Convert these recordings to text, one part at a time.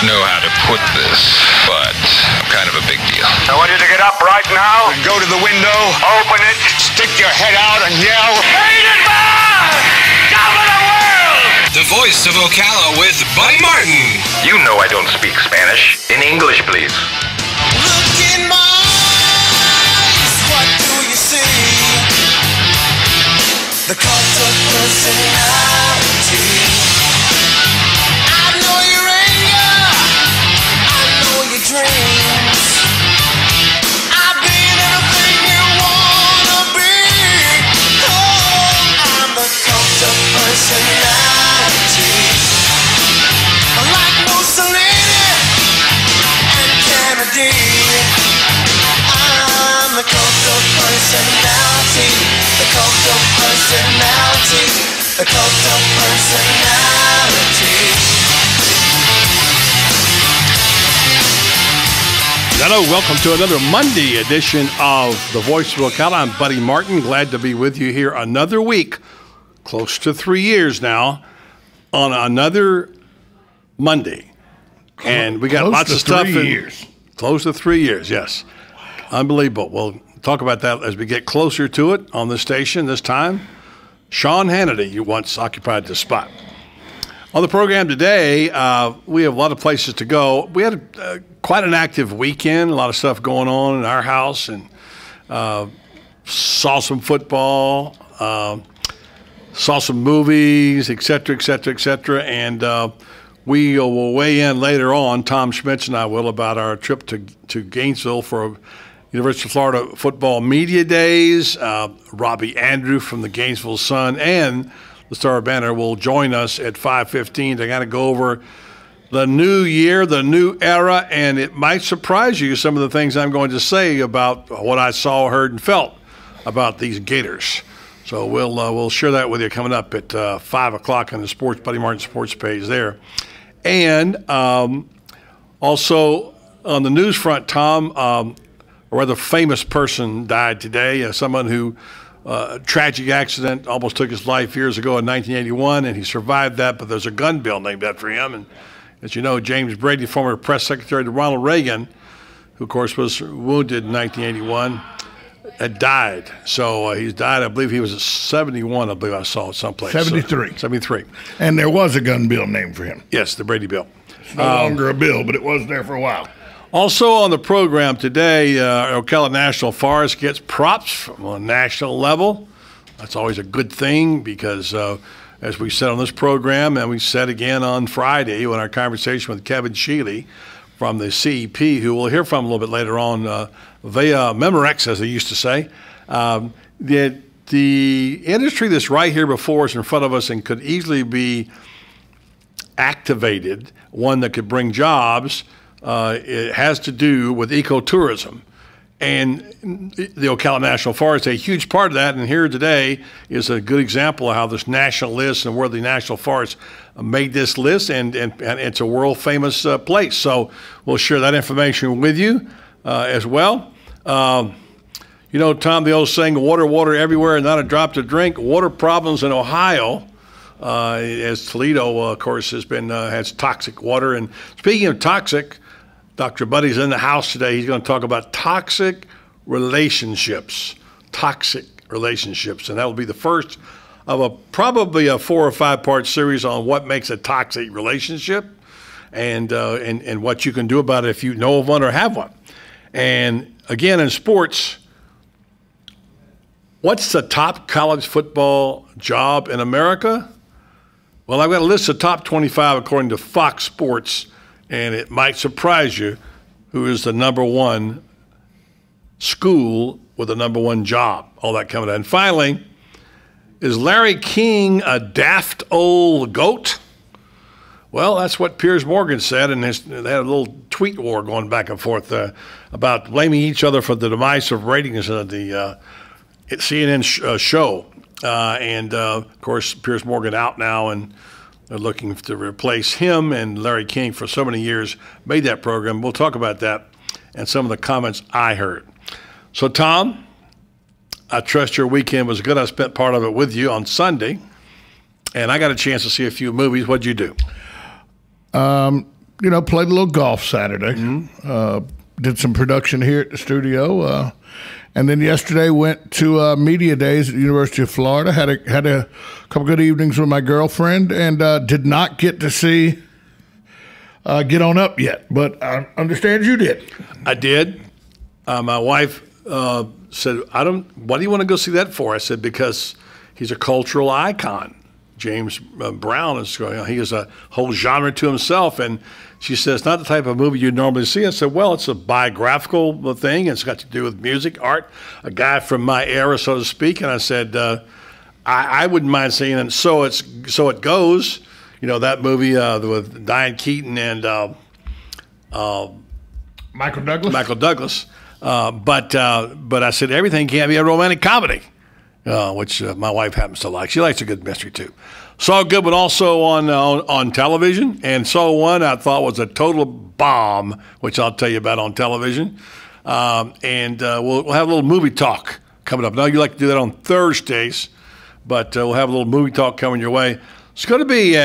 know how to put this, but I'm kind of a big deal. I want you to get up right now. Go to the window. Open it. Stick your head out and yell. Hated man! Top of the world! The voice of Ocala with Buddy Martin. You know I don't speak Spanish. In English, please. Look in my eyes, what do you see? The cult of personality. I know your anger, I know your dreams. I've been everything you wanna be. Oh, I'm the cult of personality. Like Mussolini and Kennedy, I'm the cult of personality. The cult of personality. The cult of personality. Hello, welcome to another Monday edition of The Voice of Ocala. I'm Buddy Martin. Glad to be with you here another week, close to 3 years now, on another Monday. And we got Close lots to of stuff. 3 years. Close to 3 years, yes. Unbelievable. We'll talk about that as we get closer to it on the station this time. Sean Hannity, you once occupied the spot. On the program today, we have a lot of places to go. We had quite an active weekend, a lot of stuff going on in our house, and saw some football, saw some movies, et cetera, et cetera, et cetera. And we will weigh in later on, Tom Schmitz and I will, about our trip to Gainesville for University of Florida Football Media Days. Robbie Andrew from the Gainesville Sun and the Star Banner will join us at 5:15 to kind of go over the new year, the new era, and it might surprise you some of the things I'm going to say about what I saw, heard, and felt about these Gators. So we'll share that with you coming up at 5 o'clock on the Buddy Martin Sports page there. And also on the news front, Tom, a rather famous person died today, someone who tragic accident, almost took his life years ago in 1981, and he survived that, but there's a gun bill named after him. And as you know, James Brady, former press secretary to Ronald Reagan, who of course was wounded in 1981, had died. So he's died, I believe he was 71, I believe I saw it someplace. 73. So, 73. And there was a gun bill named for him. Yes, the Brady bill. It's no longer a bill, but it was there for a while. Also on the program today, Ocala National Forest gets props from a national level. That's always a good thing because, as we said on this program, and we said again on Friday in our conversation with Kevin Shealy from the CEP, who we'll hear from a little bit later on via Memorex, as they used to say, the industry that's right here before us in front of us and could easily be activated, one that could bring jobs, it has to do with ecotourism. And the Ocala National Forest, a huge part of that, and here today is a good example of how this national list and where the National Forest made this list, and it's a world-famous place. So we'll share that information with you as well. You know, Tom, the old saying, water, water everywhere and not a drop to drink. Water problems in Ohio, as Toledo, of course, has toxic water. And speaking of toxic, Dr. Buddy's in the house today. He's going to talk about toxic relationships. Toxic relationships. And that will be the first of probably a 4 or 5 part series on what makes a toxic relationship and what you can do about it if you know of one or have one. And again, in sports, what's the top college football job in America? Well, I've got a list of top 25 according to Fox Sports. And it might surprise you who is the number one school with the number one job, all that coming out. And finally, is Larry King a daft old goat? Well, that's what Piers Morgan said, and they had a little tweet war going back and forth about blaming each other for the demise of ratings of the CNN show. Of course, Piers Morgan out now, and they're looking to replace him, and Larry King for so many years made that program. We'll talk about that and some of the comments I heard. So, Tom, I trust your weekend was good. I spent part of it with you on Sunday, and I got a chance to see a few movies. What'd you do? played a little golf Saturday. Did some production here at the studio. And then yesterday went to media days at the University of Florida. Had a couple good evenings with my girlfriend, and did not get to see Get On Up yet. But I understand you did. I did. My wife said, "Why do you want to go see that for?" I said, "Because he's a cultural icon. James Brown is going. He is a whole genre to himself." And she says, "Not the type of movie you'd normally see." I said, "Well, it's a biographical thing. It's got to do with music, art, a guy from my era, so to speak." And I said, I wouldn't mind seeing it. So it goes. That movie with Diane Keaton and Michael Douglas. But I said everything can't be a romantic comedy, which my wife happens to like. She likes a good mystery too. Saw a good one also on television, and saw one I thought was a total bomb, which I'll tell you about on television. And we'll have a little movie talk coming up. Now you like to do that on Thursdays, but we'll have a little movie talk coming your way. It's going to be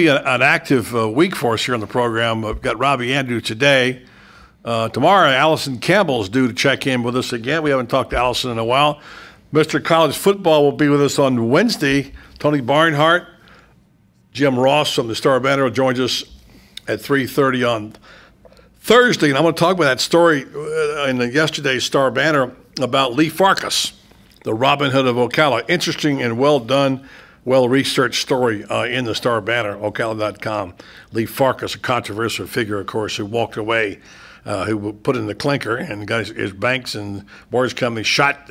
an active week for us here on the program. We've got Robbie Andrew today. Tomorrow, Allison Campbell is due to check in with us again. We haven't talked to Allison in a while. Mr. College Football will be with us on Wednesday. Tony Barnhart, Jim Ross from the Star Banner joins us at 3:30 on Thursday. And I'm going to talk about that story in yesterday's Star Banner about Lee Farkas, the Robin Hood of Ocala. Interesting and well done, well-researched story in the Star Banner, Ocala.com. Lee Farkas, a controversial figure, of course, who walked away, who put in the clinker and got his banks and mortgage company shut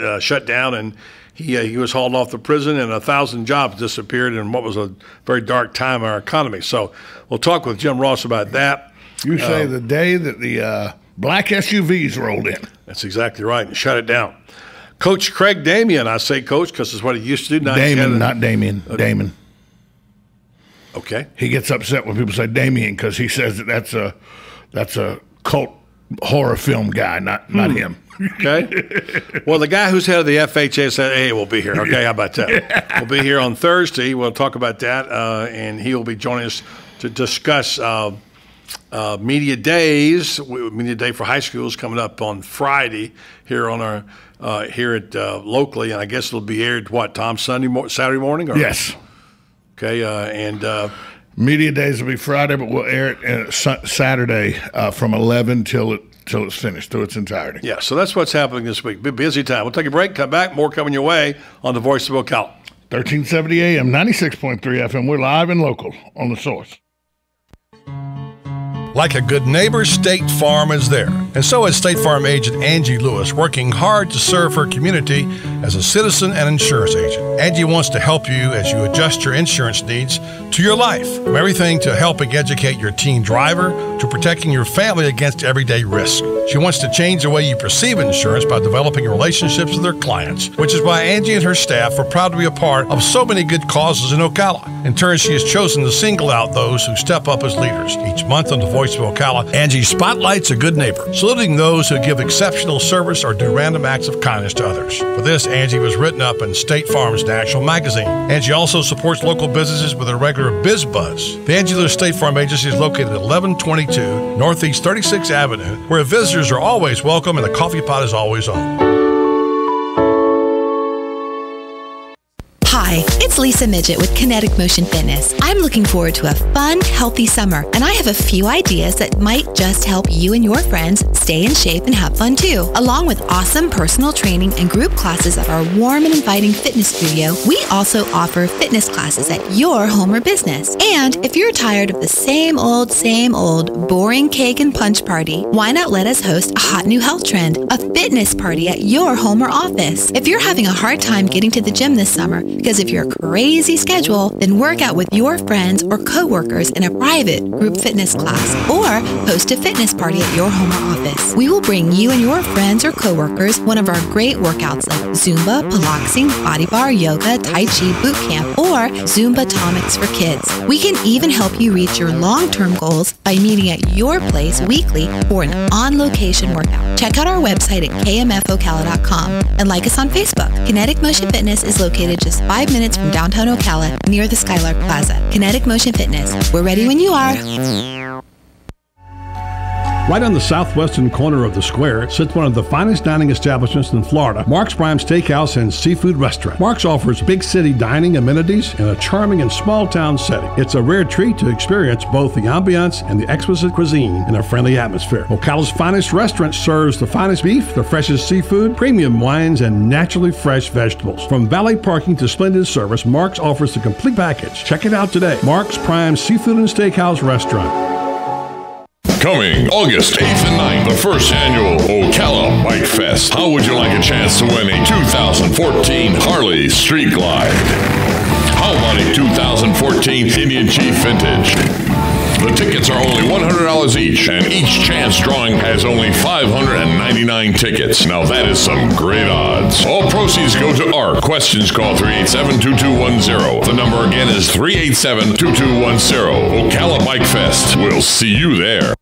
down, and he was hauled off the prison, and 1,000 jobs disappeared in what was a very dark time in our economy. So we'll talk with Jim Ross about that. You say the day that the black SUVs rolled in. That's exactly right, and shut it down. Coach Craig Damien, I say coach because it's what he used to do. Damon, not Damien. Damon. Okay. He gets upset when people say Damien because he says that's a cult horror film guy, not him. Okay. Well, the guy who's head of the FHSAA will be here. Okay, how about that? We'll be here on Thursday. We'll talk about that, and he will be joining us to discuss media days. Media Day for high schools coming up on Friday here on our here at locally, and I guess it'll be aired Tom, Saturday morning? Or? Yes. Okay, and media days will be Friday, but we'll air it Saturday from 11 till it's finished, through its entirety. Yeah, so that's what's happening this week. Busy time. We'll take a break, come back, more coming your way on the Voice of Ocala. 1370 AM, 96.3 FM. We're live and local on The Source. Like a good neighbor, State Farm is there. And so is State Farm agent Angie Lewis, working hard to serve her community as a citizen and insurance agent. Angie wants to help you as you adjust your insurance needs to your life. From everything to helping educate your teen driver to protecting your family against everyday risk. She wants to change the way you perceive insurance by developing relationships with her clients, which is why Angie and her staff are proud to be a part of so many good causes in Ocala. In turn, she has chosen to single out those who step up as leaders. Each month on the Voice of Ocala, Angie spotlights a good neighbor, saluting those who give exceptional service or do random acts of kindness to others. For this, Angie was written up in State Farm's National Magazine. Angie also supports local businesses with a regular Biz Buzz. The Angie Lewis State Farm Agency is located at 1122 Northeast 36th Avenue, where visitors are always welcome and the coffee pot is always on. Hi, it's Lisa Midget with Kinetic Motion Fitness. I'm looking forward to a fun, healthy summer, and I have a few ideas that might just help you and your friends stay in shape and have fun too. Along with awesome personal training and group classes at our warm and inviting fitness studio, we also offer fitness classes at your home or business. And if you're tired of the same old, boring cake and punch party, why not let us host a hot new health trend, a fitness party at your home or office? If you're having a hard time getting to the gym this summer, because of your crazy schedule, then work out with your friends or coworkers in a private group fitness class, or host a fitness party at your home or office. We will bring you and your friends or coworkers one of our great workouts like Zumba, Pilates, Body Bar, Yoga, Tai Chi Boot Camp, or Zumba Tomics for kids. We can even help you reach your long-term goals by meeting at your place weekly for an on-location workout. Check out our website at kmfocala.com and like us on Facebook. Kinetic Motion Fitness is located just 5 minutes from downtown Ocala, near the Skylark Plaza. Kinetic Motion Fitness. We're ready when you are. Right on the southwestern corner of the square sits one of the finest dining establishments in Florida, Mark's Prime Steakhouse and Seafood Restaurant. Mark's offers big city dining amenities in a charming and small town setting. It's a rare treat to experience both the ambiance and the exquisite cuisine in a friendly atmosphere. Ocala's finest restaurant serves the finest beef, the freshest seafood, premium wines, and naturally fresh vegetables. From valet parking to splendid service, Mark's offers the complete package. Check it out today. Mark's Prime Seafood and Steakhouse Restaurant. Coming August 8th and 9th, the first annual Ocala Bike Fest. How would you like a chance to win a 2014 Harley Street Glide? How about a 2014 Indian Chief Vintage? The tickets are only $100 each, and each chance drawing has only 599 tickets. Now that is some great odds. All proceeds go to ARC. Questions, call 387-2210. The number again is 387-2210. Ocala Bike Fest. We'll see you there.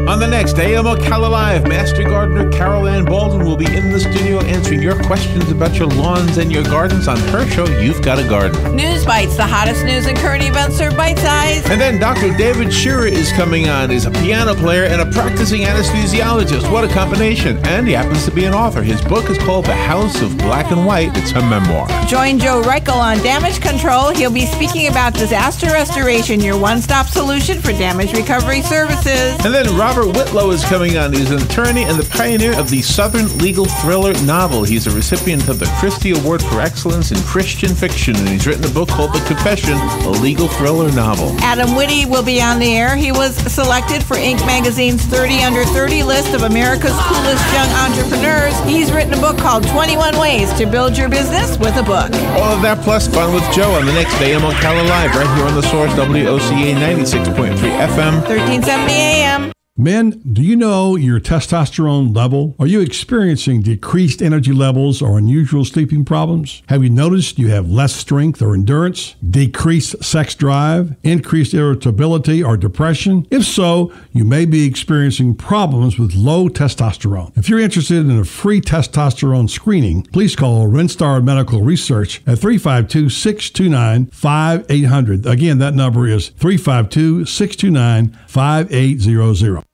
On the next AM Ocala Live, Master Gardener Carol Ann Baldwin will be in the studio answering your questions about your lawns and your gardens on her show, You've Got a Garden. News Bites, the hottest news and current events served bite-sized. And then Dr. David Shearer is coming on. He's a piano player and a practicing anesthesiologist. What a combination. And he happens to be an author. His book is called The House of Black and White. It's a memoir. Join Joe Reichel on damage control. He'll be speaking about disaster restoration, your one-stop solution for damage recovery services. And then Robert Whitlow is coming on. He's an attorney and the pioneer of the Southern legal thriller novel. He's a recipient of the Christie Award for Excellence in Christian Fiction, and he's written a book called The Confession, a legal thriller novel. Adam Whitty will be on the air. He was selected for Inc. magazine's 30 Under 30 list of America's coolest young entrepreneurs. He's written a book called 21 Ways to Build Your Business with a Book. All of that plus fun with Joe on the next AM Ocala Live right here on The Source, WOCA 96.3 FM, 1370 AM. Men, do you know your testosterone level? Are you experiencing decreased energy levels or unusual sleeping problems? Have you noticed you have less strength or endurance, decreased sex drive, increased irritability or depression? If so, you may be experiencing problems with low testosterone. If you're interested in a free testosterone screening, please call Rinstar Medical Research at 352-629-5800. Again, that number is 352-629-5800.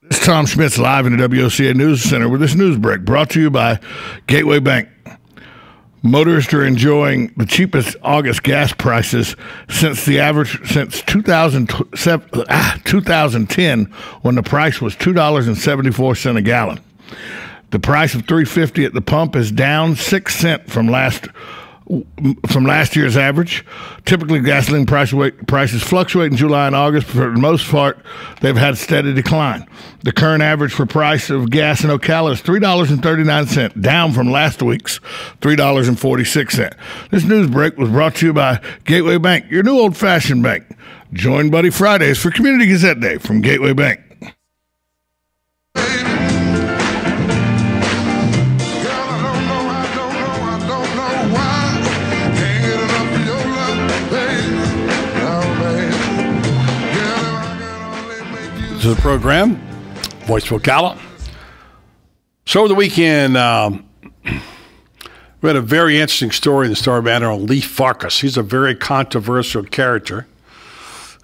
This is Tom Schmitz live in the WOCA News Center with this news break brought to you by Gateway Bank. Motorists are enjoying the cheapest August gas prices since 2010, when the price was $2.74 a gallon. The price of $3.50 at the pump is down 6 cents from last year's average. Typically, gasoline prices fluctuate in July and August, but for the most part, they've had steady decline. The current average for price of gas in Ocala is $3.39, down from last week's $3.46. This news break was brought to you by Gateway Bank, your new old-fashioned bank. Join Buddy Fridays for Community Gazette Day from Gateway Bank. To the program, Voice of Ocala. So over the weekend, we had a very interesting story in the Star Banner on Lee Farkas. He's a very controversial character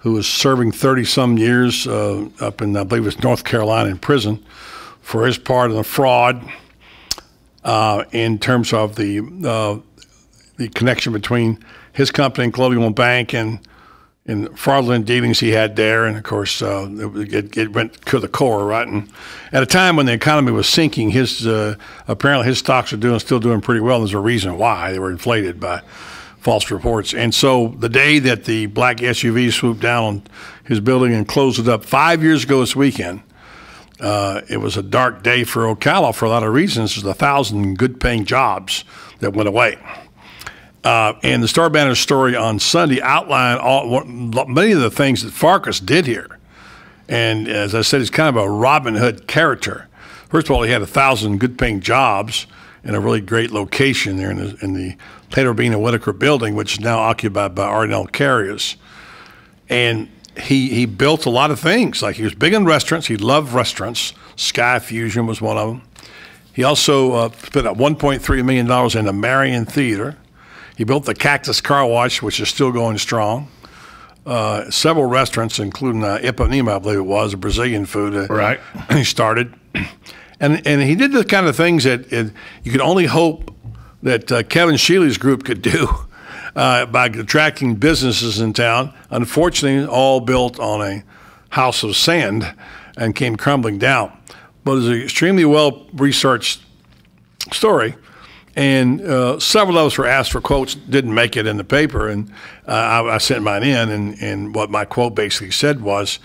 who was serving 30-some years up in, I believe it was North Carolina, in prison for his part in the fraud in terms of the connection between his company and Colonial Bank and fraudulent dealings he had there, and of course it went to the core, right? And at a time when the economy was sinking, apparently his stocks are still doing pretty well. And there's a reason why. They were inflated by false reports. And so the day that the black SUV swooped down on his building and closed it up 5 years ago this weekend, it was a dark day for Ocala for a lot of reasons. There's 1,000 good-paying jobs that went away. And the Star Banner story on Sunday outlined many of the things that Farkas did here. And as I said, he's kind of a Robin Hood character. First of all, he had 1,000 good-paying jobs in a really great location there in the Taylor Bean and Whitaker building, which is now occupied by Arnell Carriers. And he built a lot of things. Like, he was big in restaurants. He loved restaurants. Sky Fusion was one of them. He also spent $1.3 million in the Marion Theater. He built the Cactus Car Wash, which is still going strong. Several restaurants, including Ipanema, I believe it was, Brazilian food. Right. He started. And he did the kind of things that you could only hope that Kevin Shealy's group could do by attracting businesses in town. Unfortunately, all built on a house of sand and came crumbling down. But it's an extremely well-researched story. And several of us were asked for quotes, didn't make it in the paper, and I sent mine in, and what my quote basically said was,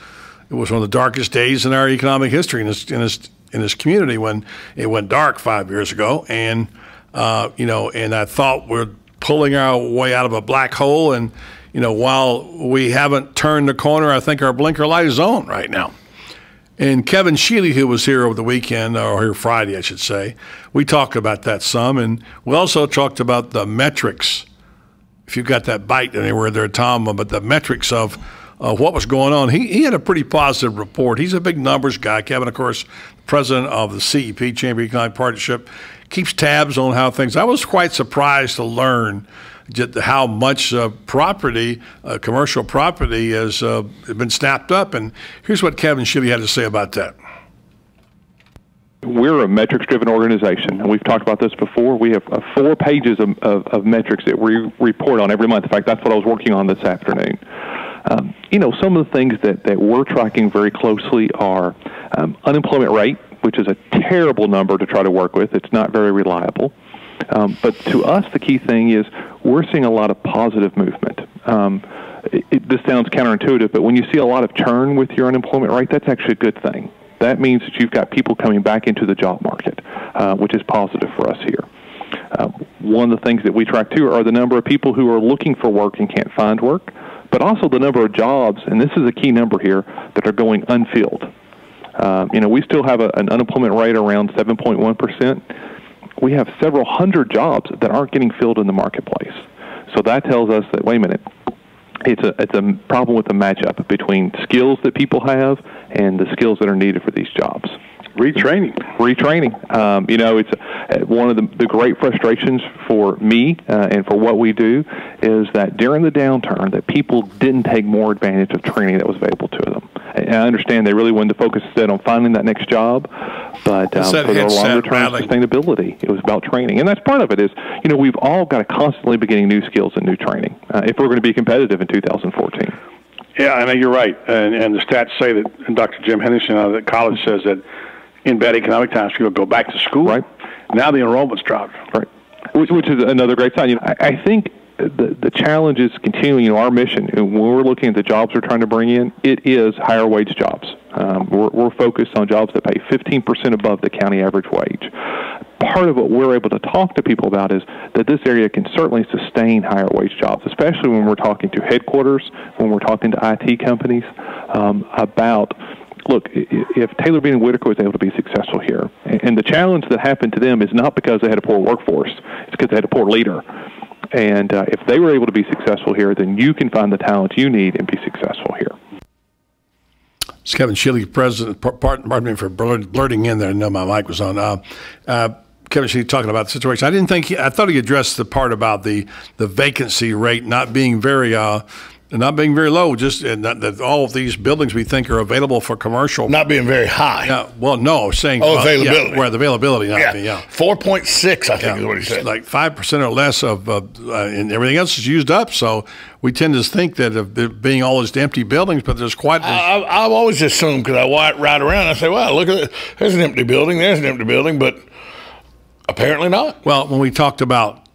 it was one of the darkest days in our economic history in this community when it went dark 5 years ago, and and I thought we're pulling our way out of a black hole, and while we haven't turned the corner, I think our blinker light is on right now. And Kevin Shealy, who was here over the weekend, or here Friday, I should say, we talked about that some. And we also talked about the metrics. If you got that bite anywhere there, Tom, but the metrics of what was going on. He had a pretty positive report. He's a big numbers guy. Kevin, of course, president of the CEP, Chamber Economic Partnership, keeps tabs on how things. I was quite surprised to learn just how much property, commercial property, has been snapped up. And here's what Kevin Shealy had to say about that. We're a metrics-driven organization, and we've talked about this before. We have 4 pages of metrics that we report on every month. In fact, that's what I was working on this afternoon. Some of the things that we're tracking very closely are unemployment rate, which is a terrible number to try to work with. It's not very reliable. But to us, the key thing is we're seeing a lot of positive movement. This sounds counterintuitive, but when you see a lot of churn with your unemployment rate, that's actually a good thing. That means that you've got people coming back into the job market, which is positive for us here. One of the things that we track, too, are the number of people who are looking for work and can't find work, but also the number of jobs, and this is a key number here, that are going unfilled. We still have an unemployment rate around 7.1%. We have several hundred jobs that aren't getting filled in the marketplace. So that tells us that, wait a minute, it's a problem with the matchup between skills that people have and the skills that are needed for these jobs. Retraining. It's one of the great frustrations for me and for what we do is that during the downturn that people didn't take more advantage of training that was available to them. And I understand they really wanted to focus instead on finding that next job, but for their longer-term sustainability, it was about training. And that's part of it is, we've all got to constantly be getting new skills and new training if we're going to be competitive in 2014. Yeah, I know you're right. And the stats say that, and Dr. Jim Henderson out of college says that in bad economic times, people go back to school. Right. Now the enrollment's dropped. Right. Which is another great sign. I think the challenge is continuing. Our mission, when we're looking at the jobs we're trying to bring in, it is higher wage jobs. We're focused on jobs that pay 15% above the county average wage. Part of what we're able to talk to people about is that this area can certainly sustain higher wage jobs, especially when we're talking to headquarters, when we're talking to IT companies about, look, if Taylor Bean and Whitaker was able to be successful here, and the challenge that happened to them is not because they had a poor workforce, it's because they had a poor leader. And if they were able to be successful here, then you can find the talent you need and be successful here. It's Kevin Shealy, President. Pardon me for blurting in there. I know my mic was on. Kevin Shealy talking about the situation. I thought he addressed the part about the vacancy rate not being very low. Just that all of these buildings we think are available for commercial not being very high. Yeah. Well, no, saying availability. Where the availability not being. 4.6, I think is what he said. Like 5% or less of, and everything else is used up. So we tend to think that of there being all these empty buildings, but there's quite. I've always assumed because I ride around, I say, "Well, look at it. There's an empty building. There's an empty building," but apparently not. Well, when we talked about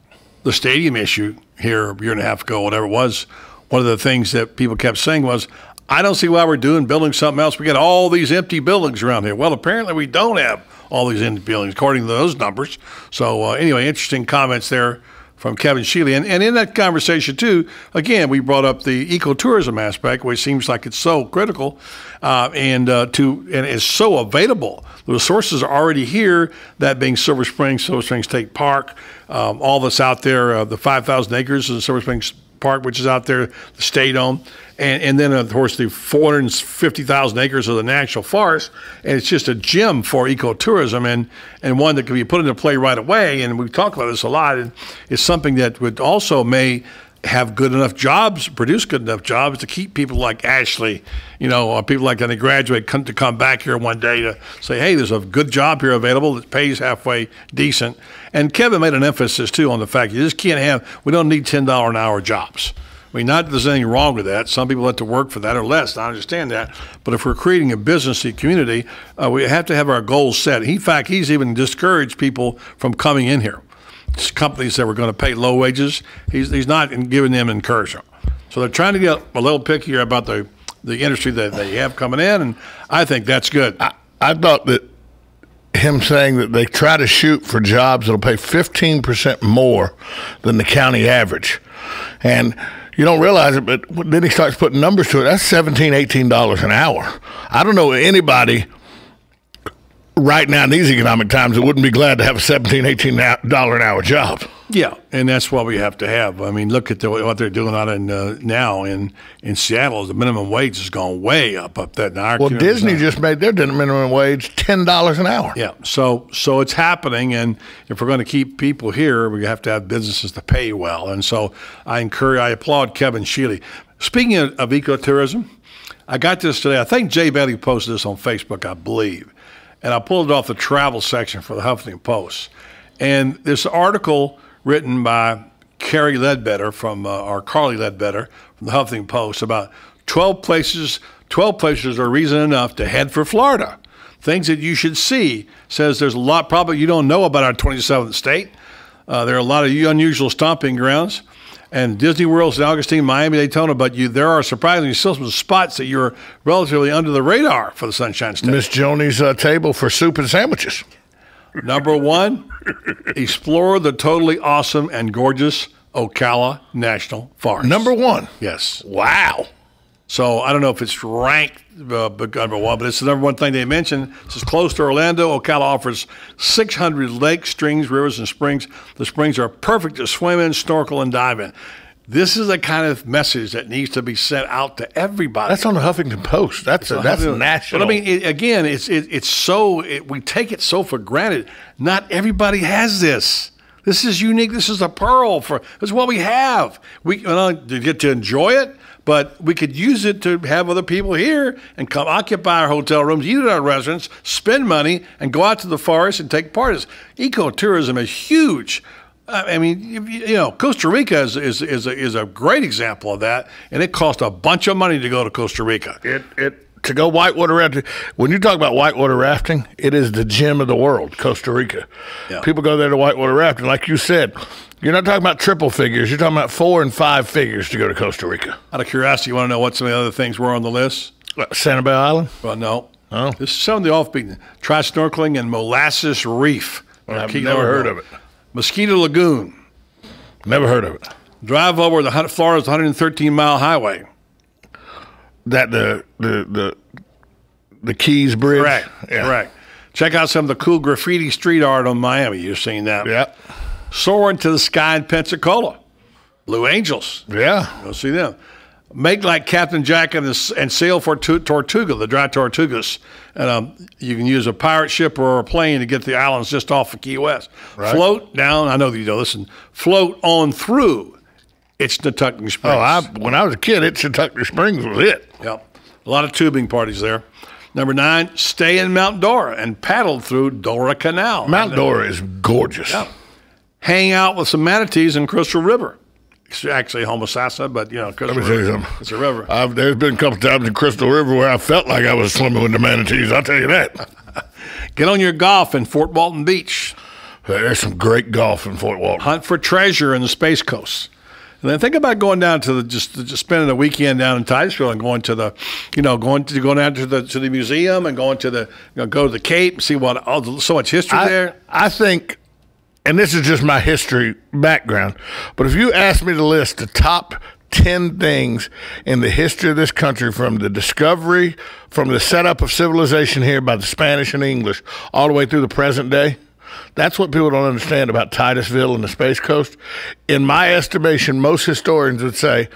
the stadium issue here a year and a half ago, whatever it was. One of the things that people kept saying was, I don't see why we're building something else. We got all these empty buildings around here. Well, apparently we don't have all these empty buildings, according to those numbers. So anyway, interesting comments there from Kevin Shealy. And in that conversation, too, again, we brought up the ecotourism aspect, which seems like it's so critical and is so available. The resources are already here, that being Silver Springs State Park, all that's out there, the 5,000 acres in Silver Springs Park, which is out there, the state-owned, and then, of course, the 450,000 acres of the National Forest. And it's just a gem for ecotourism and one that can be put into play right away. And we've talked about this a lot. And it's something that would also may have good enough jobs, produce good enough jobs to keep people like Ashley, or people like when they graduate to come back here one day to say, hey, there's a good job here available that pays halfway decent. And Kevin made an emphasis, too, on the fact you just can't we don't need $10 an hour jobs. I mean, not that there's anything wrong with that. Some people have to work for that or less. I understand that. But if we're creating a business community, we have to have our goals set. In fact, he's even discouraged people from coming in here. Companies that were going to pay low wages, he's not giving them encouragement. So they're trying to get a little pickier about the industry that they have coming in, and I think that's good. I thought that him saying that they try to shoot for jobs that'll pay 15% more than the county average. And you don't realize it, but then he starts putting numbers to it. That's $17, $18 an hour. I don't know anybody right now in these economic times that wouldn't be glad to have a $17, $18 an hour job. Yeah, and that's what we have to have. I mean, look at what they're doing out in now in Seattle. The minimum wage has gone way up there. Well, Disney just made their minimum wage $10 an hour. Yeah, so it's happening, and if we're going to keep people here, we have to have businesses to pay well. And so I applaud Kevin Shealy. Speaking of ecotourism, I got this today. I think Jay Bailey posted this on Facebook, I believe. And I pulled it off the travel section for the Huffington Post. And this article written by Carrie Ledbetter or Carly Ledbetter from the Huffington Post about 12 places are reason enough to head for Florida. Things that you should see. Says there's a lot probably you don't know about our 27th state. There are a lot of unusual stomping grounds. And Disney World, St. Augustine, Miami, Daytona, but there are surprisingly still some spots that you're relatively under the radar for the Sunshine State. Miss Joni's table for soup and sandwiches. Number 1, explore the totally awesome and gorgeous Ocala National Forest. Number 1? Yes. Wow. So I don't know if it's ranked number 1, but it's the number 1 thing they mentioned. It's close to Orlando. Ocala offers 600 lakes, streams, rivers, and springs. The springs are perfect to swim in, snorkel, and dive in. This is the kind of message that needs to be sent out to everybody. That's on the Huffington Post. That's national. But I mean, it's so we take it so for granted. Not everybody has this. This is unique. This is a pearl this is what we have. We get to enjoy it, but we could use it to have other people here and come occupy our hotel rooms, eat at our restaurants, spend money, and go out to the forest and take part. Ecotourism is huge. I mean, Costa Rica is a great example of that, and it costs a bunch of money to go to Costa Rica. To go whitewater rafting. When you talk about whitewater rafting, it is the gem of the world, Costa Rica. Yeah. People go there to whitewater rafting. Like you said, you're not talking about triple figures. You're talking about 4 and 5 figures to go to Costa Rica. Out of curiosity, you want to know what some of the other things were on the list? Sanibel Island? Well, no. Oh. This is some of the offbeat. Try snorkeling in Molasses Reef. I've never heard of it. Mosquito Lagoon. Never heard of it. Drive over Florida's 113-mile highway. That the Keys Bridge? Correct. Yeah. Correct. Check out some of the cool graffiti street art on Miami. You've seen that. Yeah. Soar into the sky in Pensacola. Blue Angels. Yeah. Go see them. Make like Captain Jack and sail for Tortuga, the dry Tortugas. And you can use a pirate ship or a plane to get to the islands just off of Key West. Right. Float down. I know that you know this. Float on through. It's Chetucket Springs. When I was a kid, Chetucket Springs was it. Yep. A lot of tubing parties there. Number 9, stay in Mount Dora and paddle through Dora Canal. Mount Dora is gorgeous. Yep. Hang out with some manatees in Crystal River. It's actually Homosassa, but Crystal River. It's a river. There's been a couple times in Crystal River where I felt like I was swimming with the manatees. I'll tell you that. Get on your golf in Fort Walton Beach. There's some great golf in Fort Walton. Hunt for treasure in the Space Coast. And then think about going down to just spending a weekend down in Titusville and going to the, going down to the museum and going to the, go to the Cape and see so much history there. I think, and this is just my history background, but if you ask me to list the top 10 things in the history of this country, from the discovery, from the setup of civilization here by the Spanish and English, all the way through the present day, That's what people don't understand about Titusville and the Space Coast. In my estimation, most historians would say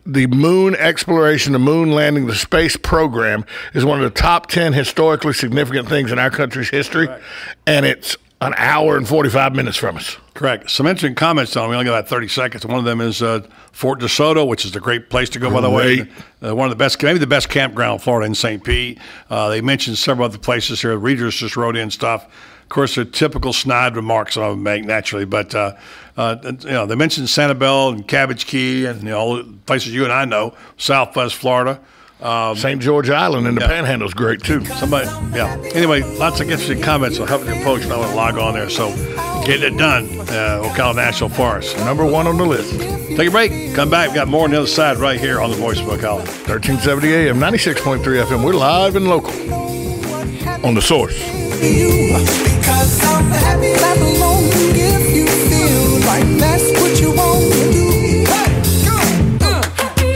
the moon exploration, the moon landing, the space program is one of the top 10 historically significant things in our country's history, and it's an hour and 45 minutes from us. Correct. Some interesting comments on. We only got about 30 seconds. One of them is Fort DeSoto, which is a great place to go, by the way. One of the best, maybe the best campground in Florida in St. Pete. They mentioned several other places here. Readers just wrote in stuff. Of course, they're typical snide remarks I would make naturally, but they mentioned Sanibel and Cabbage Key and all the places you and I know, Southwest Florida. St. George Island in the Panhandle is great too. Anyway, lots of interesting comments will help your post. I want to log on there. So get it done. Ocala National Forest, #1 on the list. Take a break. Come back. We've got more on the other side right here on the Voice of Ocala. 1370 AM, 96.3 FM. We're live and local on the Source. Because I'm happy clap along if you feel like that's what you want to do.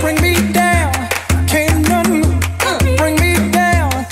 Bring me down, can't nothing bring me down.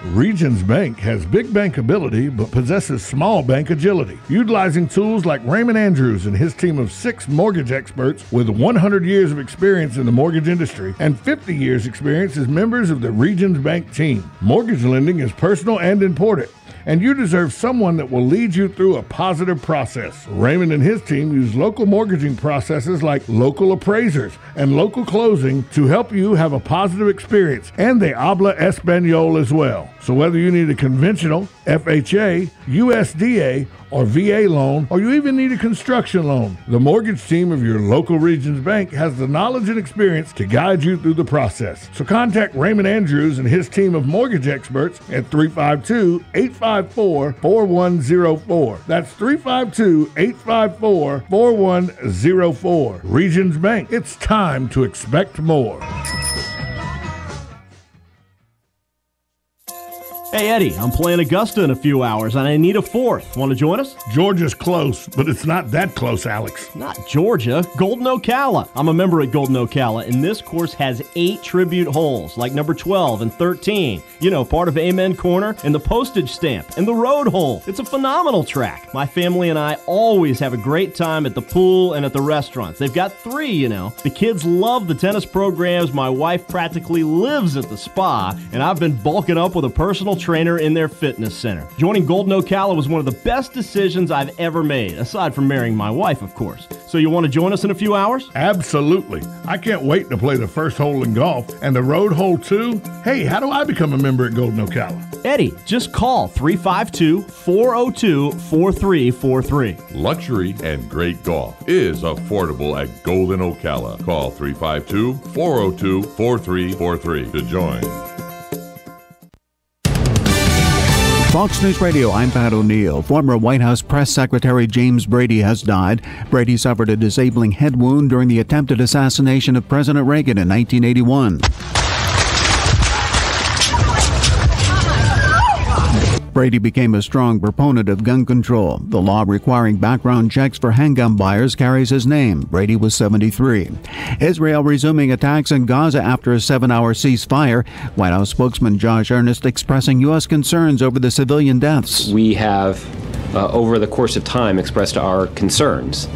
Regions Bank has big bank ability but possesses small bank agility. Utilizing tools like Raymond Andrews and his team of 6 mortgage experts with 100 years of experience in the mortgage industry and 50 years experience as members of the Regions Bank team. Mortgage lending is personal and important, and you deserve someone that will lead you through a positive process. Raymond and his team use local mortgaging processes like local appraisers and local closing to help you have a positive experience, and they habla Espanol as well. So whether you need a conventional, FHA, USDA, or VA loan, or you even need a construction loan, the mortgage team of your local Regions Bank has the knowledge and experience to guide you through the process. So contact Raymond Andrews and his team of mortgage experts at 352-854-4104. That's 352-854-4104. Regions Bank, it's time to expect more. Hey, Eddie, I'm playing Augusta in a few hours, and I need a 4th. Want to join us? Georgia's close, but it's not that close, Alex. Not Georgia. Golden Ocala. I'm a member at Golden Ocala, and this course has 8 tribute holes, like number 12 and 13. You know, part of Amen Corner, and the postage stamp, and the road hole. It's a phenomenal track. My family and I always have a great time at the pool and at the restaurants. They've got 3, you know. The kids love the tennis programs. My wife practically lives at the spa, and I've been bulking up with a personal trainer in their fitness center. Joining Golden Ocala was one of the best decisions I've ever made, aside from marrying my wife, of course. So you want to join us in a few hours? Absolutely. I can't wait to play the first hole in golf and the road hole too. Hey, how do I become a member at Golden Ocala? Eddie, just call 352-402-4343. Luxury and great golf is affordable at Golden Ocala. Call 352-402-4343 to join. Fox News Radio, I'm Pat O'Neill. Former White House Press Secretary James Brady has died. Brady suffered a disabling head wound during the attempted assassination of President Reagan in 1981. Brady became a strong proponent of gun control. The law requiring background checks for handgun buyers carries his name. Brady was 73. Israel resuming attacks in Gaza after a 7-hour ceasefire. White House spokesman Josh Earnest expressing U.S. concerns over the civilian deaths. We have, over the course of time, expressed our concerns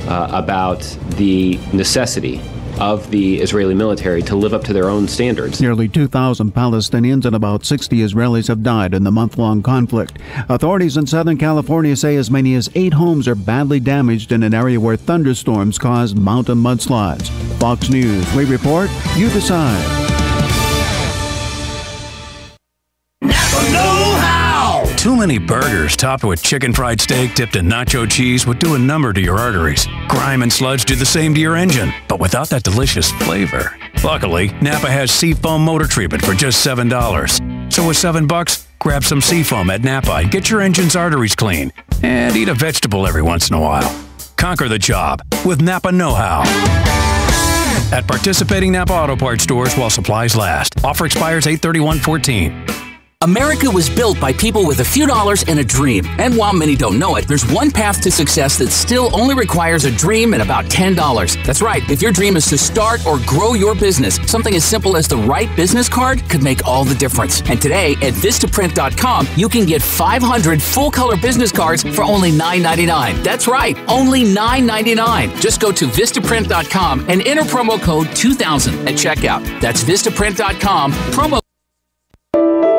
about the necessity of the Israeli military to live up to their own standards. Nearly 2,000 Palestinians and about 60 Israelis have died in the month-long conflict. Authorities in Southern California say as many as 8 homes are badly damaged in an area where thunderstorms caused mountain mudslides. Fox News, we report, you decide. Too many burgers topped with chicken fried steak dipped in nacho cheese would do a number to your arteries. Grime and sludge do the same to your engine, but without that delicious flavor. Luckily, Napa has Seafoam motor treatment for just $7. So with $7, grab some Seafoam at Napa and get your engine's arteries clean. And eat a vegetable every once in a while. Conquer the job with Napa Know-How. At participating Napa Auto Parts stores while supplies last. Offer expires 8/31/14. America was built by people with a few dollars and a dream. And while many don't know it, there's one path to success that still only requires a dream and about $10. That's right. If your dream is to start or grow your business, something as simple as the right business card could make all the difference. And today at Vistaprint.com, you can get 500 full-color business cards for only $9.99. That's right, only $9.99. Just go to Vistaprint.com and enter promo code 2000 at checkout. That's Vistaprint.com, promo.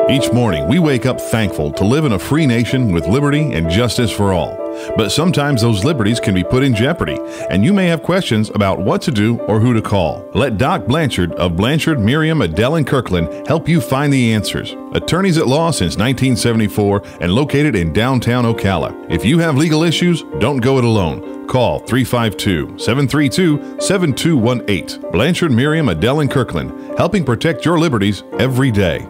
Each morning, we wake up thankful to live in a free nation with liberty and justice for all. But sometimes those liberties can be put in jeopardy, and you may have questions about what to do or who to call. Let Doc Blanchard of Blanchard, Miriam, Adele, and Kirkland help you find the answers. Attorneys at law since 1974 and located in downtown Ocala. If you have legal issues, don't go it alone. Call 352-732-7218. Blanchard, Miriam, Adele, and Kirkland, helping protect your liberties every day.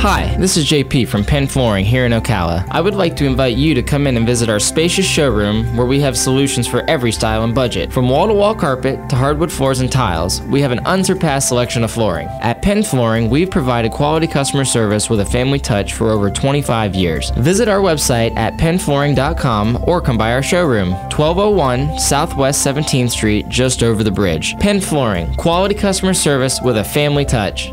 Hi, this is JP from Penn Flooring here in Ocala. I would like to invite you to come in and visit our spacious showroom where we have solutions for every style and budget. From wall-to-wall carpet to hardwood floors and tiles, we have an unsurpassed selection of flooring. At Penn Flooring, we've provided quality customer service with a family touch for over 25 years. Visit our website at pennflooring.com or come by our showroom, 1201 Southwest 17th Street, just over the bridge. Penn Flooring, quality customer service with a family touch.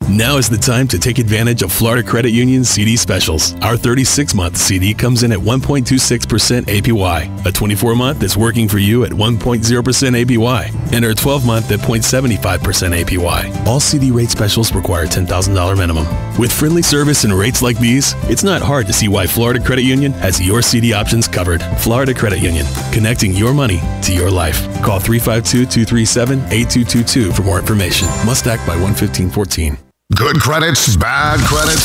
Now is the time to take advantage of Florida Credit Union's CD specials. Our 36-month CD comes in at 1.26% APY. A 24-month is working for you at 1.0% APY. And our 12-month at 0.75% APY. All CD rate specials require $10,000 minimum. With friendly service and rates like these, it's not hard to see why Florida Credit Union has your CD options covered. Florida Credit Union, connecting your money to your life. Call 352-237-8222 for more information. Must act by 1/15/14. Good credits, bad credits.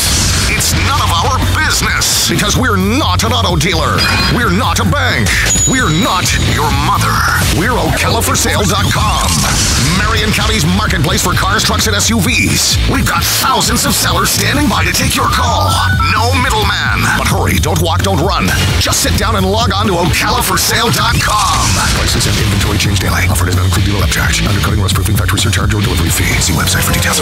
It's none of our business because we're not an auto dealer. We're not a bank. We're not your mother. We're OcalaForSale.com. Marion County's marketplace for cars, trucks, and SUVs. We've got thousands of sellers standing by to take your call. No middleman. But hurry, don't walk, don't run. Just sit down and log on to OcalaForSale.com. Prices and inventory change daily. Offer does not include dealer upcharge, undercutting, rust-proofing, factory surcharge, or delivery fee. See website for details.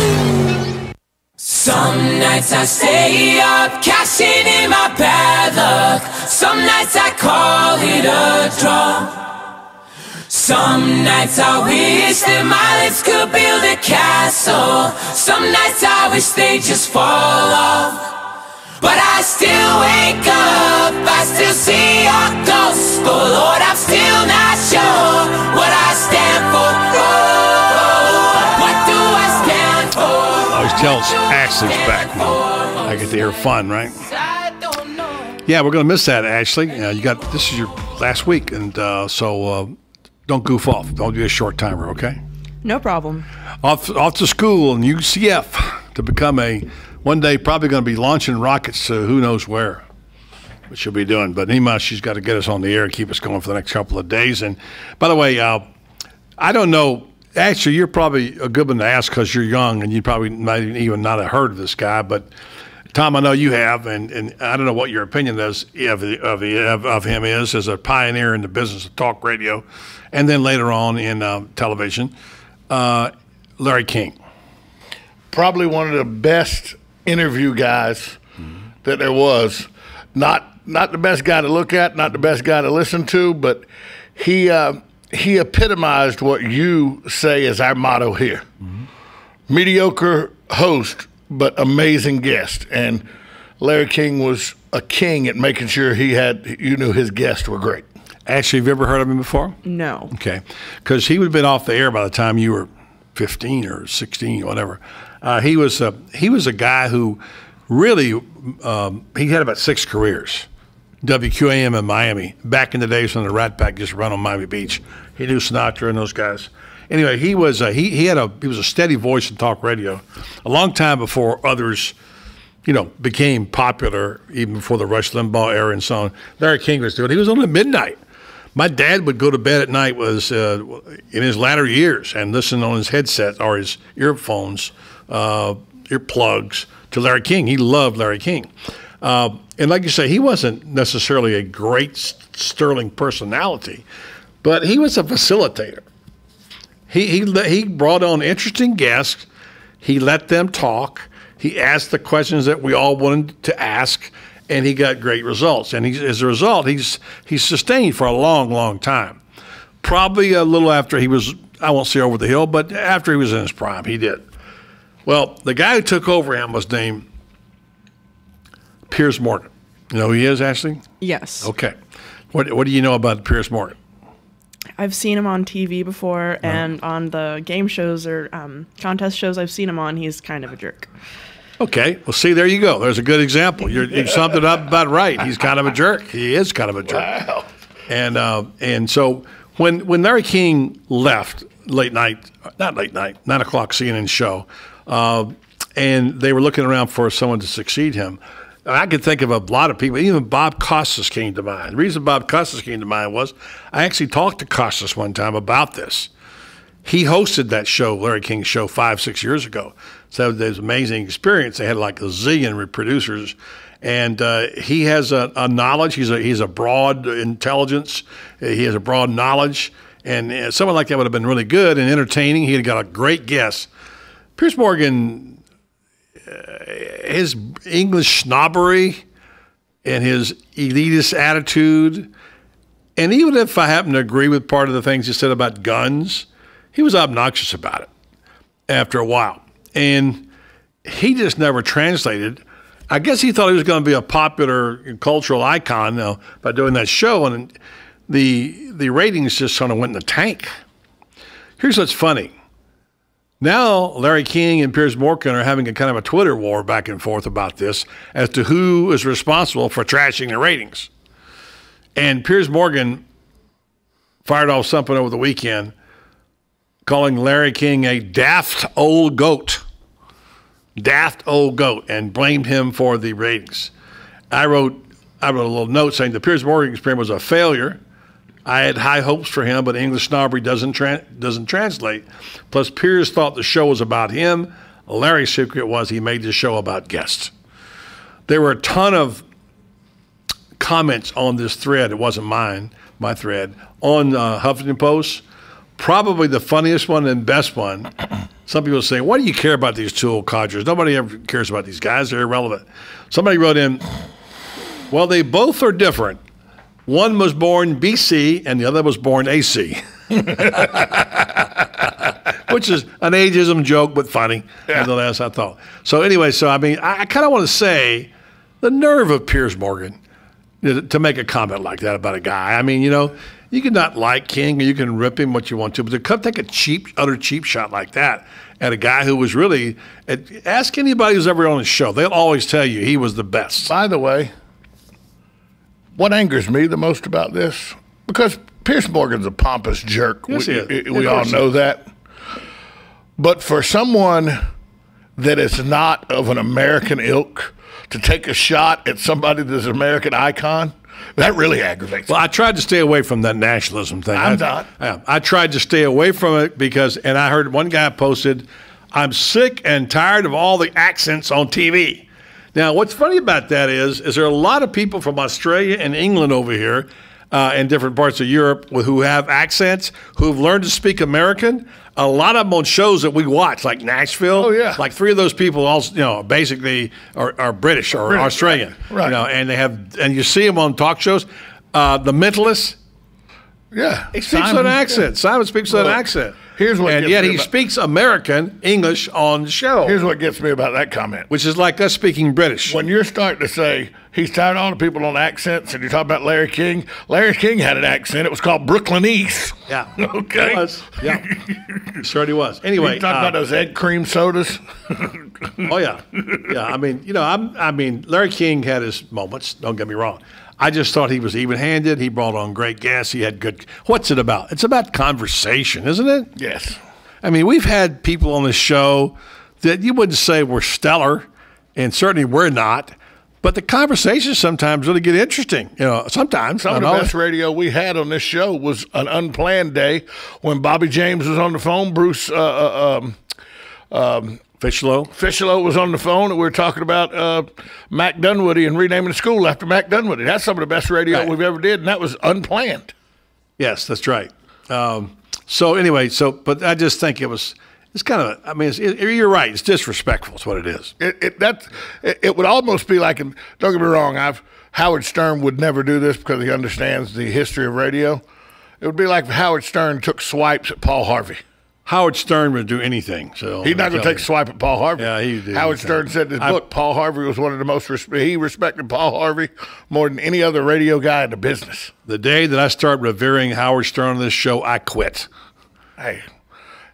Some nights I stay up, cashing in my bad luck. Some nights I call it a draw. Some nights I wish that my lips could build a castle. Some nights I wish they just fall off. But I still wake up, I still see your ghost. Oh Lord, I'm still not sure what I stand for. Oh, what do I stand for? Always tells Ashley's back. I get to hear fun, right? Yeah, we're gonna miss that, Ashley. This is your last week, and so don't goof off. Don't be a short timer, okay? No problem. Off to school and UCF to become one day probably going to be launching rockets to who knows where. What she'll be doing, but Nima, she's got to get us on the air and keep us going for the next couple of days. And by the way, I don't know. Actually, you're probably a good one to ask because you're young and you probably might even not have heard of this guy. But Tom, I know you have, and I don't know what your opinion is of him is as a pioneer in the business of talk radio, and then later on in television. Larry King, probably one of the best interview guys that there was. Not the best guy to look at, not the best guy to listen to, but he epitomized what you say is our motto here. Mediocre host, but amazing guest. And Larry King was a king at making sure you knew his guests were great. Ashley, have you ever heard of him before? No. Okay. Because he would have been off the air by the time you were 15 or 16, whatever. He was a guy who really, he had about 6 careers. WQAM in Miami, back in the days when the Rat Pack just run on Miami Beach. He knew Sinatra and those guys. Anyway, he was a steady voice in talk radio a long time before others, became popular, even before the Rush Limbaugh era and so on. Larry King was doing it. He was on at midnight. My dad would go to bed at night in his latter years and listen on his headset or his earphones, earplugs to Larry King. He loved Larry King. And like you say, he wasn't necessarily a great sterling personality, but he was a facilitator. He brought on interesting guests. He let them talk. He asked the questions that we all wanted to ask, and he got great results. And as a result, he's sustained for a long, long time. Probably a little after he was, I won't say over the hill, but after he was in his prime, he did. Well, the guy who took over him was named Piers Morgan. You know who he is, Ashley? Yes. Okay. What do you know about Piers Morgan? I've seen him on TV before, and on the game shows or contest shows I've seen him on, he's kind of a jerk. Okay. Well, see, there you go. There's a good example. You summed it up about right. He's kind of a jerk. He is kind of a jerk. Wow. And so when Larry King left not late night, 9 o'clock CNN show, and they were looking around for someone to succeed him, I could think of a lot of people. Even Bob Costas came to mind. The reason Bob Costas came to mind was I actually talked to Costas one time about this. He hosted that show, Larry King's show, 5-6 years ago. So it was an amazing experience. They had like a zillion producers. And he has a knowledge. He's a broad intelligence. He has a broad knowledge. And someone like that would have been really good and entertaining. He had got a great guest. Piers Morgan, his English snobbery and his elitist attitude, and even if I happen to agree with part of the things he said about guns, he was obnoxious about it after a while. And he just never translated. I guess he thought he was going to be a popular cultural icon by doing that show, and the ratings just sort of went in the tank. Here's what's funny. Now, Larry King and Piers Morgan are having a kind of a Twitter war back and forth about this as to who is responsible for trashing the ratings. And Piers Morgan fired off something over the weekend calling Larry King a daft old goat, and blamed him for the ratings. I wrote a little note saying the Piers Morgan experiment was a failure. I had high hopes for him, but English snobbery doesn't translate. Plus, Piers thought the show was about him. Larry's secret was he made the show about guests. There were a ton of comments on this thread. It wasn't my thread, on Huffington Post. Probably the funniest one and best one. Some people say, why do you care about these two old codgers? Nobody ever cares about these guys. They're irrelevant. Somebody wrote in, well, they both are different. One was born BC and the other was born AC, which is an ageism joke, but funny, nonetheless, I thought. So anyway, I kind of want to say the nerve of Piers Morgan to make a comment like that about a guy. I mean, you can not like King or you can rip him what you want to, but to take a utter cheap shot like that at a guy who was really, ask anybody who's ever on his show, they'll always tell you he was the best. By the way, what angers me the most about this, because Piers Morgan's a pompous jerk. Yes, we all know that. But for someone that is not of an American ilk to take a shot at somebody that's an American icon, that really aggravates me. Well, I tried to stay away from that nationalism thing. I tried to stay away from it because, and I heard one guy posted, I'm sick and tired of all the accents on TV. Now, what's funny about that is there are a lot of people from Australia and England over here and different parts of Europe who have accents, who've learned to speak American. A lot of them on shows that we watch, like Nashville. Oh, yeah. Like 3 of those people also, basically are British or Australian. Right. And you see them on talk shows. The Mentalist. Yeah. He speaks with an accent. Yeah. Simon speaks with an accent. Here's what and yet he speaks American English on the show. Here's what gets me about that comment. Which is like us speaking British. When you're starting to say, he's tired of all the people on accents, and you talk about Larry King had an accent. It was called Brooklynese. Yeah. Okay. It was. Yeah. Sure he was. Anyway. You talk about those egg cream sodas. Oh, yeah. Yeah. I mean, Larry King had his moments. Don't get me wrong. I just thought he was even-handed. He brought on great guests. He had good. What's it about? It's about conversation, isn't it? Yes. I mean, we've had people on this show that you wouldn't say were stellar, and certainly we're not. But the conversations sometimes really get interesting. Sometimes. Some of the best radio we had on this show was an unplanned day when Bobby James was on the phone. Bruce Fischlow was on the phone, and we were talking about Mac Dunwoody and renaming the school after Mac Dunwoody. That's some of the best radio we've ever did, and that was unplanned. Yes, that's right. But I just think it's It's kind of, I mean, you're right. It's disrespectful. Is what it is. It would almost be like, and don't get me wrong, Howard Stern would never do this because he understands the history of radio. It would be like if Howard Stern took swipes at Paul Harvey. Howard Stern would do anything. So he's not going to take a swipe at Paul Harvey. Yeah, he did. Howard Stern said in his book, Paul Harvey was one of the most he respected Paul Harvey more than any other radio guy in the business. The day that I started revering Howard Stern on this show, I quit. Hey,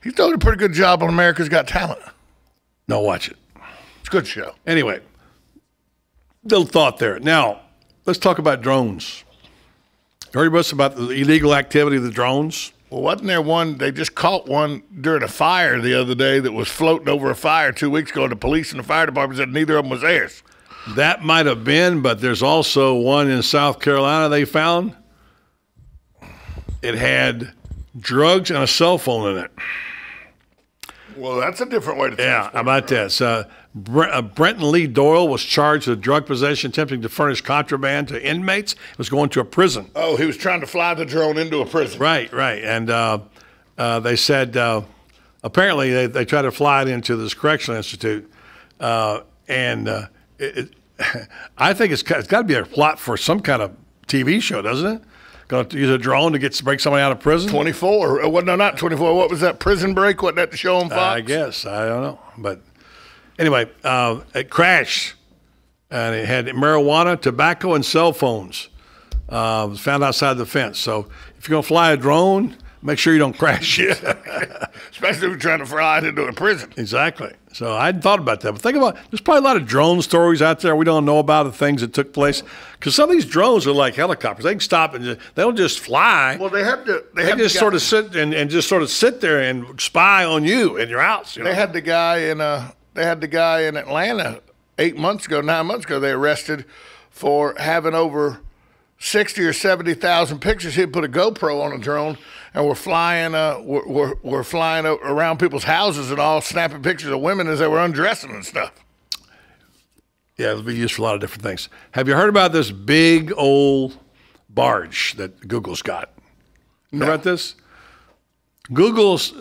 he's doing a pretty good job on America's Got Talent. No, watch it. It's a good show. Anyway, little thought there. Now, let's talk about drones. Heard about the illegal activity of the drones? Well, wasn't there one, they just caught one during a fire the other day that was floating over a fire 2 weeks ago, and the police and the fire department said neither of them was theirs. That might have been, but there's also one in South Carolina they found. It had drugs and a cell phone in it. Well, that's a different way to Yeah, how about this? Brenton Lee Doyle was charged with drug possession, attempting to furnish contraband to inmates. He was going to a prison. Oh, he was trying to fly the drone into a prison. Right. And they said apparently they tried to fly it into this correctional institute. I think it's got to be a plot for some kind of TV show, doesn't it? Going to use a drone to break somebody out of prison? 24. Well, no, not 24. What was that, Prison Break? Wasn't that the show on Fox? I guess. I don't know. But anyway, it crashed, and it had marijuana, tobacco, and cell phones. It was found outside the fence. So if you're going to fly a drone, make sure you don't crash it. Especially if you're trying to fly it into a prison. Exactly. So I hadn't thought about that. But think about there's probably a lot of drone stories out there we don't know about, the things that took place. Because some of these drones are like helicopters. They can stop and they don't just fly. Well, they have to. They just sort of sit and just sort of sit there and spy on you in your house. You know? They had the guy in Atlanta 9 months ago. They arrested for having over 60 or 70,000 pictures. He'd put a GoPro on a drone and we're flying around people's houses and all, snapping pictures of women as they were undressing and stuff. Yeah, it'll be used for a lot of different things. Have you heard about this big old barge that Google's got? Heard about this? Google's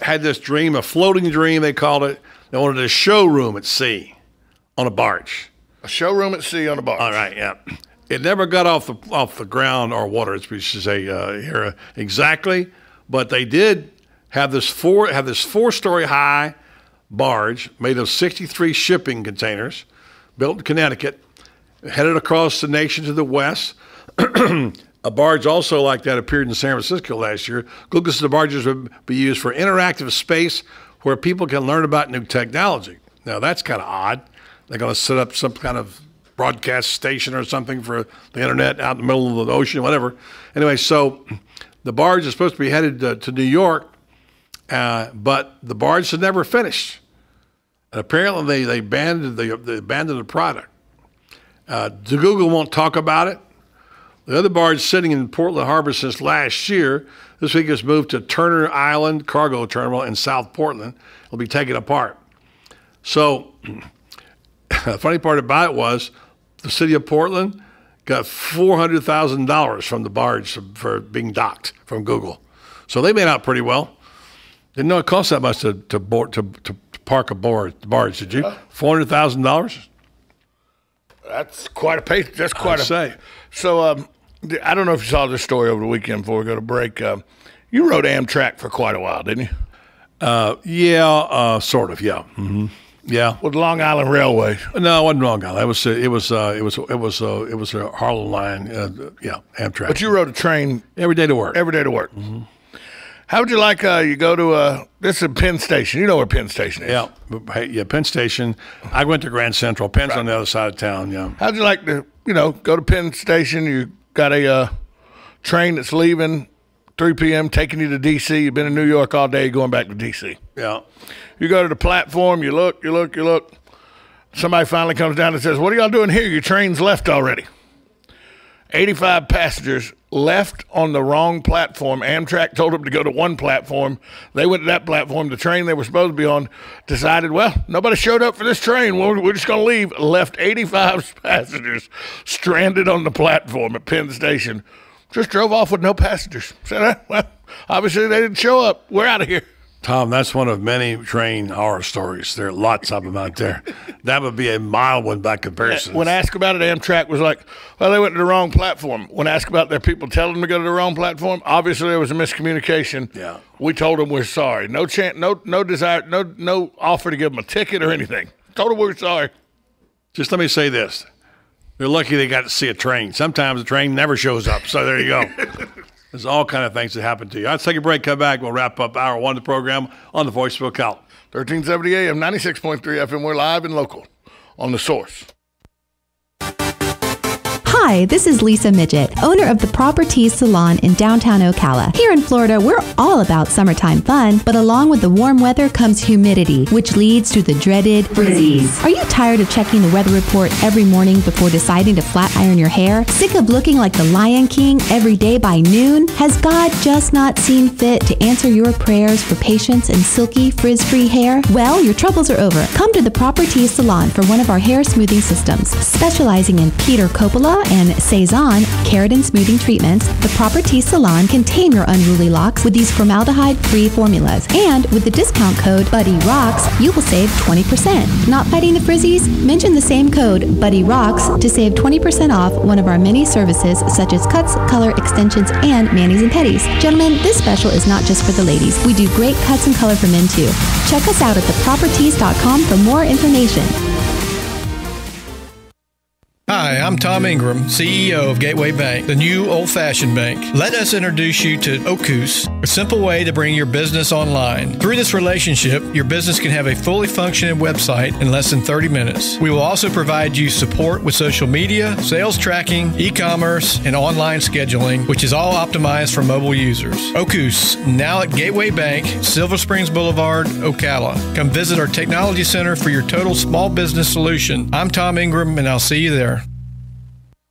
had this dream, a floating dream, they called it. They wanted a showroom at sea on a barge. A showroom at sea on a barge. All right, yeah. It never got off the ground or water, as we should say here exactly, but they did have this four-story high barge made of 63 shipping containers, built in Connecticut, headed across the nation to the west. A barge also like that appeared in San Francisco last year. Google says the barges would be used for interactive space where people can learn about new technology. Now that's kind of odd. They're going to set up some kind of broadcast station or something for the internet out in the middle of the ocean, whatever. Anyway, so the barge is supposed to be headed to New York, but the barge had never finished. And apparently they abandoned the product. Google won't talk about it. The other barge sitting in Portland Harbor since last year, this week has moved to Turner Island Cargo Terminal in South Portland. It'll be taken apart. So the funny part about it was the city of Portland got $400,000 from the barge for being docked from Google. So they made out pretty well. Didn't know it cost that much to park a barge, did you? $400,000? That's quite a pace. That's quite say. So I don't know if you saw this story over the weekend before we go to break. You rode Amtrak for quite a while, didn't you? Yeah, sort of. Yeah. Mm-hmm. Yeah. With Long Island Railway. No, it wasn't Long Island. It was a Harlem line. Yeah, Amtrak. But you rode a train every day to work. Every day to work. Mm-hmm. How would you like you go to this is Penn Station? You know where Penn Station is? Yeah, Penn Station. I went to Grand Central. Penn's on the other side of town. Yeah. How'd you like to go to Penn Station? You got a train that's leaving 3 p.m. taking you to D.C. You've been in New York all day, going back to D.C. Yeah. You go to the platform. You look. Somebody finally comes down and says, "What are y'all doing here? Your train's left already." 85 passengers left on the wrong platform. Amtrak told them to go to one platform. They went to that platform. The train they were supposed to be on decided, well, nobody showed up for this train. We're just going to leave. Left 85 passengers stranded on the platform at Penn Station. Just drove off with no passengers. Said, well, obviously they didn't show up. We're out of here. Tom, that's one of many train horror stories. There are lots of them out there. That would be a mild one by comparison. When asked about it, Amtrak was like, well, they went to the wrong platform. When asked about their people telling them to go to the wrong platform, obviously there was a miscommunication. Yeah. We told them we're sorry. No chance, no desire, no offer to give them a ticket or anything. Told them we're sorry. Just let me say this. They're lucky they got to see a train. Sometimes the train never shows up, so there you go. There's all kind of things that happen to you. Let's take a break, come back. We'll wrap up hour one of the program on the Voice of Ocala. 1370 AM, 96.3 FM. We're live and local on The Source. Hi, this is Lisa Midget, owner of the Properties Salon in downtown Ocala. Here in Florida, we're all about summertime fun, but along with the warm weather comes humidity, which leads to the dreaded frizzies. Are you tired of checking the weather report every morning before deciding to flat iron your hair? Sick of looking like the Lion King every day by noon? Has God just not seen fit to answer your prayers for patience and silky, frizz-free hair? Well, your troubles are over. Come to the Properties Salon for one of our hair smoothing systems. Specializing in Peter Coppola and Cezanne keratin smoothing treatments, the Properties Salon can tame your unruly locks with these formaldehyde-free formulas. And with the discount code BuddyRocks, you will save 20%. Not fighting the frizzies? Mention the same code BuddyRocks to save 20% off one of our many services such as cuts, color, extensions, and manis and petties. Gentlemen, this special is not just for the ladies. We do great cuts and color for men too. Check us out at theproperties.com for more information. Hi, I'm Tom Ingram, CEO of Gateway Bank, the new old-fashioned bank. Let us introduce you to Ocus, a simple way to bring your business online. Through this relationship, your business can have a fully functioning website in less than 30 minutes. We will also provide you support with social media, sales tracking, e-commerce, and online scheduling, which is all optimized for mobile users. Ocus, now at Gateway Bank, Silver Springs Boulevard, Ocala. Come visit our technology center for your total small business solution. I'm Tom Ingram, and I'll see you there.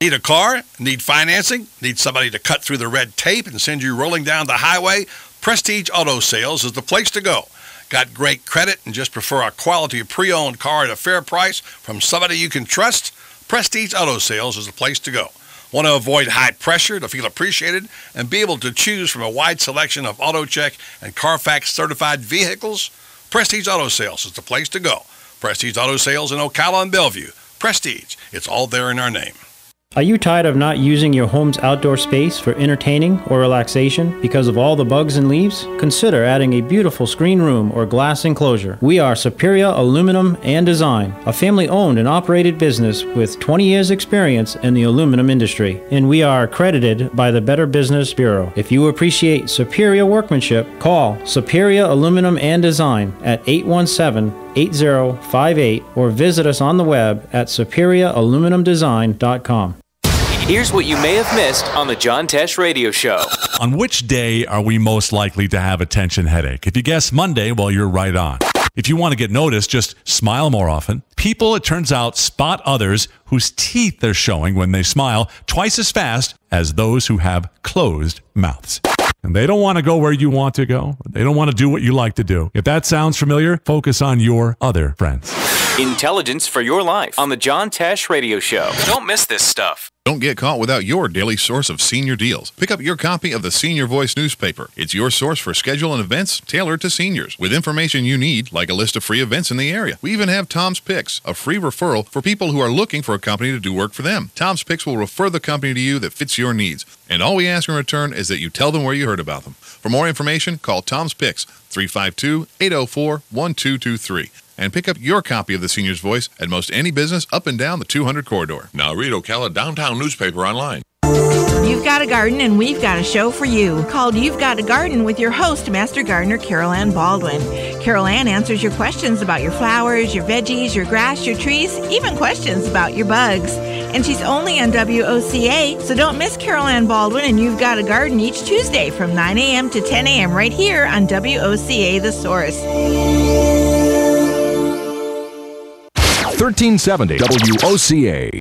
Need a car? Need financing? Need somebody to cut through the red tape and send you rolling down the highway? Prestige Auto Sales is the place to go. Got great credit and just prefer a quality pre-owned car at a fair price from somebody you can trust? Prestige Auto Sales is the place to go. Want to avoid high pressure to feel appreciated and be able to choose from a wide selection of AutoCheck and Carfax certified vehicles? Prestige Auto Sales is the place to go. Prestige Auto Sales in Ocala and Bellevue. Prestige, it's all there in our name. Are you tired of not using your home's outdoor space for entertaining or relaxation because of all the bugs and leaves? Consider adding a beautiful screen room or glass enclosure. We are Superior Aluminum and Design, a family-owned and operated business with 20 years experience in the aluminum industry, and we are accredited by the Better Business Bureau. If you appreciate superior workmanship, call Superior Aluminum and Design at 817-8058 or visit us on the web at superiораluminumdesign.com. Here's what you may have missed on the John Tesh Radio Show. On which day are we most likely to have a tension headache? If you guess Monday, well, you're right on. If you want to get noticed, just smile more often. People, it turns out, spot others whose teeth they're showing when they smile twice as fast as those who have closed mouths. And they don't want to go where you want to go. They don't want to do what you like to do. If that sounds familiar, focus on your other friends. Intelligence for your life on the John Tesh Radio Show. Don't miss this stuff. Don't get caught without your daily source of senior deals. Pick up your copy of the Senior Voice newspaper. It's your source for schedule and events tailored to seniors, with information you need, like a list of free events in the area. We even have Tom's Picks, a free referral for people who are looking for a company to do work for them. Tom's Picks will refer the company to you that fits your needs. And all we ask in return is that you tell them where you heard about them. For more information, call Tom's Picks, 352-804-1223. And pick up your copy of the Senior's Voice at most any business up and down the 200 corridor. Now read Ocala Downtown newspaper online. You've got a garden and we've got a show for you called You've Got a Garden with your host, Master Gardener Carol Ann Baldwin. Carol Ann answers your questions about your flowers, your veggies, your grass, your trees, even questions about your bugs. And she's only on WOCA, so don't miss Carol Ann Baldwin and You've Got a Garden each Tuesday from 9 a.m. to 10 a.m. right here on WOCA The Source. 1370 WOCA.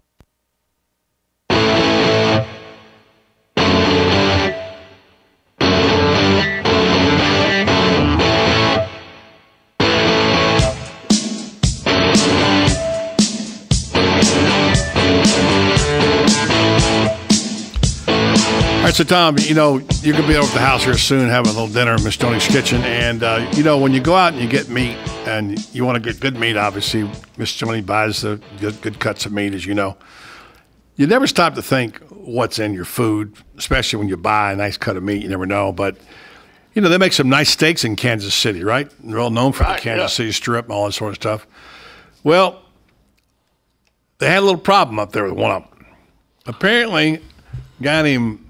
right, so Tom, you know, you're going to be over at the house here soon having a little dinner in Miss Tony's kitchen. And, you know, when you go out and you get meat, and you want to get good meat, obviously, Miss Tony buys the good cuts of meat, as you know. You never stop to think what's in your food, especially when you buy a nice cut of meat. You never know. But, you know, they make some nice steaks in Kansas City, right? They're all known for the Kansas City Strip and all that sort of stuff. Well, they had a little problem up there with one of them. Apparently, a guy named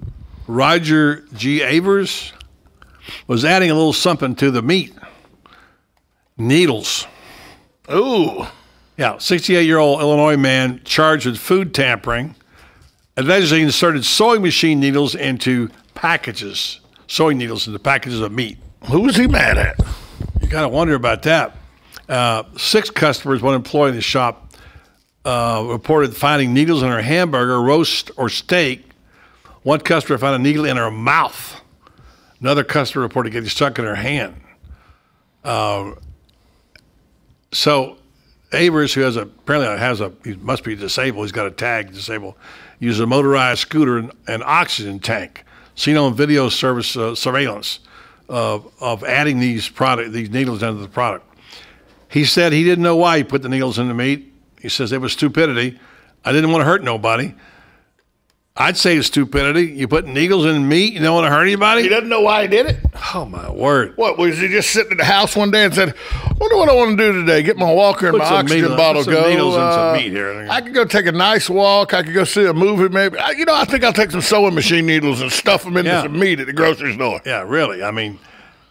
Roger G. Avers was adding a little something to the meat. Needles. Ooh. Yeah, 68-year-old Illinois man charged with food tampering allegedly inserted sewing machine needles into packages, sewing needles into packages of meat. Who was he mad at? You got to wonder about that. 6 customers, one employee in the shop, reported finding needles in her hamburger, roast, or steak. One customer found a needle in her mouth. Another customer reported getting stuck in her hand. So Avers, who he must be disabled, he's got a tag disabled, uses a motorized scooter and oxygen tank, seen on video surveillance of adding these needles into the product. He said he didn't know why he put the needles in the meat. He says it was stupidity. I didn't want to hurt nobody. I'd say it's stupidity. You put needles in meat, you don't want to hurt anybody? He doesn't know why he did it? Oh, my word. What, was he just sitting at the house one day and said, wonder what I want to do today, get my walker and my oxygen bottle put some needles in some meat here. I could go take a nice walk. I could go see a movie maybe. I think I'll take some sewing machine needles and stuff them into some meat at the grocery store. Yeah, really. I mean,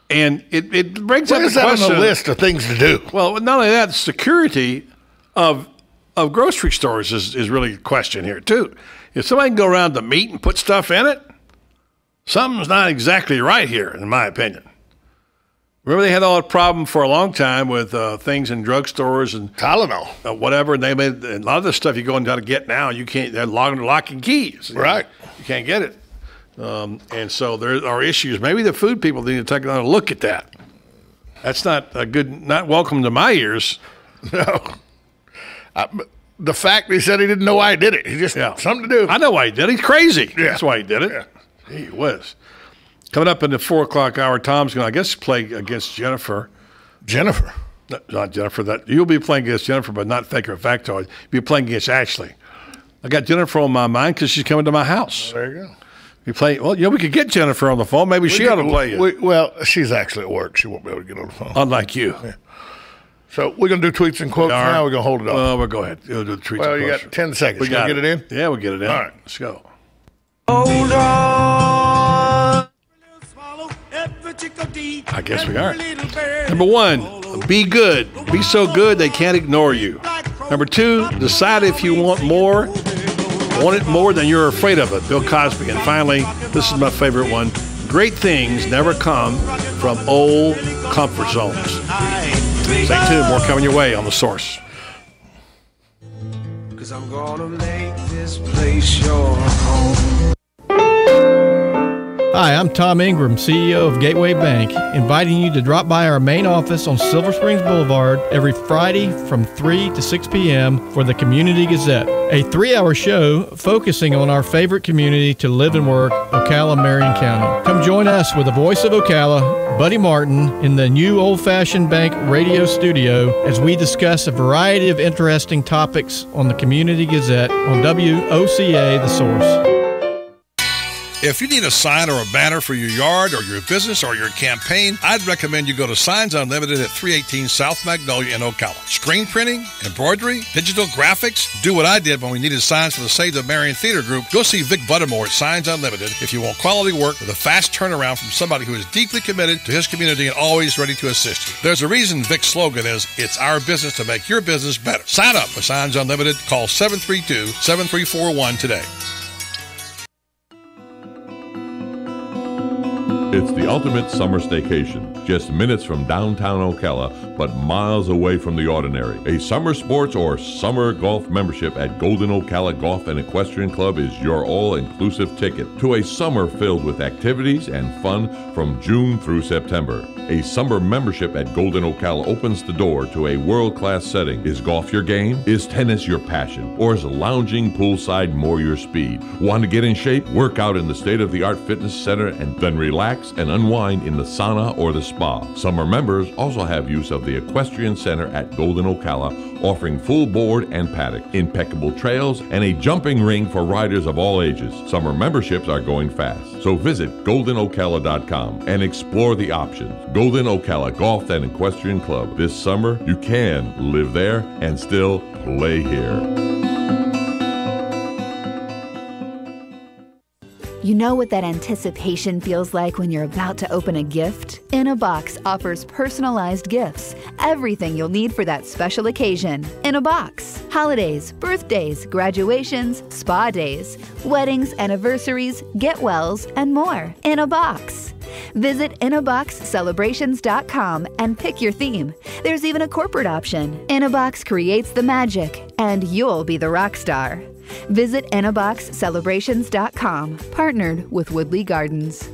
and it brings up the question. What is that on the list of things to do? Well, not only that, security of grocery stores is really a question here, too. If somebody can go around the meat and put stuff in it, something's not exactly right here, in my opinion. Remember they had all that problem for a long time with things in drugstores and Tylenol, whatever. And they made a lot of the stuff you go and got to get now. You can't. They're lock and keys. Right. You can't get it. And so there are issues. Maybe the food people need to take another look at that. That's not welcome to my ears. No. The fact he said he didn't know why he did it. He just something to do. I know why he did it. He's crazy. Yeah. That's why he did it. Yeah. He was. Coming up in the 4 o'clock hour, Tom's going to, I guess, play against Jennifer. Jennifer? No, not Jennifer. You'll be playing against Jennifer, but not fake or factoid. You'll be playing against Ashley. I got Jennifer on my mind because she's coming to my house. There you go. We could get Jennifer on the phone. Maybe she ought to play you. Well, she's actually at work. She won't be able to get on the phone. Unlike you. Yeah. So we're going to do tweets and quotes now. We're going to hold it off. Well, we'll go ahead. You'll do the tweets and quotes. Well, you got 10 seconds. We got to get it in? Yeah, we'll get it in. All right. Let's go. Hold on. I guess we are. Number 1, be good. Be so good they can't ignore you. Number 2, decide if you want more. Want it more than you're afraid of it. Bill Cosby. And finally, this is my favorite one. Great things never come from old comfort zones. Stay tuned. More coming your way on The Source. 'Cause I'm gonna make this place your home. Hi, I'm Tom Ingram, CEO of Gateway Bank, inviting you to drop by our main office on Silver Springs Boulevard every Friday from 3 to 6 p.m. for the Community Gazette, a 3-hour show focusing on our favorite community to live and work, Ocala, Marion County. Come join us with the voice of Ocala, Buddy Martin, in the new old-fashioned bank radio studio as we discuss a variety of interesting topics on the Community Gazette on WOCA, The Source. If you need a sign or a banner for your yard or your business or your campaign, I'd recommend you go to Signs Unlimited at 318 South Magnolia in Ocala. Screen printing, embroidery, digital graphics. Do what I did when we needed signs for the Save the Marion Theater Group. Go see Vic Buttermore at Signs Unlimited if you want quality work with a fast turnaround from somebody who is deeply committed to his community and always ready to assist you. There's a reason Vic's slogan is, it's our business to make your business better. Sign up for Signs Unlimited. Call 732-7341 today. It's the ultimate summer staycation, just minutes from downtown Ocala, but miles away from the ordinary. A summer sports or summer golf membership at Golden Ocala Golf and Equestrian Club is your all-inclusive ticket to a summer filled with activities and fun from June through September. A summer membership at Golden Ocala opens the door to a world-class setting. Is golf your game? Is tennis your passion? Or is lounging poolside more your speed? Want to get in shape? Work out in the state-of-the-art fitness center and then relax and unwind in the sauna or the spa. Summer members also have use of the Equestrian Center at Golden Ocala, offering full board and paddock, impeccable trails, and a jumping ring for riders of all ages. Summer memberships are going fast, so visit goldenocala.com and explore the options. Golden Ocala Golf and Equestrian Club. This summer, you can live there and still play here. You know what that anticipation feels like when you're about to open a gift? In a Box offers personalized gifts. Everything you'll need for that special occasion. In a Box. Holidays, birthdays, graduations, spa days, weddings, anniversaries, get-wells, and more. In a Box. Visit inaboxcelebrations.com and pick your theme. There's even a corporate option. Inabox creates the magic, and you'll be the rock star. Visit inaboxcelebrations.com, partnered with Woodley Gardens.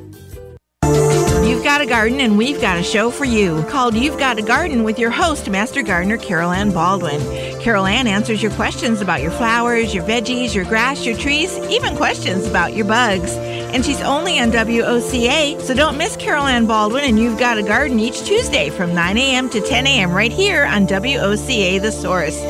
You've got a garden and we've got a show for you called You've Got a Garden with your host, Master Gardener Carol Ann Baldwin. Carol Ann answers your questions about your flowers, your veggies, your grass, your trees, even questions about your bugs. And she's only on WOCA, so don't miss Carol Ann Baldwin and You've Got a Garden each Tuesday from 9 a.m. to 10 a.m. right here on WOCA The Source.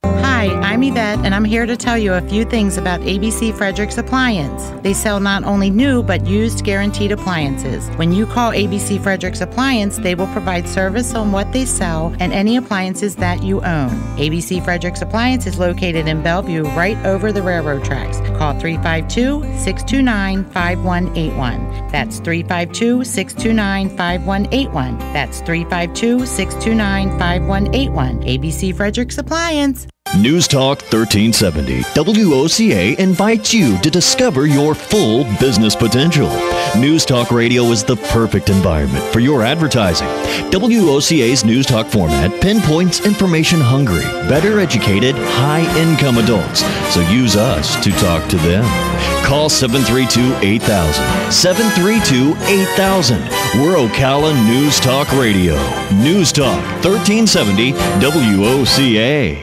Hi, I'm Yvette, and I'm here to tell you a few things about ABC Frederick's Appliance. They sell not only new, but used guaranteed appliances. When you call ABC Frederick's Appliance, they will provide service on what they sell and any appliances that you own. ABC Frederick's Appliance is located in Bellevue, right over the railroad tracks. Call 352-629-5181. That's 352-629-5181. That's 352-629-5181. ABC Frederick's Appliance. News Talk 1370 WOCA invites you to discover your full business potential. News Talk Radio is the perfect environment for your advertising. WOCA's News Talk format pinpoints information-hungry, better educated, high-income adults, so use us to talk to them. Call 732-8000. 732-8000. We're Ocala News Talk Radio. News Talk 1370 WOCA.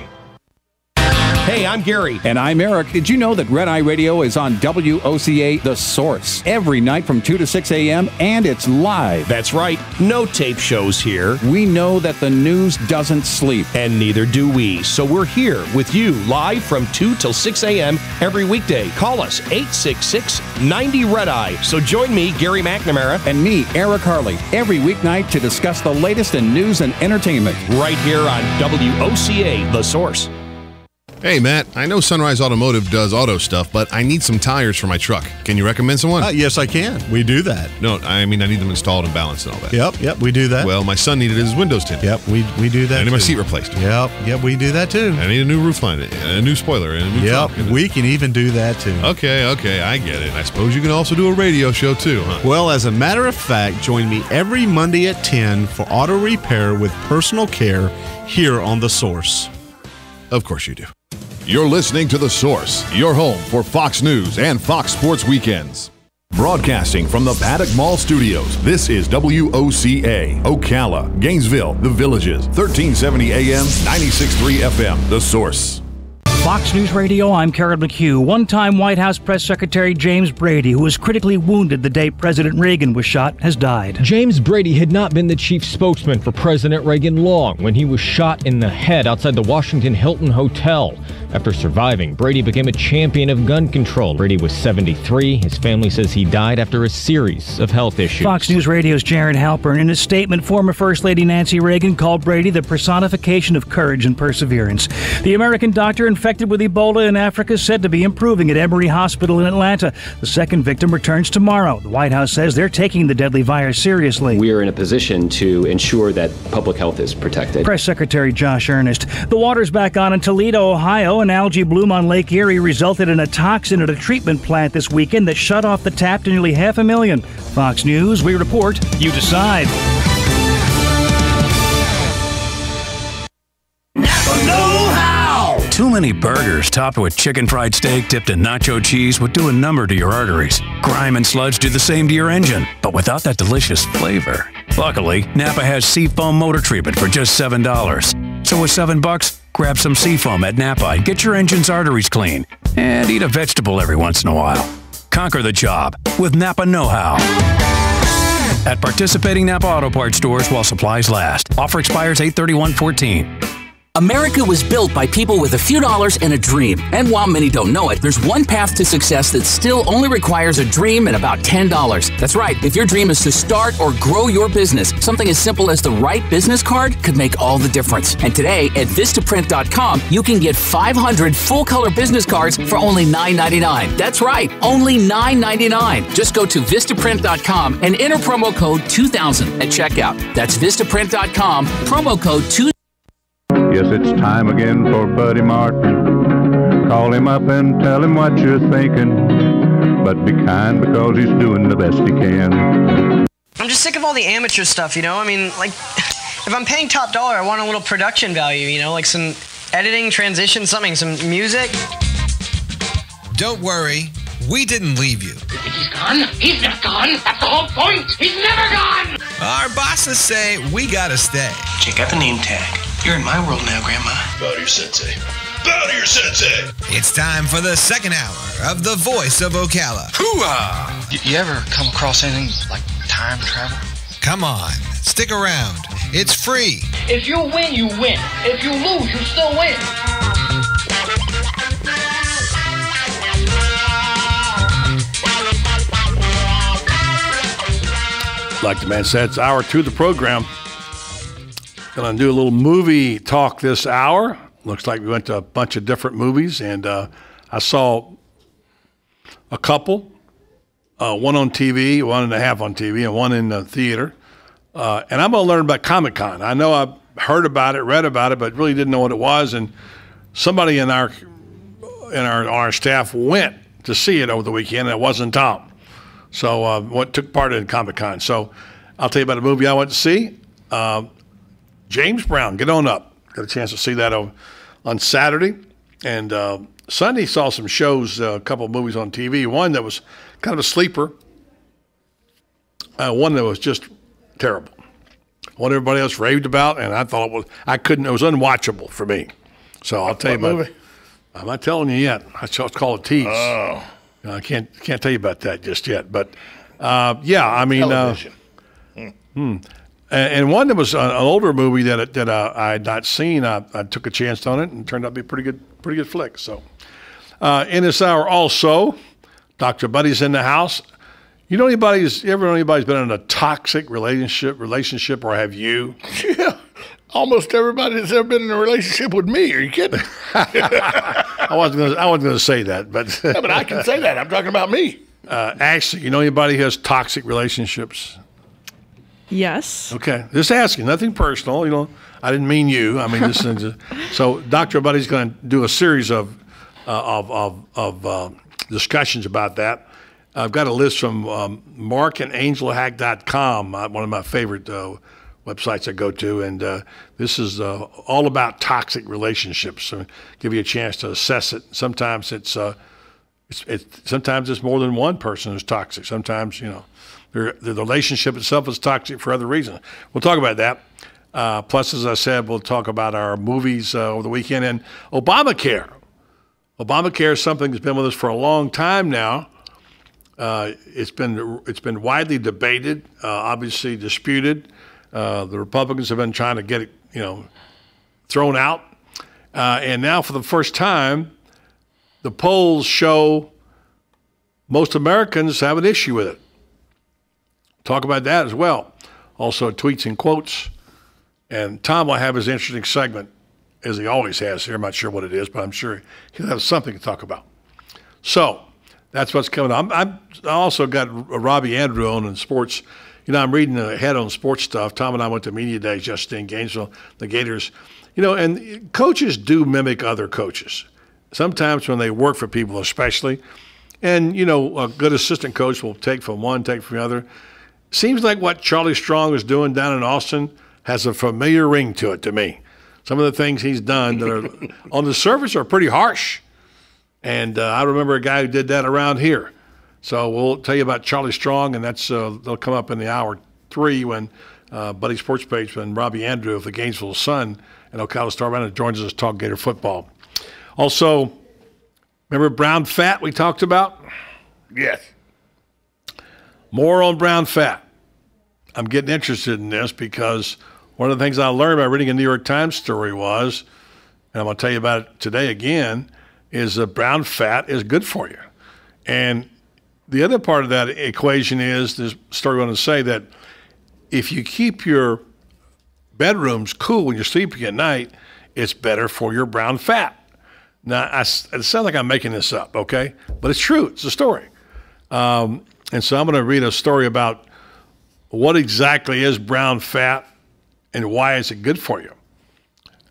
Hey, I'm Gary. And I'm Eric. Did you know that Red Eye Radio is on WOCA The Source every night from 2 to 6 a.m. and it's live? That's right. No tape shows here. We know that the news doesn't sleep. And neither do we. So we're here with you live from 2 till 6 a.m. every weekday. Call us 866-90-RED-EYE. So join me, Gary McNamara. And me, Eric Harley, every weeknight to discuss the latest in news and entertainment. Right here on WOCA The Source. Hey, Matt, I know Sunrise Automotive does auto stuff, but I need some tires for my truck. Can you recommend someone? Yes, I can. We do that. No, I mean I need them installed and balanced and all that. Yep, we do that. Well, my son needed his windows tinted. Yep, we do that. I need my seat replaced. Yep, we do that too. I need a new roof line, a new spoiler, and a new trunk. We can even do that too. Okay, I get it. I suppose you can also do a radio show too, huh? Well, as a matter of fact, join me every Monday at 10 for auto repair with personal care here on The Source. Of course you do. You're listening to The Source, your home for Fox News and Fox Sports Weekends. Broadcasting from the Paddock Mall Studios, this is WOCA, Ocala, Gainesville, The Villages, 1370 AM, 96.3 FM, The Source. Fox News Radio, I'm Carol McHugh. One-time White House Press Secretary James Brady, who was critically wounded the day President Reagan was shot, has died. James Brady had not been the chief spokesman for President Reagan long when he was shot in the head outside the Washington Hilton Hotel. After surviving, Brady became a champion of gun control. Brady was 73. His family says he died after a series of health issues. Fox News Radio's Jared Halpern. In his statement, former First Lady Nancy Reagan called Brady the personification of courage and perseverance. The American doctor infected with Ebola in Africa is said to be improving at Emory Hospital in Atlanta. The second victim returns tomorrow. The White House says they're taking the deadly virus seriously. We are in a position to ensure that public health is protected. Press Secretary Josh Earnest. The water's back on in Toledo, Ohio. ago, an algae bloom on Lake Erie resulted in a toxin at a treatment plant this weekend that shut off the tap to nearly 500,000. Fox News, we report, you decide. Too many burgers topped with chicken fried steak dipped in nacho cheese would do a number to your arteries. Grime and sludge do the same to your engine, but without that delicious flavor. Luckily, Napa has Seafoam motor treatment for just $7. So with $7, grab some Seafoam at Napa and get your engine's arteries clean. And eat a vegetable every once in a while. Conquer the job with Napa Know-How. At participating Napa Auto Parts stores while supplies last. Offer expires 8/31/14. America was built by people with a few dollars and a dream. And while many don't know it, there's one path to success that still only requires a dream and about $10. That's right. If your dream is to start or grow your business, something as simple as the right business card could make all the difference. And today at Vistaprint.com, you can get 500 full-color business cards for only $9.99. That's right, only $9.99. Just go to Vistaprint.com and enter promo code 2000 at checkout. That's Vistaprint.com, promo code 2000. Yes, it's time again for Buddy Martin. Call him up and tell him what you're thinking. But be kind because he's doing the best he can. I'm just sick of all the amateur stuff, you know? I mean, like, if I'm paying top dollar, I want a little production value, you know? Like some editing, transition, something, some music. Don't worry. We didn't leave you. He's gone. He's not gone. That's the whole point. He's never gone. Our bosses say we gotta stay. Check out the name tag. You're in my world now, Grandma. Bow to your sensei. Bow to your sensei. It's time for the second hour of The Voice of Ocala. Hoo-ah! You ever come across anything like time travel? Come on, stick around. It's free. If you win, you win. If you lose, you still win. Like the man said, it's hour 2 of the program. Going to do a little movie talk this hour. Looks like we went to a bunch of different movies, and I saw a couple, one on TV, 1.5 on TV, and one in the theater. And I'm going to learn about Comic-Con. I know I've heard about it, read about it, but really didn't know what it was. And somebody on our staff went to see it over the weekend, and it wasn't Tom. So took part in Comic-Con. So I'll tell you about a movie I went to see. James Brown, Get On Up. Got a chance to see that on Saturday. And Sunday saw some shows, a couple of movies on TV. One that was kind of a sleeper. One that was just terrible. One everybody else raved about, and I thought it was unwatchable for me. So I'll tell you about it. I'm not telling you yet. It's called a tease. Oh. I can't tell you about that just yet. But, yeah, I mean. And one that was an older movie that I had not seen, I took a chance on it and turned out to be a pretty good flick. So, in this hour also, Dr. Buddy's in the house. You know anybody's been in a toxic relationship, or have you? Yeah, almost everybody that's ever been in a relationship with me. Are you kidding? I wasn't going to say that, but yeah, but I can say that. I'm talking about me. Ashley, you know anybody who has toxic relationships? Yes. Okay, just asking, nothing personal. You know, I didn't mean you. I mean, this is just, so Dr. Buddy's going to do a series of discussions about that. I've got a list from markandangelhack.com, one of my favorite websites I go to, and this is all about toxic relationships. So give you a chance to assess it. Sometimes sometimes it's more than one person who's toxic. Sometimes, you know, the relationship itself is toxic for other reasons. We'll talk about that. Plus, as I said, we'll talk about our movies over the weekend and Obamacare. Obamacare is something that's been with us for a long time now. It's been widely debated, obviously disputed. The Republicans have been trying to get it, thrown out, and now for the first time, the polls show most Americans have an issue with it. Talk about that as well. Also, tweets and quotes. And Tom will have his interesting segment, as he always has here. I'm not sure what it is, but I'm sure he'll have something to talk about. So that's what's coming on. I also got Robbie Andrew on in sports. I'm reading ahead on sports stuff. Tom and I went to Media Days yesterday in Gainesville, the Gators. And coaches do mimic other coaches. sometimes when they work for people especially, and, you know, a good assistant coach will take from one, take from the other. Seems like what Charlie Strong is doing down in Austin has a familiar ring to it to me. Some of the things he's done that are on the surface are pretty harsh. And I remember a guy who did that around here. So we'll tell you about Charlie Strong, and that's they'll come up in the hour 3 when Buddy Sports Page and Robbie Andrew of the Gainesville Sun and Ocala Star-Runner joins us to talk Gator football. Also, remember brown fat we talked about? Yes. More on brown fat. I'm getting interested in this because one of the things I learned by reading a New York Times story was, and I'm going to tell you about it today again, is that brown fat is good for you. And the other part of that equation is, this story going to say that if you keep your bedrooms cool when you're sleeping at night, it's better for your brown fat. Now, it sounds like I'm making this up, okay? But it's true. It's a story. And so I'm going to read a story about what exactly is brown fat and why is it good for you.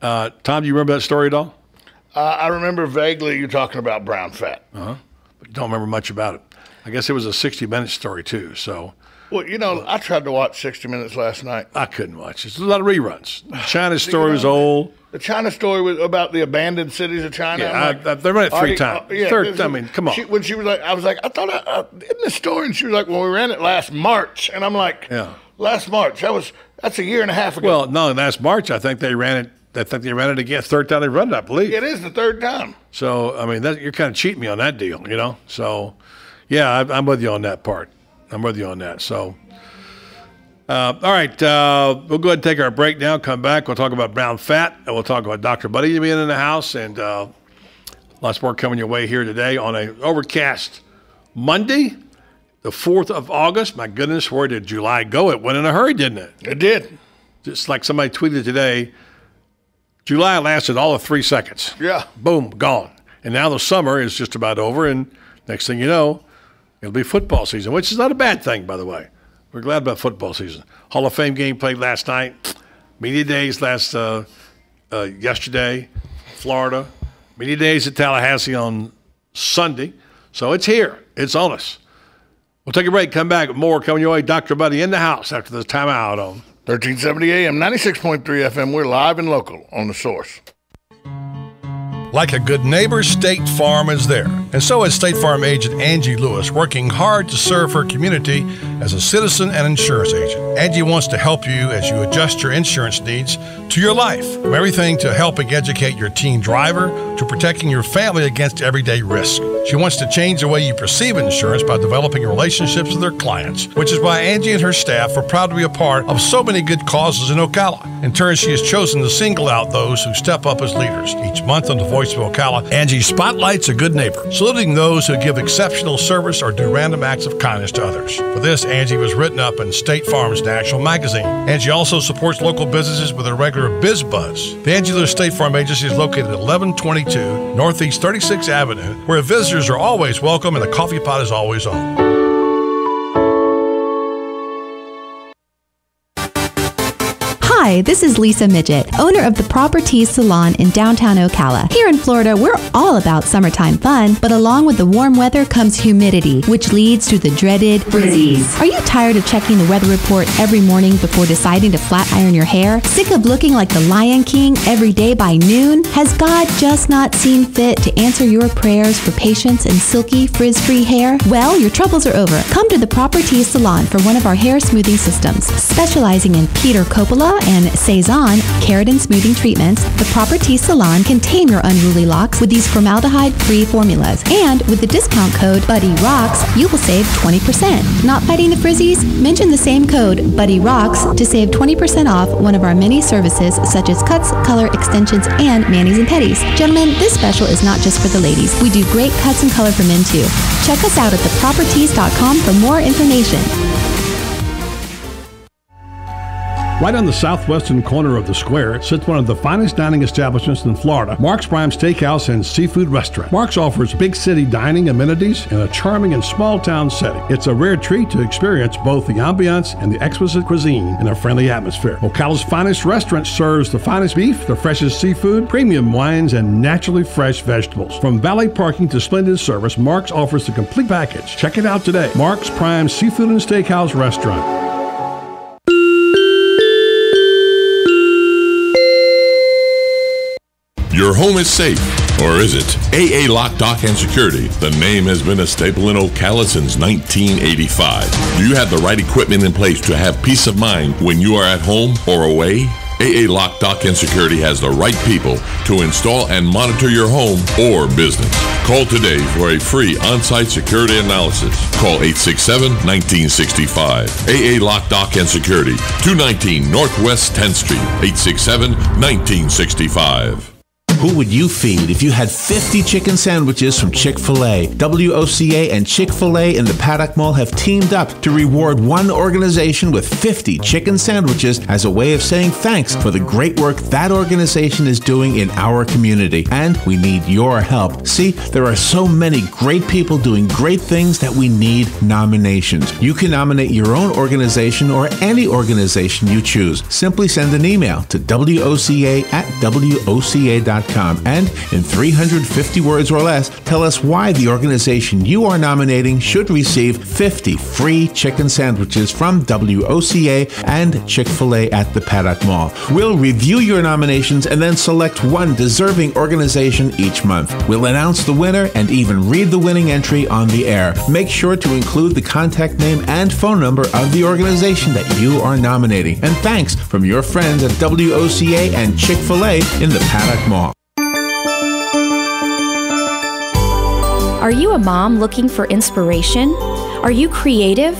Tom, do you remember that story at all? I remember vaguely you talking about brown fat. But you don't remember much about it. I guess it was a 60-minute story, too. So, well, you know, I tried to watch 60 Minutes last night. I couldn't watch it. There's a lot of reruns. The China story was old. The China story was about the abandoned cities of China. Yeah, they ran it 3 times. Third, I mean, come on. When she was like, I was like, I thought in the story, and she was like, well, we ran it last March. And I'm like, last March. That's a year and a half ago. Well, no, last March, I think they ran it. Again. Third time they run it, I believe. It is the third time. So, I mean, you're kind of cheating me on that deal, you know? So, yeah, I'm with you on that part. I'm with you on that. So, all right, we'll go ahead and take our break now. Come back. We'll talk about brown fat, and we'll talk about Dr. Buddy being in the house, and lots more coming your way here today on an overcast Monday, the 4th of August. My goodness, where did July go? It went in a hurry, didn't it? It did. Just like somebody tweeted today, July lasted all of 3 seconds. Yeah. Boom, gone. And now the summer is just about over, and next thing you know, it'll be football season, which is not a bad thing, by the way. We're glad about football season. Hall of Fame game played last night. Media days yesterday, Florida. Media days at Tallahassee on Sunday. So it's here. It's on us. We'll take a break, come back with more coming your way. Dr. Buddy in the house after this timeout on 1370 AM, 96.3 FM. We're live and local on The Source. Like a good neighbor, State Farm is there. And so is State Farm agent Angie Lewis, working hard to serve her community as a citizen and insurance agent. Angie wants to help you as you adjust your insurance needs to your life. From everything to helping educate your teen driver to protecting your family against everyday risk. She wants to change the way you perceive insurance by developing relationships with her clients, which is why Angie and her staff are proud to be a part of so many good causes in Ocala. In turn, she has chosen to single out those who step up as leaders. Each month on the Voice of Ocala, Angie spotlights a good neighbor, saluting those who give exceptional service or do random acts of kindness to others. For this, Angie was written up in State Farm's National Magazine. Angie also supports local businesses with a regular Biz Buzz. The Angie Lewis State Farm Agency is located at 1122 Northeast 36th Avenue, where visitors are always welcome and the coffee pot is always on. Hi, this is Lisa Midget, owner of the Properties Salon in downtown Ocala. Here in Florida, we're all about summertime fun, but along with the warm weather comes humidity, which leads to the dreaded frizzies. Are you tired of checking the weather report every morning before deciding to flat iron your hair? Sick of looking like the Lion King every day by noon? Has God just not seen fit to answer your prayers for patience and silky, frizz-free hair? Well, your troubles are over. Come to the Properties Salon for one of our hair smoothing systems. Specializing in Peter Coppola and Cezanne keratin smoothing treatments, the Properties Salon can tame your unruly locks with these formaldehyde-free formulas. And with the discount code BuddyRocks, you will save 20%. Not fighting the frizzies? Mention the same code BuddyRocks to save 20% off one of our many services such as cuts, color, extensions, and manis and petties. Gentlemen, this special is not just for the ladies. We do great cuts and color for men too. Check us out at theproperties.com for more information. Right on the southwestern corner of the square sits one of the finest dining establishments in Florida, Mark's Prime Steakhouse and Seafood Restaurant. Mark's offers big city dining amenities in a charming and small town setting. It's a rare treat to experience both the ambiance and the exquisite cuisine in a friendly atmosphere. Ocala's finest restaurant serves the finest beef, the freshest seafood, premium wines, and naturally fresh vegetables. From valet parking to splendid service, Mark's offers the complete package. Check it out today. Mark's Prime Seafood and Steakhouse Restaurant. Your home is safe, or is it? AA Lock, Dock, and Security. The name has been a staple in Ocala since 1985. Do you have the right equipment in place to have peace of mind when you are at home or away? AA Lock, Dock, and Security has the right people to install and monitor your home or business. Call today for a free on-site security analysis. Call 867-1965. AA Lock, Dock, and Security, 219 Northwest 10th Street, 867-1965. Who would you feed if you had 50 chicken sandwiches from Chick-fil-A? WOCA and Chick-fil-A in the Paddock Mall have teamed up to reward one organization with 50 chicken sandwiches as a way of saying thanks for the great work that organization is doing in our community. And we need your help. See, there are so many great people doing great things that we need nominations. You can nominate your own organization or any organization you choose. Simply send an email to WOCA@WOCA.com. And in 350 words or less, tell us why the organization you are nominating should receive 50 free chicken sandwiches from WOCA and Chick-fil-A at the Paddock Mall. We'll review your nominations and then select one deserving organization each month. We'll announce the winner and even read the winning entry on the air. Make sure to include the contact name and phone number of the organization that you are nominating. And thanks from your friends at WOCA and Chick-fil-A in the Paddock Mall. Are you a mom looking for inspiration? Are you creative?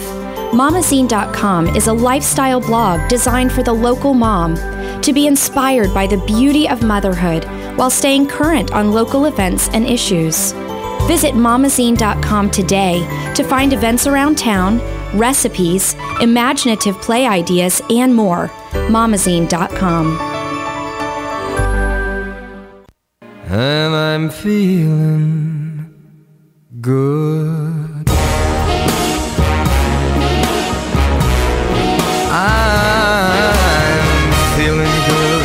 Mamazine.com is a lifestyle blog designed for the local mom to be inspired by the beauty of motherhood while staying current on local events and issues. Visit Mamazine.com today to find events around town, recipes, imaginative play ideas, and more. Mamazine.com. And I'm feeling good. I'm feeling good.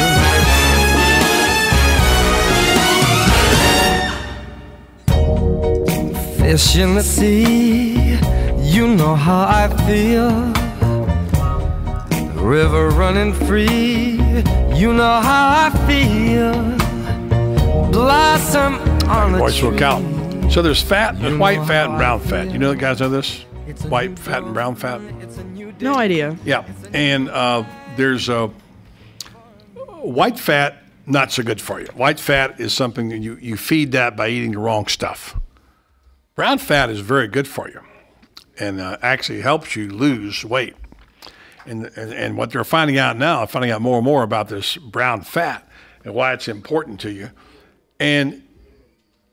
Fish in the sea, you know how I feel. River running free, you know how I feel. Blossom on the tree. So there's fat, there's white fat and brown fat. You know, the guys know this? White fat and brown fat? No idea. Yeah. And there's white fat, not so good for you. White fat is something that you feed that by eating the wrong stuff. Brown fat is very good for you and actually helps you lose weight. And what they're finding out now, finding out more and more about this brown fat and why it's important to you. And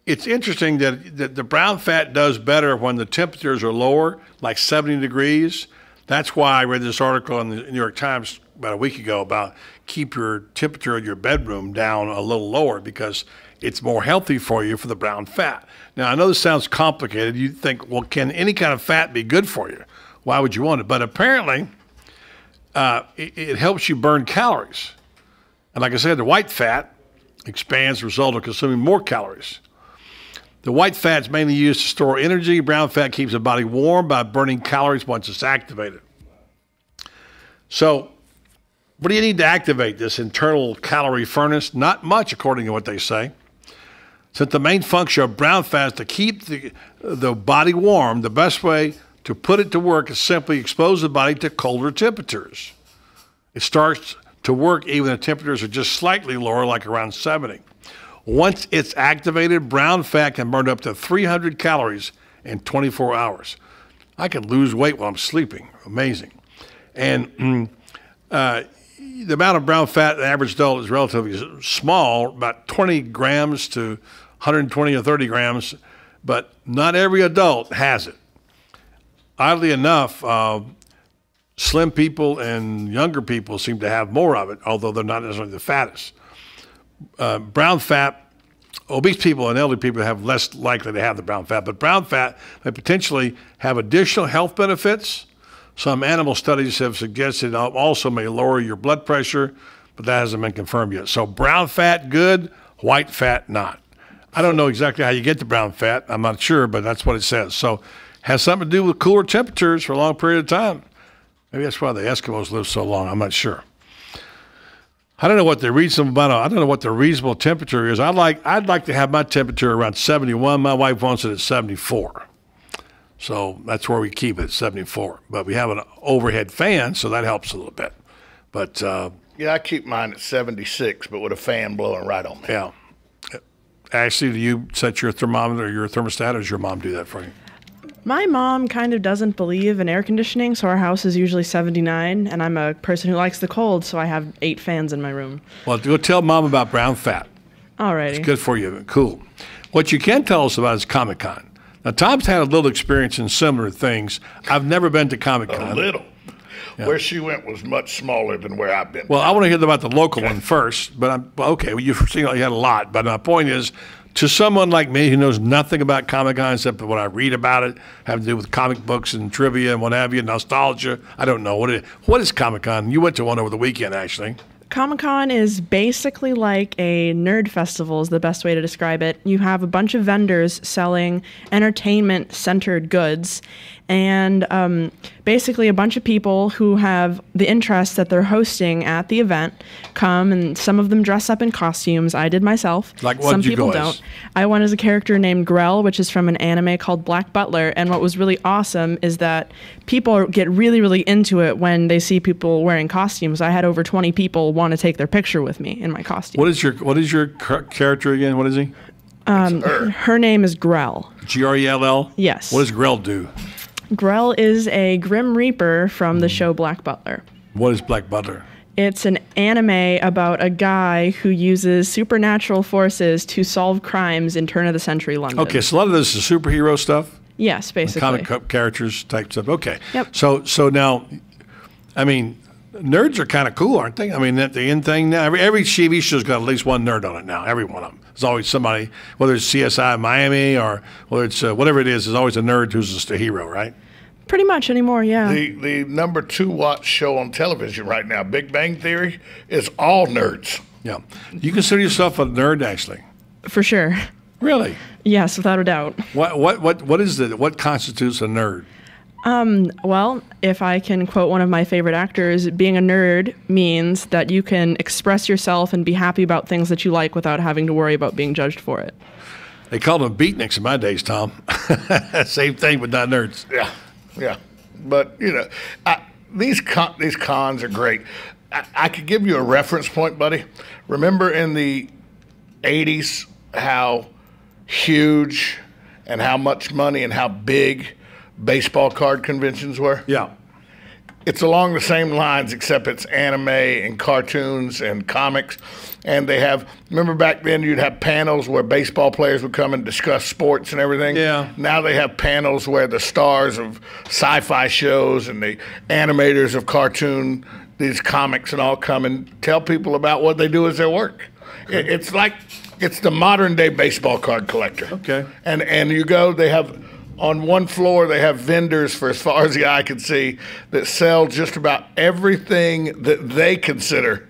it's interesting that the brown fat does better when the temperatures are lower, like 70 degrees. That's why I read this article in the New York Times about a week ago about keep your temperature in your bedroom down a little lower because it's more healthy for you for the brown fat. Now, I know this sounds complicated. You think, well, can any kind of fat be good for you? Why would you want it? But apparently, it helps you burn calories. And like I said, the white fat expands as a result of consuming more calories. The white fat is mainly used to store energy. Brown fat keeps the body warm by burning calories once it's activated. So what do you need to activate this internal calorie furnace? Not much, according to what they say. Since the main function of brown fat is to keep the body warm, the best way to put it to work is simply expose the body to colder temperatures. It starts to work even if temperatures are just slightly lower, like around 70. Once it's activated, brown fat can burn up to 300 calories in 24 hours. I can lose weight while I'm sleeping. Amazing. And the amount of brown fat in the average adult is relatively small, about 20 grams to 120 or 30 grams, but not every adult has it. Oddly enough, slim people and younger people seem to have more of it, although they're not necessarily the fattest. Brown fat, obese people and elderly people have less likely to have the brown fat, but brown fat may potentially have additional health benefits. Some animal studies have suggested it also may lower your blood pressure, but that hasn't been confirmed yet. So brown fat, good, white fat, not. I don't know exactly how you get the brown fat. I'm not sure, but that's what it says. So has something to do with cooler temperatures for a long period of time. Maybe that's why the Eskimos live so long. I'm not sure. I don't know what the reasonable temperature is. I'd like to have my temperature around 71. My wife wants it at 74. So that's where we keep it, 74. But we have an overhead fan, so that helps a little bit. But yeah, I keep mine at 76, but with a fan blowing right on me. Yeah. Ashley, do you set your thermometer or your thermostat, or does your mom do that for you? My mom kind of doesn't believe in air conditioning, so our house is usually 79, and I'm a person who likes the cold, so I have 8 fans in my room. Well, go tell Mom about brown fat. Alrighty. It's good for you. Cool. What you can tell us about is Comic-Con. Now, Tom's had a little experience in similar things. I've never been to Comic-Con. A little. Yeah. Where she went was much smaller than where I've been. Well, I want to hear about the local one first, but you've seen you had a lot. But my point is, to someone like me who knows nothing about Comic-Con except what I read about it, having to do with comic books and trivia and what have you, nostalgia, I don't know. What is Comic-Con? You went to one over the weekend, actually. Comic-Con is basically like a nerd festival is the best way to describe it. You have a bunch of vendors selling entertainment-centered goods, and basically a bunch of people who have the interest that they're hosting at the event come, and some of them dress up in costumes. I did myself. Like what Some did you people go don't. as? I went as a character named Grell, which is from an anime called Black Butler, and what was really awesome is that people get really, really into it when they see people wearing costumes. I had over 20 people want to take their picture with me in my costume. What is your character again? What is he? Her name is Grell. Grell? Yes. What does Grell do? Grell is a Grim Reaper from the show Black Butler. What is Black Butler? It's an anime about a guy who uses supernatural forces to solve crimes in turn-of-the-century London. Okay, so a lot of this is superhero stuff? Yes, basically. Comic characters type stuff. Okay. Yep. So now, I mean, nerds are kind of cool, aren't they? I mean, that the end thing now. Every TV show's got at least one nerd on it now. Every one of them. There's always somebody, whether it's CSI Miami or whether it's whatever it is, there's always a nerd who's just a hero, right? Pretty much anymore, yeah. The number 2 watch show on television right now, Big Bang Theory, is all nerds. Yeah. You consider yourself a nerd, Ashley? For sure. Really? Yes, without a doubt. What constitutes a nerd? Well, if I can quote one of my favorite actors, being a nerd means that you can express yourself and be happy about things that you like without having to worry about being judged for it. They called them beatniks in my days, Tom. Same thing, but not nerds. Yeah. But, these cons are great. I could give you a reference point, buddy. Remember in the 80s how huge and how much money and how big baseball card conventions were? Yeah. It's along the same lines, except it's anime and cartoons and comics. And they have, remember back then you'd have panels where baseball players would come and discuss sports and everything? Yeah. Now they have panels where the stars of sci-fi shows and the animators of cartoon, these comics and all come and tell people about what they do as their work. It's like, it's the modern day baseball card collector. Okay. And you go, they have, on one floor, they have vendors for as far as the eye can see that sell just about everything that they consider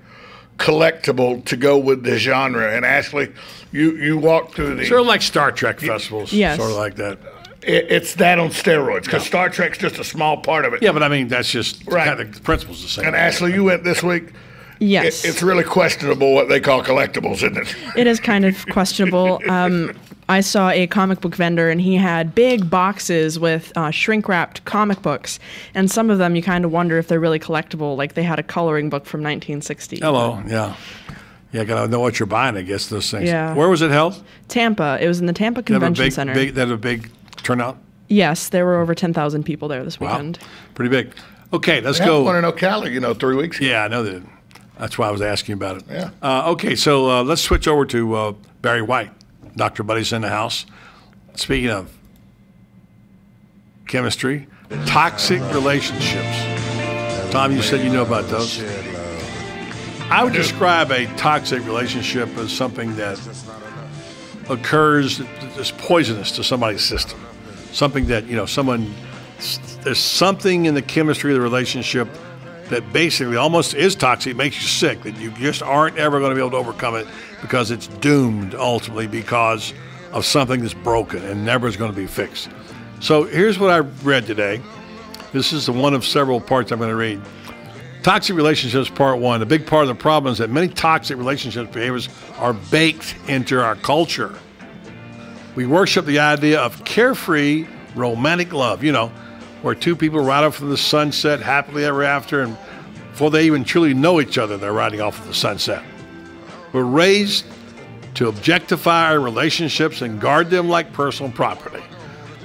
collectible to go with the genre. And Ashley, you walk through the... Sort of like Star Trek festivals. Yes. Sort of like that. It's that on steroids, because Star Trek's just a small part of it. Yeah, but I mean, that's just kind of the principle's the same. And Ashley, you went this week. Yes. It's really questionable what they call collectibles, isn't it? It is kind of questionable. I saw a comic book vendor, and he had big boxes with shrink-wrapped comic books, and some of them you kind of wonder if they're really collectible, like they had a coloring book from 1960. Hello, yeah. Yeah, got to know what you're buying, I guess, those things. Yeah. Where was it held? Tampa. It was in the Tampa Convention Center. They had a big turnout? Yes, there were over 10,000 people there this weekend. Wow, pretty big. Okay, let's We go. had one in Ocala, 3 weeks ago. Yeah, I know that. That's why I was asking about it. Yeah. Okay, so let's switch over to Barry White. Dr. Buddy's in the house. Speaking of chemistry, toxic relationships. Tom, you said you know about those. I would describe a toxic relationship as something that occurs that's poisonous to somebody's system. Something that, there's something in the chemistry of the relationship that basically almost is toxic, makes you sick, that you just aren't ever going to be able to overcome it because it's doomed ultimately because of something that's broken and never is going to be fixed. So here's what I read today. This is one of several parts I'm going to read. Toxic relationships, part one. A big part of the problem is that many toxic relationships behaviors are baked into our culture. We worship the idea of carefree, romantic love, where two people ride off from the sunset happily ever after, and before they even truly know each other, they're riding off of the sunset. We're raised to objectify our relationships and guard them like personal property.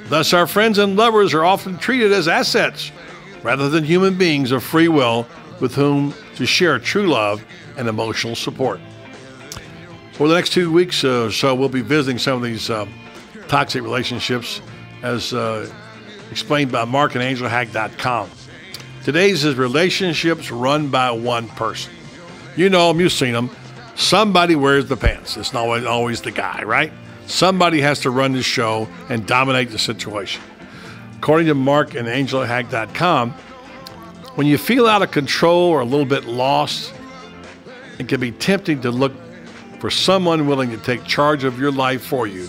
Thus, our friends and lovers are often treated as assets rather than human beings of free will with whom to share true love and emotional support. For the next 2 weeks or so, we'll be visiting some of these toxic relationships as explained by Mark and AngelHack.com. Today's is relationships run by one person. You know them, you've seen them. Somebody wears the pants. It's not always the guy, right? Somebody has to run the show and dominate the situation. According to Mark and AngelHack.com, when you feel out of control or a little bit lost, it can be tempting to look for someone willing to take charge of your life for you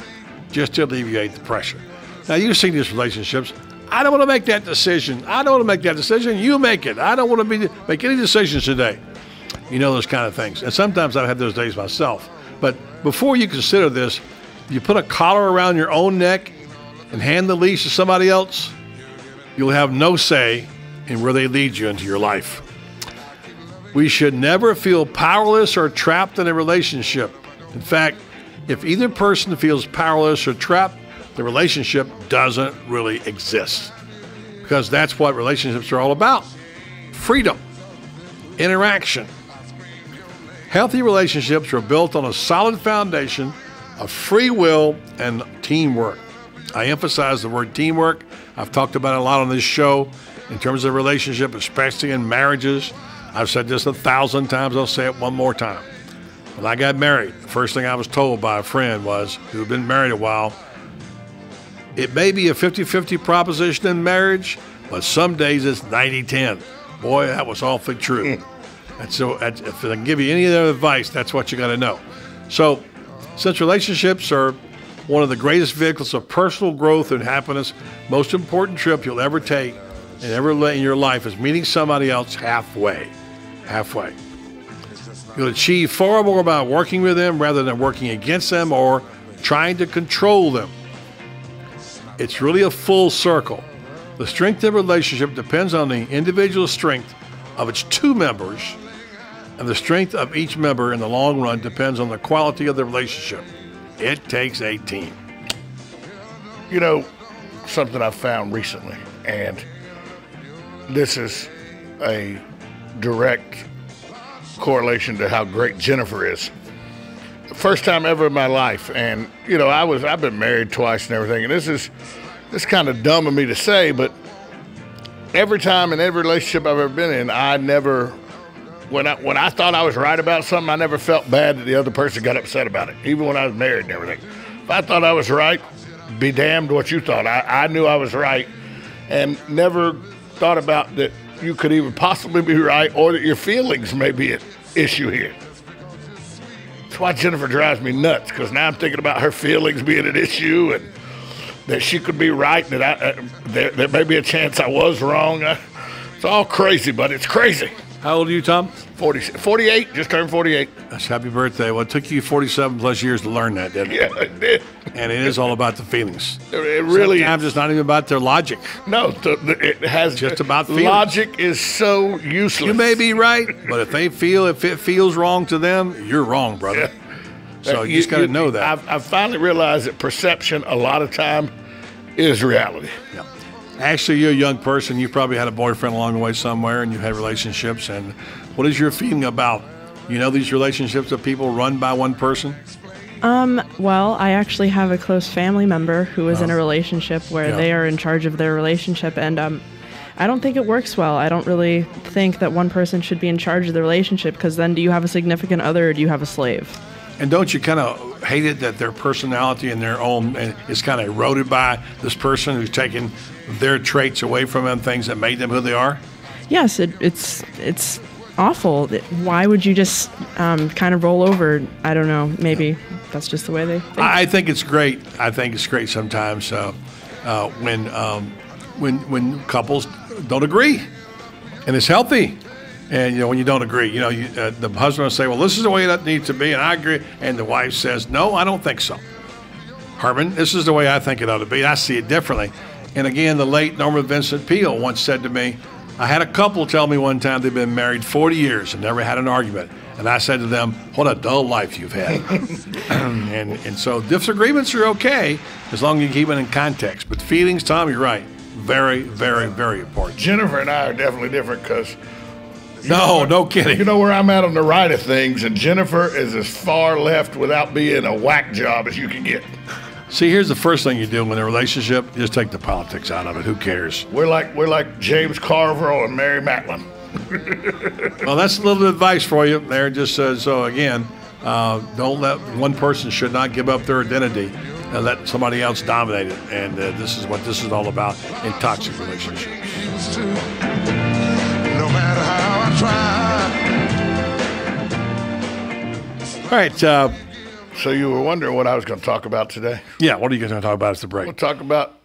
just to alleviate the pressure. Now, you've seen these relationships. I don't want to make that decision. I don't want to make that decision. You make it. I don't want to make any decisions today. You know, those kind of things. And sometimes I've had those days myself. But before you consider this, you put a collar around your own neck and hand the leash to somebody else, you'll have no say in where they lead you into your life. We should never feel powerless or trapped in a relationship. In fact, if either person feels powerless or trapped, the relationship doesn't really exist. Because that's what relationships are all about. Freedom, interaction. Healthy relationships are built on a solid foundation of free will and teamwork. I emphasize the word teamwork. I've talked about it a lot on this show in terms of relationship, especially in marriages. I've said this 1,000 times. I'll say it one more time. When I got married, the first thing I was told by a friend was, who had been married a while, it may be a 50-50 proposition in marriage, but some days it's 90-10. Boy, that was awfully true. And so if I can give you any other advice, that's what you got to know. So since relationships are one of the greatest vehicles of personal growth and happiness, most important trip you'll ever take and ever in your life is meeting somebody else halfway. Halfway. You'll achieve far more by working with them rather than working against them or trying to control them. It's really a full circle. The strength of a relationship depends on the individual strength of its two members, and the strength of each member in the long run depends on the quality of the relationship. It takes a team. You know, something I found recently, and this is a direct correlation to how great Jennifer is. First time ever in my life, and you know, I've been married twice and everything, and this kind of dumb of me to say, but every time in every relationship I've ever been in, I never, when I thought I was right about something, I never felt bad that the other person got upset about it, even when I was married and everything. If I thought I was right, be damned what you thought. I knew I was right, and never thought about that you could even possibly be right or that your feelings may be an issue here. That's why Jennifer drives me nuts, because now I'm thinking about her feelings being an issue and that she could be right, that there may be a chance I was wrong. It's all crazy, but it's crazy. How old are you, Tom? 48, just turned 48. That's happy birthday. Well, it took you 47 plus years to learn that, didn't it? Yeah, it did. And it is all about the feelings. It really Sometimes is. it's not even about their logic. No, it has just about feelings. Logic is so useless. You may be right, but if it feels wrong to them, you're wrong, brother. Yeah. So you just got to know that. I've finally realized that perception a lot of time is reality. Yeah. Actually, you're a young person. You probably had a boyfriend along the way somewhere, and you had relationships. And what is your feeling about, these relationships that people run by one person? Well, I actually have a close family member who is in a relationship where they are in charge of their relationship, and I don't think it works well. I don't really think that one person should be in charge of the relationship, because then do you have a significant other or do you have a slave? And don't you kind of hate it that their personality and their own is kind of eroded by this person who's taken their traits away from them, things that made them who they are? Yes, it's awful. Why would you just kind of roll over? I don't know. Maybe that's just the way they think. I think it's great. I think it's great sometimes when couples don't agree, and it's healthy. And when you don't agree, the husband will say, "Well, this is the way that needs to be," and I agree. And the wife says, "No, I don't think so, Herman. This is the way I think it ought to be. I see it differently." And again, the late Norman Vincent Peale once said to me, I had a couple tell me one time they've been married 40 years and never had an argument. And I said to them, what a dull life you've had. and so disagreements are okay as long as you keep it in context. But feelings, Tom, you're right. Very, very, very important. Jennifer and I are definitely different because... No kidding. You know where I'm at on the right of things, and Jennifer is as far left without being a whack job as you can get. See, here's the first thing you do in a relationship: just take the politics out of it. Who cares? We're like James Carville and Mary Matlin. Well, that's a little advice for you there. Just so again, don't let one person should not give up their identity and let somebody else dominate it. And this is what this is all about in toxic relationships. No matter how I try. All right. So you were wondering what I was going to talk about today? Yeah, what are you going to talk about at the break? We'll talk about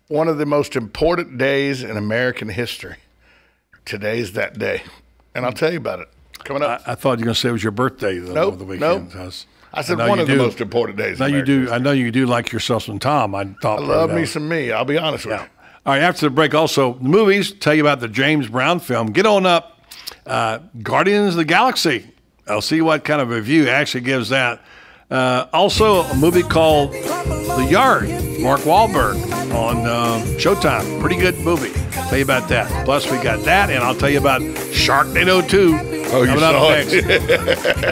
one of the most important days in American history. Today's that day. And I'll tell you about it coming up. I thought you were going to say it was your birthday over the weekend. Nope. I said one of the most important days. Now you do. I know you do like yourself some Tom. I love me some me. I'll be honest with you. All right, after the break, also, the movies, tell you about the James Brown film. Get on up, Guardians of the Galaxy. I'll see what kind of review actually gives that. Also, a movie called The Yard, Mark Wahlberg on Showtime. Pretty good movie. Tell you about that. Plus, we got that, and I'll tell you about Sharknado 2 coming up next.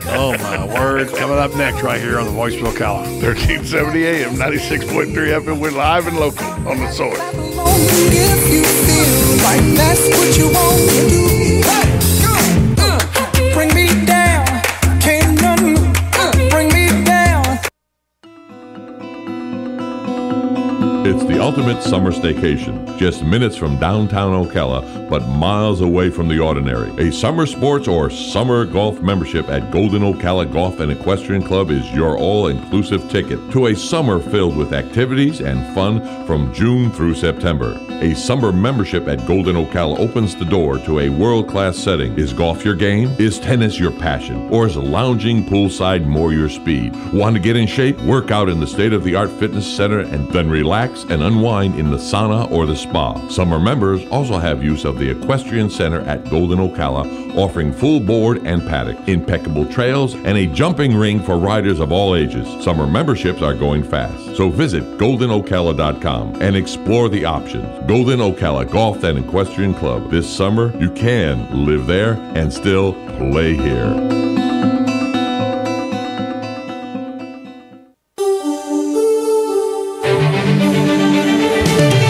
Oh, my word. Coming up next right here on the Voice of Ocala. 1370 AM, 96.3 FM. We're live and local on the Source. If you feel like that's what you want to do, bring me down. Can't none bring me down. It's the ultimate summer staycation, just minutes from downtown Ocala, but miles away from the ordinary. A summer sports or summer golf membership at Golden Ocala Golf and Equestrian Club is your all-inclusive ticket to a summer filled with activities and fun from June through September. A summer membership at Golden Ocala opens the door to a world-class setting. Is golf your game? Is tennis your passion? Or is lounging poolside more your speed? Want to get in shape? Work out in the state-of-the-art fitness center and then relax and unwind in the sauna or the spa. Summer members also have use of the Equestrian Center at Golden Ocala, offering full board and paddock, impeccable trails, and a jumping ring for riders of all ages. Summer memberships are going fast, so visit goldenocala.com and explore the options. Golden Ocala Golf and Equestrian Club. This summer, you can live there and still play here.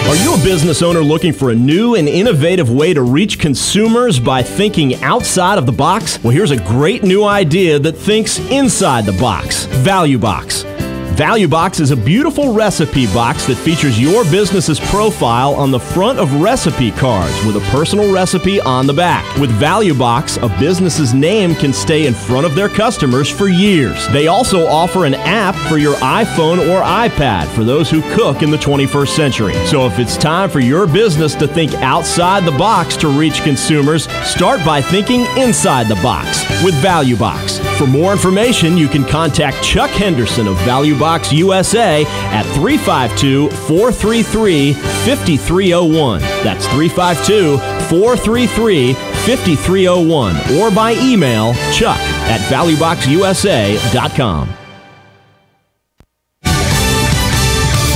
Are you a business owner looking for a new and innovative way to reach consumers by thinking outside of the box? Well, here's a great new idea that thinks inside the box. Value Box. Value Box is a beautiful recipe box that features your business's profile on the front of recipe cards with a personal recipe on the back. With Value Box, a business's name can stay in front of their customers for years. They also offer an app for your iPhone or iPad for those who cook in the 21st century. So if it's time for your business to think outside the box to reach consumers, start by thinking inside the box with Value Box. For more information, you can contact Chuck Henderson of Value Box USA at 352-433-5301. That's 352-433-5301. Or by email, chuck@valueboxusa.com.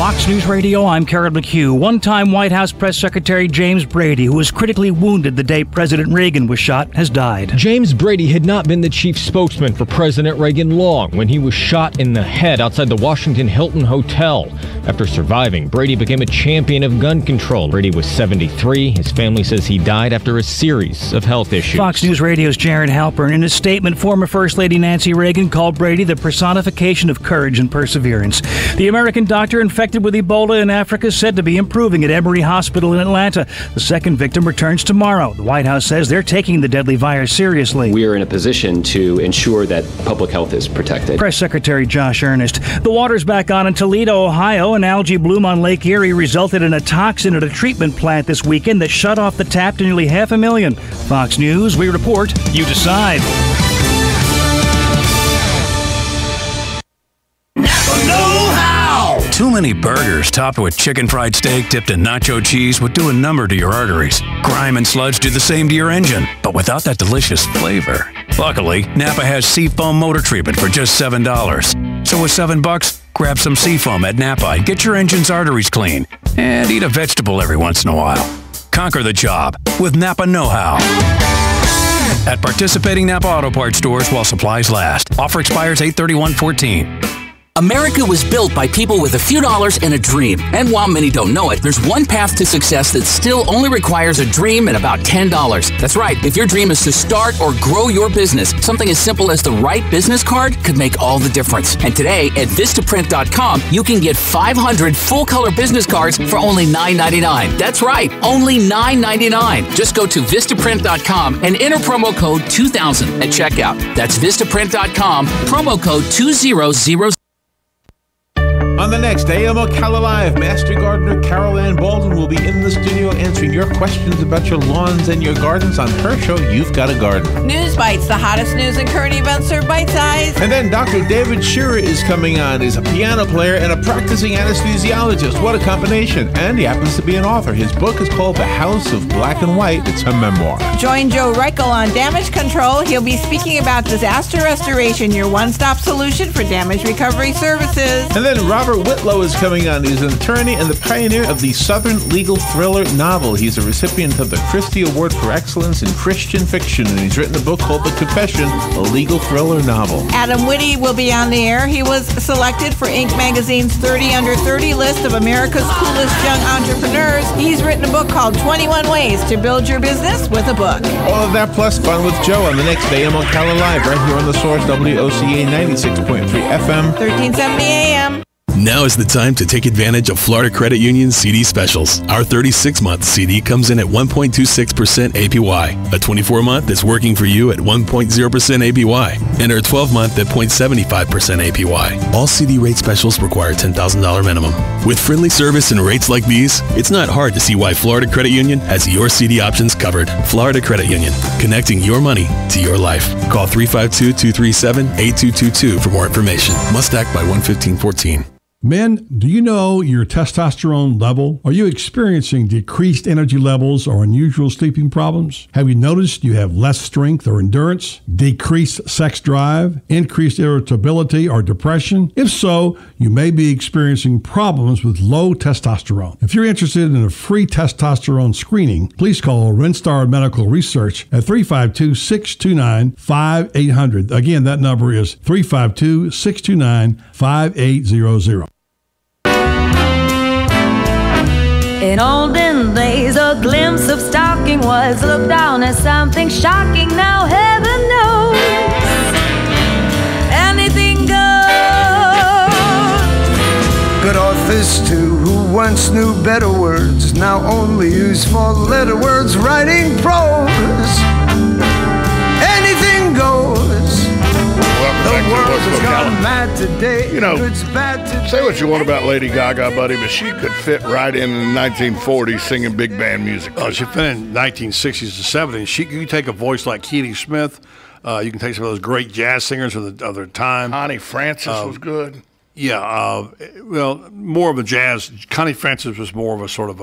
Fox News Radio, I'm Carol McHugh. One-time White House Press Secretary James Brady, who was critically wounded the day President Reagan was shot, has died. James Brady had not been the chief spokesman for President Reagan long when he was shot in the head outside the Washington Hilton Hotel. After surviving, Brady became a champion of gun control. Brady was 73. His family says he died after a series of health issues. Fox News Radio's Jared Halpern. In a statement, former First Lady Nancy Reagan called Brady the personification of courage and perseverance. The American doctor infected with Ebola in Africa is said to be improving at Emory Hospital in Atlanta. The second victim returns tomorrow. The White House says they're taking the deadly virus seriously. We are in a position to ensure that public health is protected. Press Secretary Josh Earnest. The water's back on in Toledo, Ohio. An algae bloom on Lake Erie resulted in a toxin at a treatment plant this weekend that shut off the tap to nearly 500,000. Fox News, we report, you decide. Too many burgers topped with chicken fried steak dipped in nacho cheese would do a number to your arteries. Grime and sludge do the same to your engine, but without that delicious flavor. Luckily, Napa has Seafoam motor treatment for just $7. So with $7, grab some Seafoam at Napa and get your engine's arteries clean. And eat a vegetable every once in a while. Conquer the job with Napa Know-How. At participating Napa Auto Parts stores while supplies last. Offer expires 8/31/14. America was built by people with a few dollars and a dream. And while many don't know it, there's one path to success that still only requires a dream and about $10. That's right. If your dream is to start or grow your business, something as simple as the right business card could make all the difference. And today at Vistaprint.com, you can get 500 full-color business cards for only $9.99. That's right, only $9.99. Just go to Vistaprint.com and enter promo code 2000 at checkout. That's Vistaprint.com, promo code 2000. On the next AM Ocala Live, Master Gardener Carol Ann Baldwin will be in the studio answering your questions about your lawns and your gardens on her show, You've Got a Garden. News Bites, the hottest news and current events served bite-sized. And then Dr. David Shearer is coming on. He's a piano player and a practicing anesthesiologist. What a combination. And he happens to be an author. His book is called The House of Black and White. It's a memoir. Join Joe Reichel on damage control. He'll be speaking about disaster restoration, your one-stop solution for damage recovery services. And then Robert Whitlow is coming on. He's an attorney and the pioneer of the Southern legal thriller novel. He's a recipient of the Christie Award for Excellence in Christian Fiction, and he's written a book called The Confession, a legal thriller novel. Adam Whitty will be on the air. He was selected for Inc. magazine's 30 Under 30 list of America's coolest young entrepreneurs. He's written a book called 21 Ways to Build Your Business with a Book. All of that plus fun with Joe on the next AM Ocala Live, right here on The Source, WOCA 96.3 FM. 1370 AM. Now is the time to take advantage of Florida Credit Union's CD specials. Our 36-month CD comes in at 1.26% APY. A 24-month is working for you at 1.0% APY. And our 12-month at 0.75% APY. All CD rate specials require $10,000 minimum. With friendly service and rates like these, it's not hard to see why Florida Credit Union has your CD options covered. Florida Credit Union, connecting your money to your life. Call 352-237-8222 for more information. Must act by 1/15/14. Men, do you know your testosterone level? Are you experiencing decreased energy levels or unusual sleeping problems? Have you noticed you have less strength or endurance, decreased sex drive, increased irritability or depression? If so, you may be experiencing problems with low testosterone. If you're interested in a free testosterone screening, please call Rinstar Medical Research at 352-629-5800. Again, that number is 352-629-5800. In olden days, a glimpse of stalking was looked on as something shocking. Now heaven knows, anything goes. Good authors too, who once knew better words, now only use four-letter words writing prose. Anything goes. The world has gone mad today. You know, Good's bad today. say what you want about Lady Gaga, buddy, but she could fit right in the 1940s singing big band music. Oh, she fit in 1960s to 70s. You can take a voice like Keely Smith. You can take some of those great jazz singers of their time. Connie Francis was good. Yeah, well, more of a jazz. Connie Francis was more of a sort of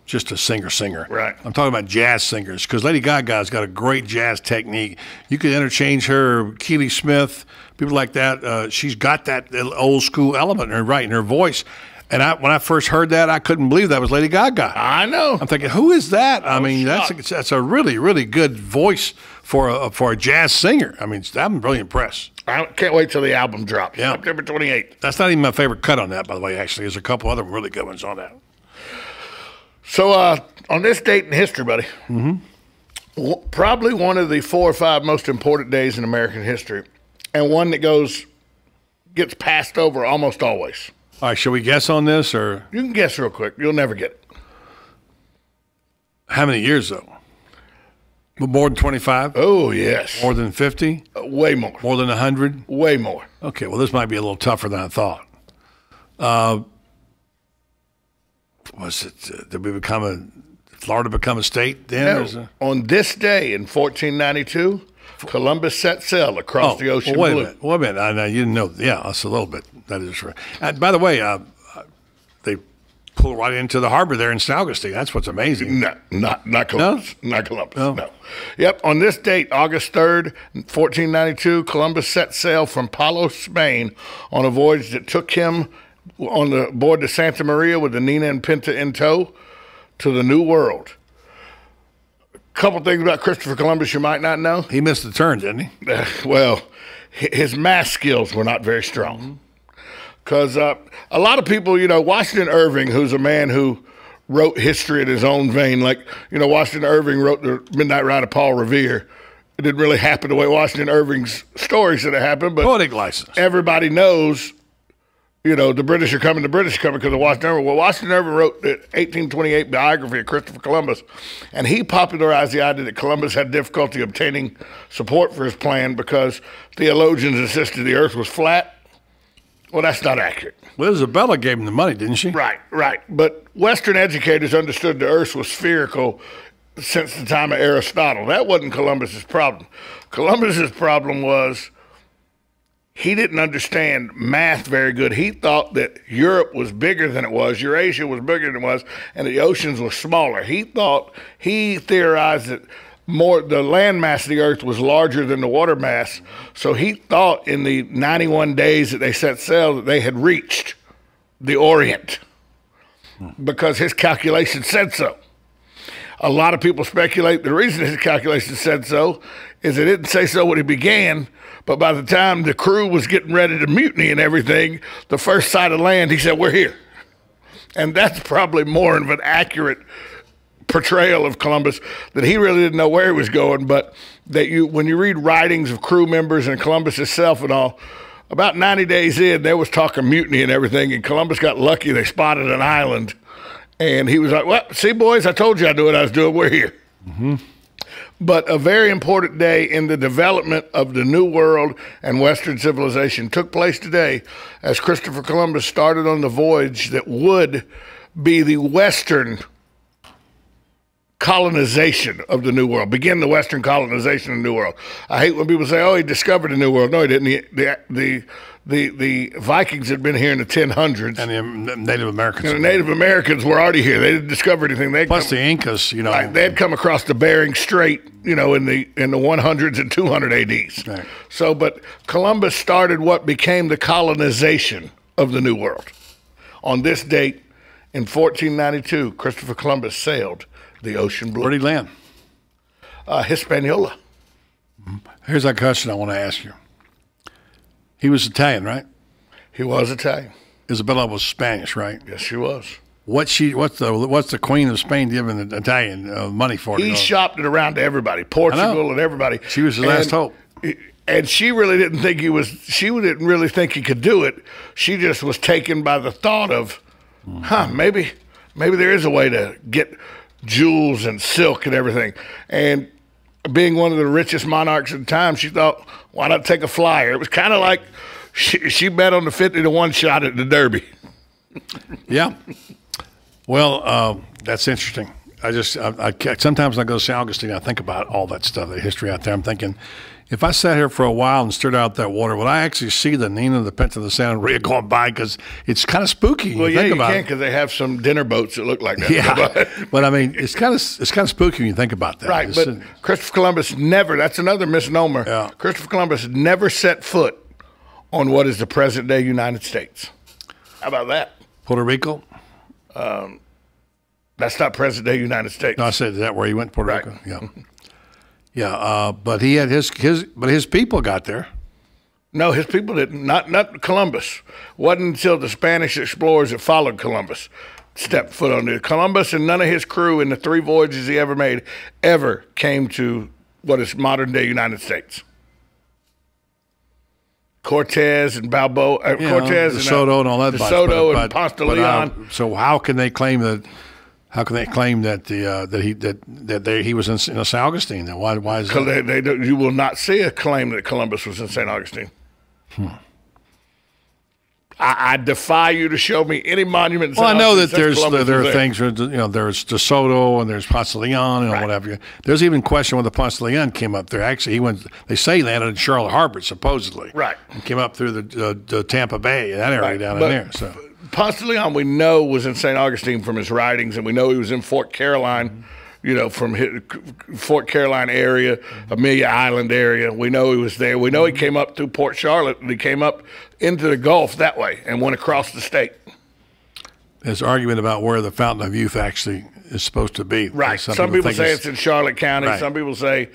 just a singer. Right. I'm talking about jazz singers because Lady Gaga's got a great jazz technique. You could interchange her, Keely Smith, people like that. She's got that old school element in her voice. And when I first heard that, I couldn't believe that was Lady Gaga. I know. I'm thinking, who is that? I mean, that's a really, really good voice for a jazz singer. I mean, I'm really impressed. I can't wait till the album drops. Yeah. September 28th. That's not even my favorite cut on that, by the way, actually. There's a couple other really good ones on that. So on this date in history, buddy, probably one of the 4 or 5 most important days in American history, and one that gets passed over almost always. All right, shall we guess on this? Or you can guess real quick. You'll never get it. How many years, though? More than 25? Oh, yes. More than 50? Way more. More than 100? Way more. Okay, well, this might be a little tougher than I thought. Was it, did Florida become a state then? No. On this day in 1492, Columbus set sail across the ocean blue. Wait a minute. I you didn't know. Yeah, that's a little bit. That is right. By the way, they pull right into the harbor there in St. Augustine. That's what's amazing. No, not Columbus. No? Not Columbus, no. Yep, on this date, August 3rd, 1492, Columbus set sail from Palos, Spain on a voyage that took him on board the Santa Maria with the Nina and Pinta in tow to the New World. Couple things about Christopher Columbus you might not know. He missed the turn, didn't he? Well, his math skills were not very strong. Because a lot of people, Washington Irving, who's a man who wrote history in his own vein, like, Washington Irving wrote the Midnight Ride of Paul Revere. It didn't really happen the way Washington Irving's stories should have happened, but poetic license. Everybody knows, the British are coming because of Washington Irving. Well, Washington Irving wrote the 1828 biography of Christopher Columbus, and he popularized the idea that Columbus had difficulty obtaining support for his plan because theologians insisted the earth was flat. Well, that's not accurate. Well, Isabella gave him the money, didn't she? Right. But Western educators understood the earth was spherical since the time of Aristotle. That wasn't Columbus's problem. Columbus's problem was he didn't understand math very good. He thought that Europe was bigger than it was, Eurasia was bigger than it was, and the oceans were smaller. He theorized that the land mass of the earth was larger than the water mass, so he thought in the 91 days that they set sail that they had reached the Orient because his calculations said so. A lot of people speculate the reason his calculations said so is it didn't say so when he began, but by the time the crew was getting ready to mutiny and everything, the first sight of land, he said, "We're here." And that's probably more of an accurate portrayal of Columbus, that he really didn't know where he was going, but that when you read writings of crew members and Columbus himself and all, about 90 days in, there was talk of mutiny and everything, and Columbus got lucky. They spotted an island, and he was like, "Well, see, boys, I told you I knew what I was doing. We're here." But a very important day in the development of the New World and Western civilization took place today as Christopher Columbus started on the voyage that would be the Western colonization of the New World, begin the Western colonization of the New World. I hate when people say, "Oh, he discovered the New World." No, he didn't. The Vikings had been here in the 1000s. And the Native Americans. And the Native Americans were already here. They didn't discover anything. Plus the Incas, they had come across the Bering Strait, in the 100s and 200 ADs. Right. So, but Columbus started what became the colonization of the New World. On this date, in 1492, Christopher Columbus sailed the ocean blue. Where'd he land? Hispaniola. Here's a question I want to ask you. He was Italian, right? He was Italian. Isabella was Spanish, right? Yes, she was. What's the Queen of Spain giving the Italian money for? He shopped it around to everybody, Portugal and everybody. She was his last hope. And she really didn't think she didn't really think he could do it. She just was taken by the thought of, maybe there is a way to get jewels and silk and everything. And being one of the richest monarchs at the time, she thought, why not take a flyer? It was kind of like she bet on the 50-1 shot at the Derby. Yeah. Well, that's interesting. I sometimes when I go to St. Augustine, I think about all that stuff, the history out there. I'm thinking, if I sat here for a while and stared out that water, would I actually see the Nina, the Pinta, the Santa Maria going by? Because it's kind of spooky. Well, you can because they have some dinner boats that look like that. Yeah, but I mean, it's kind of spooky when you think about that. Right, but Christopher Columbus never—that's another misnomer. Yeah. Christopher Columbus never set foot on what is the present-day United States. How about that? Puerto Rico? That's not President of the United States. No, I said, is that where he went, Puerto Rico? Yeah. Yeah, but he had his people got there. No, his people didn't. Not Columbus. Wasn't until the Spanish explorers that followed Columbus stepped foot on it. Columbus and none of his crew in the 3 voyages he ever made ever came to what is modern-day United States. Cortez and Balboa, Cortez and Soto and all that. DeSoto and Ponce de Leon. So how can they claim that? How can they claim that he was in St. Augustine? Then why is that? You will not see a claim that Columbus was in St. Augustine. I defy you to show me any monument. Well, I know that there are things. There's DeSoto and there's Ponce de Leon and whatever. There's even a question when the Ponce de Leon came up there. Actually, he went. They say he landed in Charlotte Harbor supposedly. Right. And came up through the Tampa Bay, that area down in there. So. Ponce de Leon, we know, was in St. Augustine from his writings, and we know he was in Fort Caroline, from Fort Caroline area, Amelia Island area. We know he was there. We know he came up through Port Charlotte, and he came up into the Gulf that way and went across the state. There's argument about where the Fountain of Youth actually is supposed to be. Right. Some people say it's in Charlotte County. Right. Some people say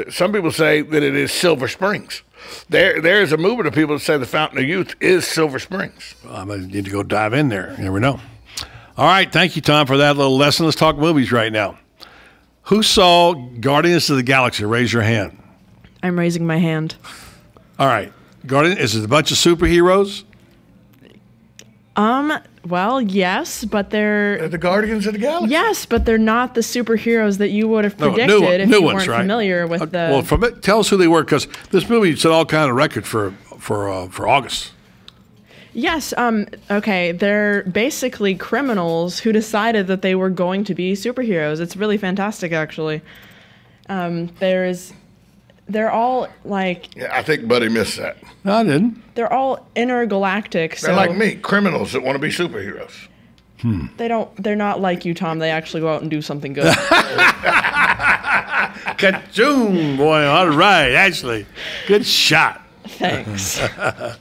some people say that it is Silver Springs. There is a movement of people that say the Fountain of Youth is Silver Springs. Well, I need to go dive in there. You never know. All right. Thank you, Tom, for that little lesson. Let's talk movies right now. Who saw Guardians of the Galaxy? Raise your hand. I'm raising my hand. All right. Is it a bunch of superheroes? Well, yes, but they're the Guardians of the Galaxy. Yes, but they're not the superheroes that you would have predicted if you weren't familiar with the. Well, tell us who they were, because this movie set all kind of record for August. Yes. Okay. They're basically criminals who decided that they were going to be superheroes. It's really fantastic, actually. They're all like. Yeah, I think Buddy missed that. No, I didn't. They're all intergalactic. They're like me, criminals that want to be superheroes. They're not like you, Tom. They actually go out and do something good. Ka-choom, boy. All right, Ashley. Good shot. Thanks. Well,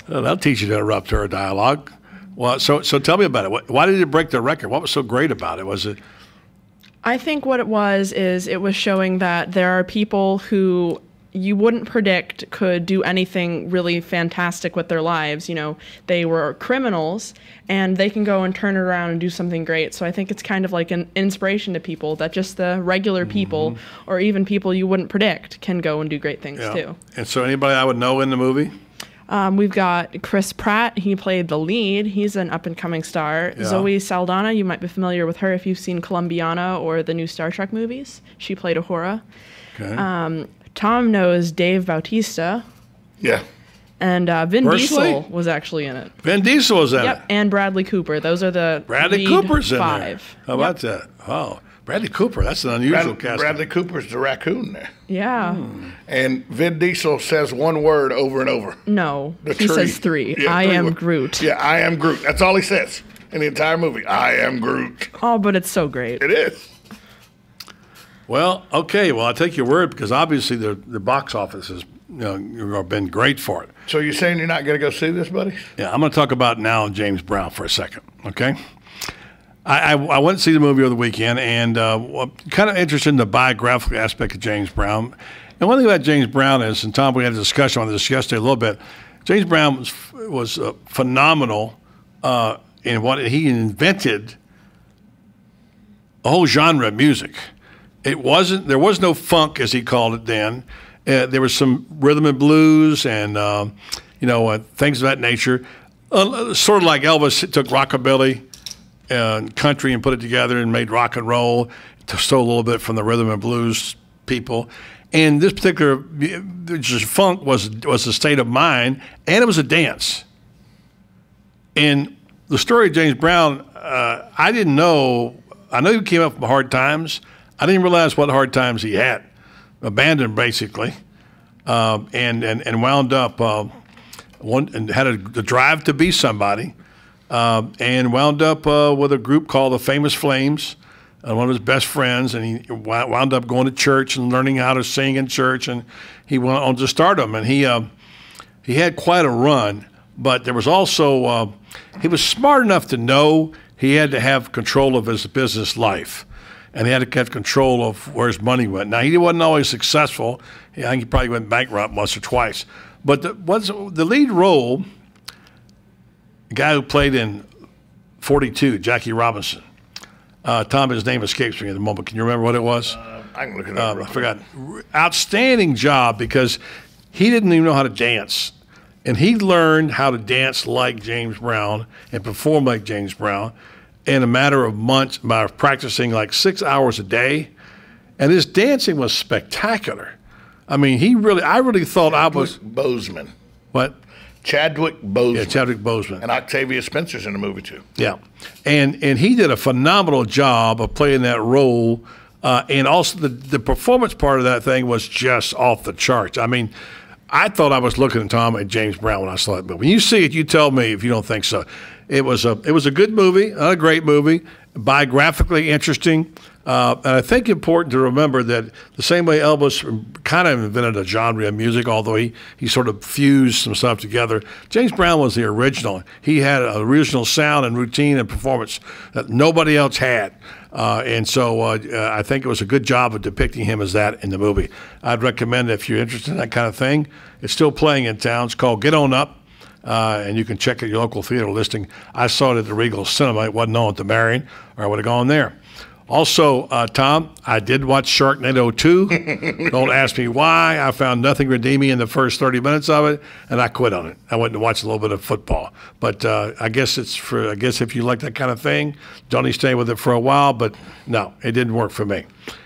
that'll teach you to interrupt her dialogue. Well, so tell me about it. Why did it break the record? What was so great about it? Was it? I think what it was is it was showing that there are people who you wouldn't predict could do anything really fantastic with their lives. They were criminals, and they can go and turn it around and do something great. So I think it's kind of like an inspiration to people that just the regular people, or even people you wouldn't predict, can go and do great things too. And so anybody I would know in the movie? We've got Chris Pratt. He played the lead. He's an up-and-coming star. Yeah. Zoe Saldana, you might be familiar with her if you've seen Columbiana or the new Star Trek movies. She played Uhura. Okay. Tom knows Dave Bautista. Yeah. And Vin Diesel was actually in it. Vin Diesel was in it? Yep, and Bradley Cooper. Those are the Bradley lead Cooper's 5. In there. How about that? Oh, Bradley Cooper. That's an unusual casting. Bradley Cooper's the raccoon there. Yeah. And Vin Diesel says one word over and over. No, he says 3. Yeah, I am Groot. Yeah, I am Groot. That's all he says in the entire movie. I am Groot. Oh, but it's so great. It is. Well, okay. Well, I'll take your word, because obviously the box office has been great for it. So you're saying you're not going to go see this, buddy? Yeah, I'm going to talk about now James Brown for a second, okay? I went to see the movie over the weekend, and kind of interested in the biographical aspect of James Brown. And one thing about James Brown is, and Tom, we had a discussion on this yesterday a little bit, James Brown was phenomenal in what he invented a whole genre of music. There was no funk, as he called it then. There was some rhythm and blues and, things of that nature. Sort of like Elvis took rockabilly and country and put it together and made rock and roll, stole a little bit from the rhythm and blues people. And this particular just funk was a state of mind, and it was a dance. And the story of James Brown, I didn't know. I know he came up from hard times. I didn't realize what hard times he had. Abandoned, basically, and wound up and had the drive to be somebody. And wound up with a group called the Famous Flames, one of his best friends, and he wound up going to church and learning how to sing in church, and he went on to stardom. And he had quite a run, But there was also, he was smart enough to know he had to have control of his business life. And he had to have control of where his money went. Now, he wasn't always successful. I think he probably went bankrupt once or twice. But the lead role, the guy who played in 42, Jackie Robinson. Tom, his name escapes me at the moment. Can you remember what it was? I can look it up. I forgot. Outstanding job because he didn't even know how to dance. And he learned how to dance like James Brown and perform like James Brown in a matter of months by practicing like 6 hours a day. And his dancing was spectacular. I mean, I really thought I was. Boseman. What? Chadwick Boseman. Yeah, Chadwick Boseman. And Octavia Spencer's in the movie, too. Yeah. And he did a phenomenal job of playing that role. And also the performance part of that thing was just off the charts. I mean, I thought I was looking, Tom, at James Brown when I saw it. But when you see it, you tell me if you don't think so. It was a good movie, not a great movie, biographically interesting. And I think important to remember that the same way Elvis kind of invented a genre of music, although he sort of fused some stuff together, James Brown was the original. He had an original sound and routine and performance that nobody else had. And so I think it was a good job of depicting him as that in the movie. I'd recommend if you're interested in that kind of thing. It's still playing in town. It's called Get On Up. And you can check at your local theater listing. I saw it at the Regal Cinema. It wasn't on at the Marion, or I would have gone there. Also, Tom, I did watch Sharknado 2. Don't ask me why. I found nothing redeeming in the first 30 minutes of it, and I quit on it. I went to watch a little bit of football. But I guess if you like that kind of thing, Johnny stayed with it for a while, but no, it didn't work for me.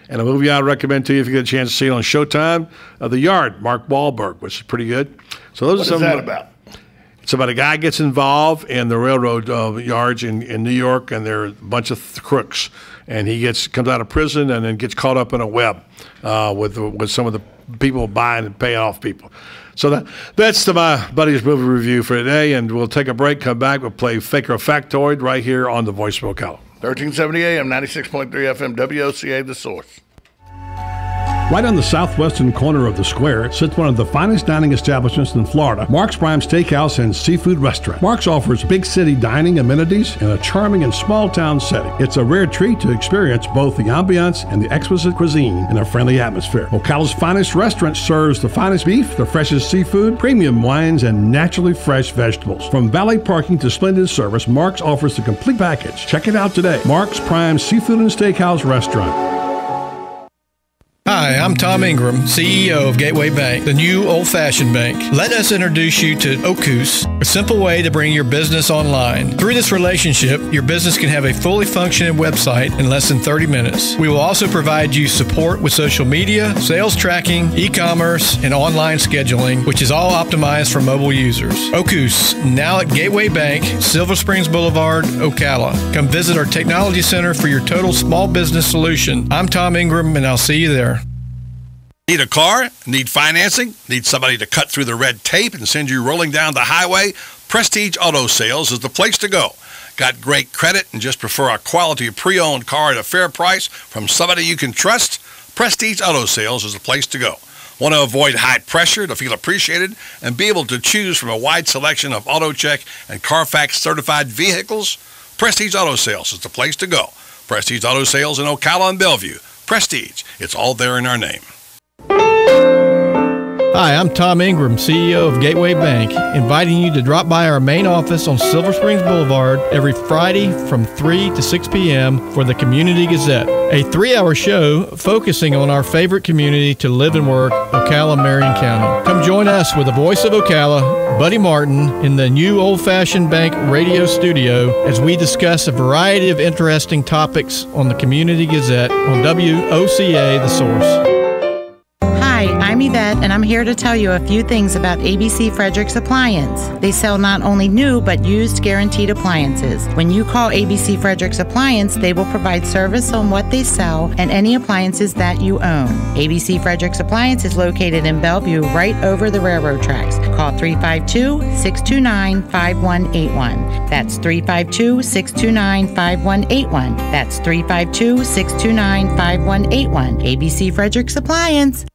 And a movie I'd recommend to you if you get a chance to see it on Showtime, The Yard, Mark Wahlberg, which is pretty good. So those what are some is that about? It's about a guy gets involved in the railroad yards in New York, and there are a bunch of crooks. And he comes out of prison and then gets caught up in a web with some of the people buying and paying off people. So that's my buddy's movie review for today, and we'll take a break, come back, we'll play Fake or Factoid right here on the Voice of Ocala. 1370 AM, 96.3 FM, WOCA, The Source. Right on the southwestern corner of the square sits one of the finest dining establishments in Florida, Mark's Prime Steakhouse and Seafood Restaurant. Mark's offers big city dining amenities in a charming and small town setting. It's a rare treat to experience both the ambiance and the exquisite cuisine in a friendly atmosphere. Ocala's finest restaurant serves the finest beef, the freshest seafood, premium wines, and naturally fresh vegetables. From valet parking to splendid service, Mark's offers the complete package. Check it out today. Mark's Prime Seafood and Steakhouse Restaurant. Hi, I'm Tom Ingram, CEO of Gateway Bank, the new old-fashioned bank. Let us introduce you to Ocus, a simple way to bring your business online. Through this relationship, your business can have a fully functioning website in less than 30 minutes. We will also provide you support with social media, sales tracking, e-commerce, and online scheduling, which is all optimized for mobile users. Ocus, now at Gateway Bank, Silver Springs Boulevard, Ocala. Come visit our technology center for your total small business solution. I'm Tom Ingram, and I'll see you there. Need a car? Need financing? Need somebody to cut through the red tape and send you rolling down the highway? Prestige Auto Sales is the place to go. Got great credit and just prefer a quality pre-owned car at a fair price from somebody you can trust? Prestige Auto Sales is the place to go. Want to avoid high pressure to feel appreciated and be able to choose from a wide selection of AutoCheck and Carfax certified vehicles? Prestige Auto Sales is the place to go. Prestige Auto Sales in Ocala and Bellevue. Prestige, it's all there in our name. Hi, I'm Tom Ingram, CEO of Gateway Bank, inviting you to drop by our main office on Silver Springs Boulevard every Friday from 3 to 6 p.m. for the Community Gazette, a 3-hour show focusing on our favorite community to live and work, Ocala, Marion County. Come join us with the voice of Ocala, Buddy Martin, in the new old-fashioned bank radio studio as we discuss a variety of interesting topics on the Community Gazette on WOCA, The Source. Hi, I'm Yvette, and I'm here to tell you a few things about ABC Frederick's Appliance. They sell not only new, but used guaranteed appliances. When you call ABC Frederick's Appliance, they will provide service on what they sell and any appliances that you own. ABC Frederick's Appliance is located in Bellevue, right over the railroad tracks. Call 352-629-5181. That's 352-629-5181. That's 352-629-5181. ABC Frederick's Appliance.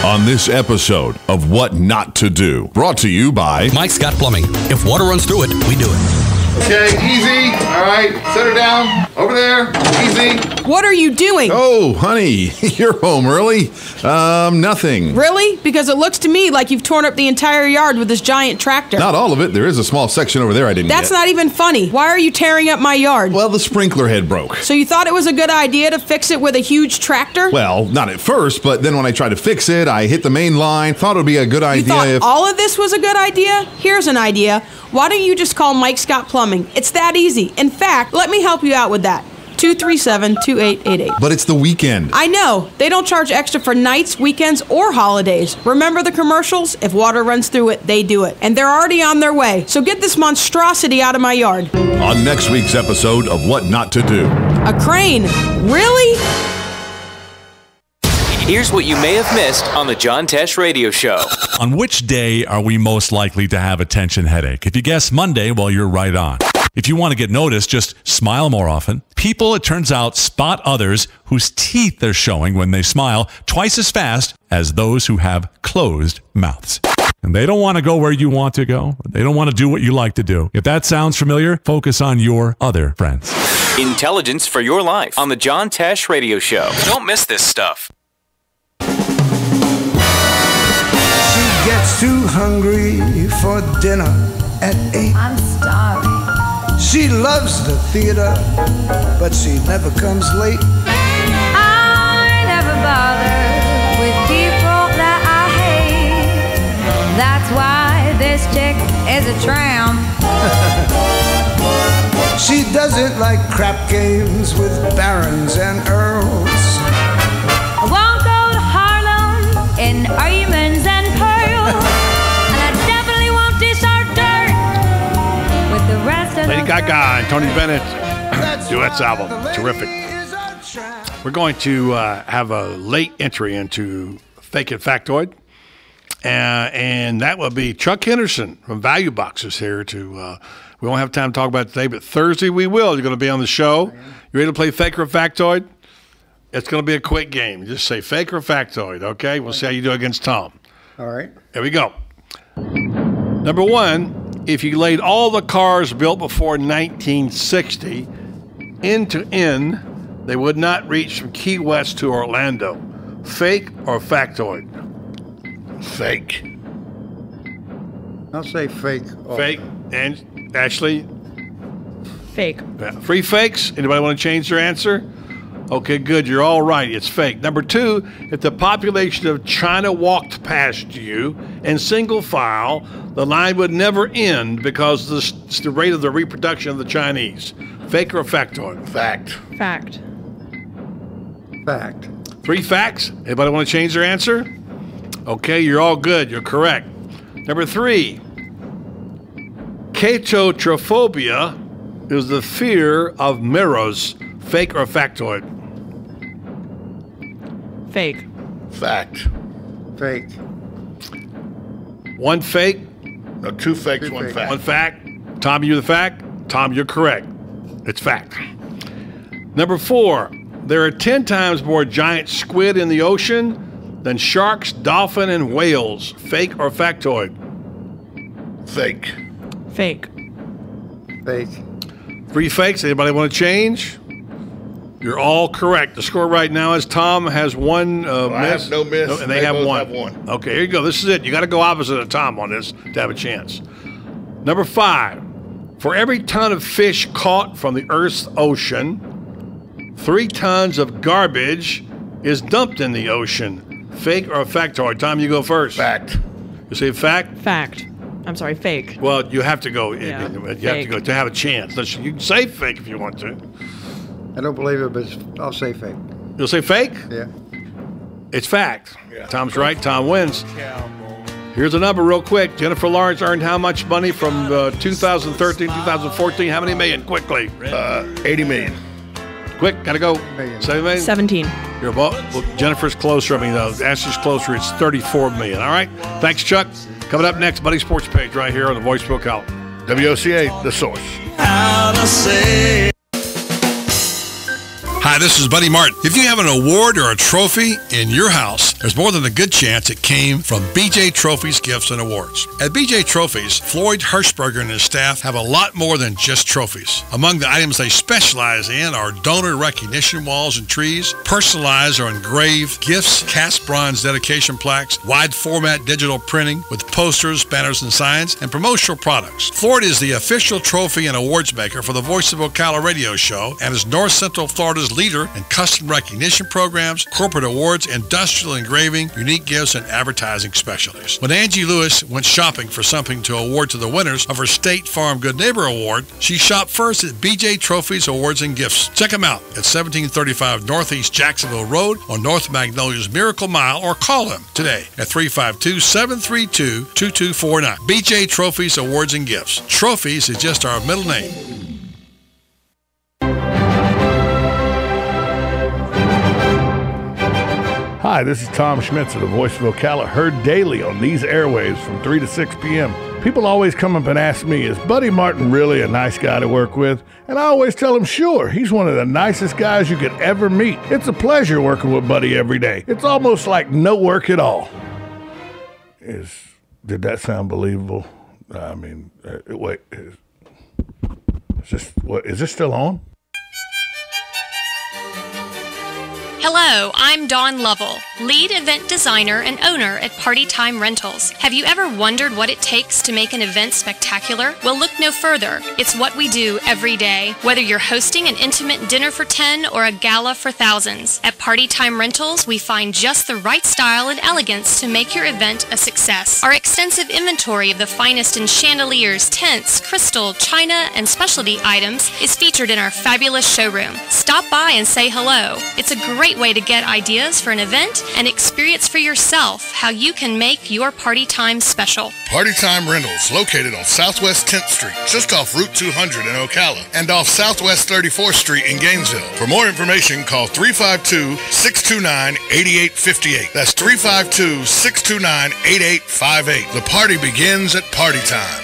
on this episode of What Not to Do. Brought to you by Mike Scott Plumbing. If water runs through it, we do it. Okay, easy. All right, set her down. Over there. Easy. What are you doing? Oh, honey, you're home early. Nothing. Really? Because it looks to me like you've torn up the entire yard with this giant tractor. Not all of it. There is a small section over there I didn't That's get. not even funny. Why are you tearing up my yard? Well, the sprinkler head broke. So you thought it was a good idea to fix it with a huge tractor? Well, not at first, but then when I tried to fix it, I hit the main line. Thought it would be a good idea thought if... all of this was a good idea? Here's an idea. Why don't you just call Mike Scott Plumbing? It's that easy. In fact, let me help you out with that. 237-2888. But it's the weekend. I know. They don't charge extra for nights, weekends, or holidays. Remember the commercials? If water runs through it, they do it. And they're already on their way. So get this monstrosity out of my yard. On next week's episode of What Not to Do. A crane? Really? Here's what you may have missed on the John Tesh Radio Show. On which day are we most likely to have a tension headache? If you guess Monday, well, you're right on. If you want to get noticed, just smile more often. People, it turns out, spot others whose teeth they're showing when they smile twice as fast as those who have closed mouths. And they don't want to go where you want to go. They don't want to do what you like to do. If that sounds familiar, focus on your other friends. Intelligence for your life on the John Tesh Radio Show. Don't miss this stuff. She gets too hungry for dinner at 8. I'm starving. She loves the theater, but she never comes late. I never bother with people that I hate. That's why this chick is a tramp. She doesn't like crap games with barons and earls. I won't go to Harlem in diamonds and pearls. And I definitely won't dish our dirt with the rest of Lady Gaga and Tony Bennett duets album. Terrific. We're going to have a late entry into Fake It Factoid. And that will be Chuck Henderson from Value Boxes here to... we won't have time to talk about it today, but Thursday we will. You're going to be on the show. You ready to play Fake or Factoid? It's going to be a quick game. Just say Fake or Factoid, okay? We'll see how you do against Tom. All right. Here we go. Number one, if you laid all the cars built before 1960 end to end, they would not reach from Key West to Orlando. Fake or Factoid? Fake. I'll say fake. Fake. And Ashley? Fake. Free fakes? Anybody want to change their answer? Okay, good. You're all right. It's fake. Number two, if the population of China walked past you in single file, the line would never end because it's the rate of the reproduction of the Chinese. Fake or factoid? Fact. Fact. Fact. Three facts? Anybody want to change their answer? Okay, you're all good. You're correct. Number three, chaetotrophobia is the fear of mirrors. Fake or factoid? Fake. Fact. Fake. One fake? No, two fakes, one fact. One fact. Tom, you the fact? Tom, you're correct. It's fact. Number four, there are 10 times more giant squid in the ocean than sharks, dolphin, and whales. Fake or factoid? Fake. Fake. Fake. Three fakes. Anybody want to change? You're all correct. The score right now is Tom has one miss. I have no miss. And they have both one. have one. Okay, here you go. This is it. You got to go opposite of Tom on this to have a chance. Number five, for every ton of fish caught from the Earth's ocean, 3 tons of garbage is dumped in the ocean. Fake or factoid? Tom, you go first. Fact. You say fact? Fact. I'm sorry, fake. Well, you have to go. Yeah, you have to go to have a chance. You can say fake if you want to. I don't believe it, but I'll say fake. You'll say fake? Yeah. It's fact. Yeah. Tom's right. Tom wins. Here's a number real quick. Jennifer Lawrence earned how much money from 2013, 2014? How many million? Quickly. 80 million. Quick, gotta go. 7 million? 17. You're above. Well, Jennifer's closer. I mean, Ashley's closer. It's 34 million. All right. Thanks, Chuck. Coming up next, Buddy Sports Page right here on the Voice of Ocala. WOCA, the source. How to say. Hi, this is Buddy Martin. If you have an award or a trophy in your house, there's more than a good chance it came from BJ Trophies Gifts and Awards. At BJ Trophies, Floyd Hirschberger and his staff have a lot more than just trophies. Among the items they specialize in are donor recognition walls and trees, personalized or engraved gifts, cast bronze dedication plaques, wide format digital printing with posters, banners, and signs, and promotional products. Floyd is the official trophy and awards maker for the Voice of Ocala radio show and is North Central Florida's leader in custom recognition programs, corporate awards, industrial engraving, unique gifts, and advertising specialties. When Angie Lewis went shopping for something to award to the winners of her State Farm Good Neighbor Award, she shopped first at BJ Trophies Awards and Gifts. Check them out at 1735 Northeast Jacksonville Road on North Magnolia's Miracle Mile, or call them today at 352-732-2249. BJ Trophies Awards and Gifts. Trophies is just our middle name. Hi, this is Tom Schmitz of the Voice of Ocala, heard daily on these airwaves from 3 to 6 p.m. People always come up and ask me, is Buddy Martin really a nice guy to work with? And I always tell them, sure, he's one of the nicest guys you could ever meet. It's a pleasure working with Buddy every day. It's almost like no work at all. Did that sound believable? I mean, wait, is this still on? Hello, I'm Dawn Lovell, lead event designer and owner at Party Time Rentals. Have you ever wondered what it takes to make an event spectacular? Well, look no further. It's what we do every day, whether you're hosting an intimate dinner for 10 or a gala for thousands. At Party Time Rentals, we find just the right style and elegance to make your event a success. Our extensive inventory of the finest in chandeliers, tents, crystal, china, and specialty items is featured in our fabulous showroom. Stop by and say hello. It's a great way to get ideas for an event and experience for yourself how you can make your party time special. Party Time Rentals, located on Southwest 10th Street, just off Route 200 in Ocala, and off Southwest 34th Street in Gainesville. For more information, call 352-629-8858. That's 352-629-8858. The party begins at Party Time.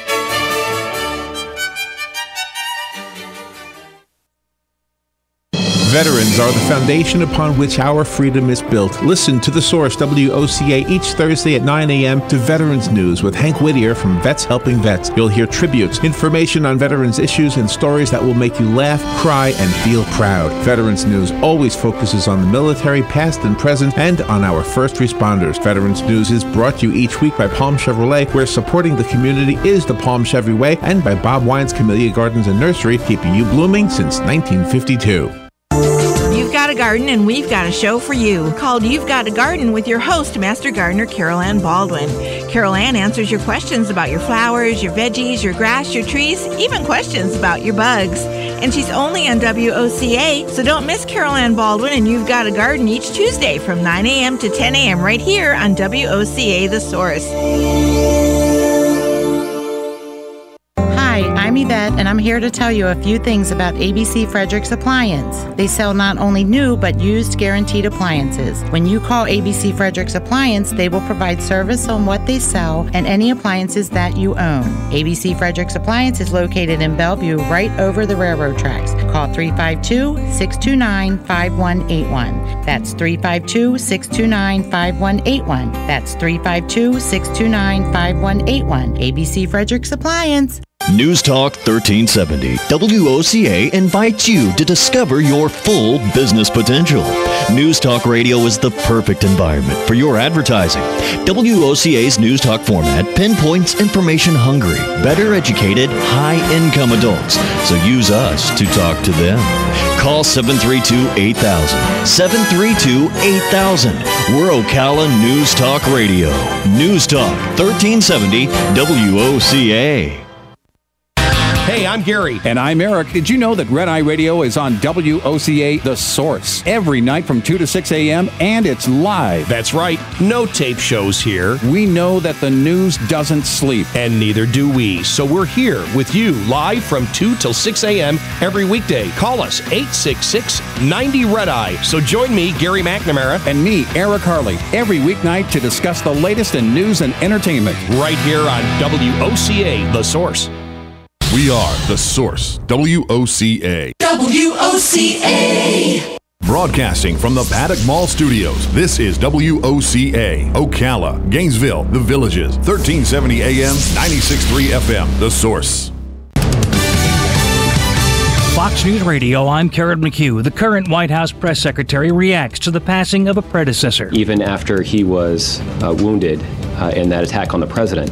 Veterans are the foundation upon which our freedom is built. Listen to The Source, WOCA, each Thursday at 9 a.m. to Veterans News with Hank Whittier from Vets Helping Vets. You'll hear tributes, information on veterans issues, and stories that will make you laugh, cry, and feel proud. Veterans News always focuses on the military, past and present, and on our first responders. Veterans News is brought to you each week by Palm Chevrolet, where supporting the community is the Palm Chevy way, and by Bob Wine's Camellia Gardens and Nursery, keeping you blooming since 1952. You've got a garden and we've got a show for you called You've Got a Garden with your host, Master Gardener Carol Ann Baldwin. Carol Ann answers your questions about your flowers, your veggies, your grass, your trees, even questions about your bugs. And she's only on WOCA, so don't miss Carol Ann Baldwin and You've Got a Garden each Tuesday from 9 a.m. to 10 a.m. right here on WOCA The Source. Hi, I'm Yvette, and I'm here to tell you a few things about ABC Frederick's Appliance. They sell not only new, but used guaranteed appliances. When you call ABC Frederick's Appliance, they will provide service on what they sell and any appliances that you own. ABC Frederick's Appliance is located in Bellevue, right over the railroad tracks. Call 352-629-5181. That's 352-629-5181. That's 352-629-5181. ABC Frederick's Appliance. News Talk 1370, WOCA invites you to discover your full business potential. News Talk Radio is the perfect environment for your advertising. WOCA's News Talk format pinpoints information-hungry, better educated, high-income adults, so use us to talk to them. Call 732-8000, 732-8000. We're Ocala News Talk Radio. News Talk 1370, WOCA. Hey, I'm Gary. And I'm Eric. Did you know that Red Eye Radio is on WOCA The Source every night from 2 to 6 a.m. and it's live? That's right. No tape shows here. We know that the news doesn't sleep. And neither do we. So we're here with you live from 2 till 6 a.m. every weekday. Call us 866-90-RED-EYE. So join me, Gary McNamara. And me, Eric Harley, every weeknight to discuss the latest in news and entertainment. Right here on WOCA The Source. We are The Source, WOCA. WOCA. Broadcasting from the Paddock Mall Studios, this is WOCA, Ocala, Gainesville, The Villages, 1370 AM, 96.3 FM, The Source. Fox News Radio, I'm Karen McHugh. The current White House press secretary reacts to the passing of a predecessor. Even after he was wounded in that attack on the president,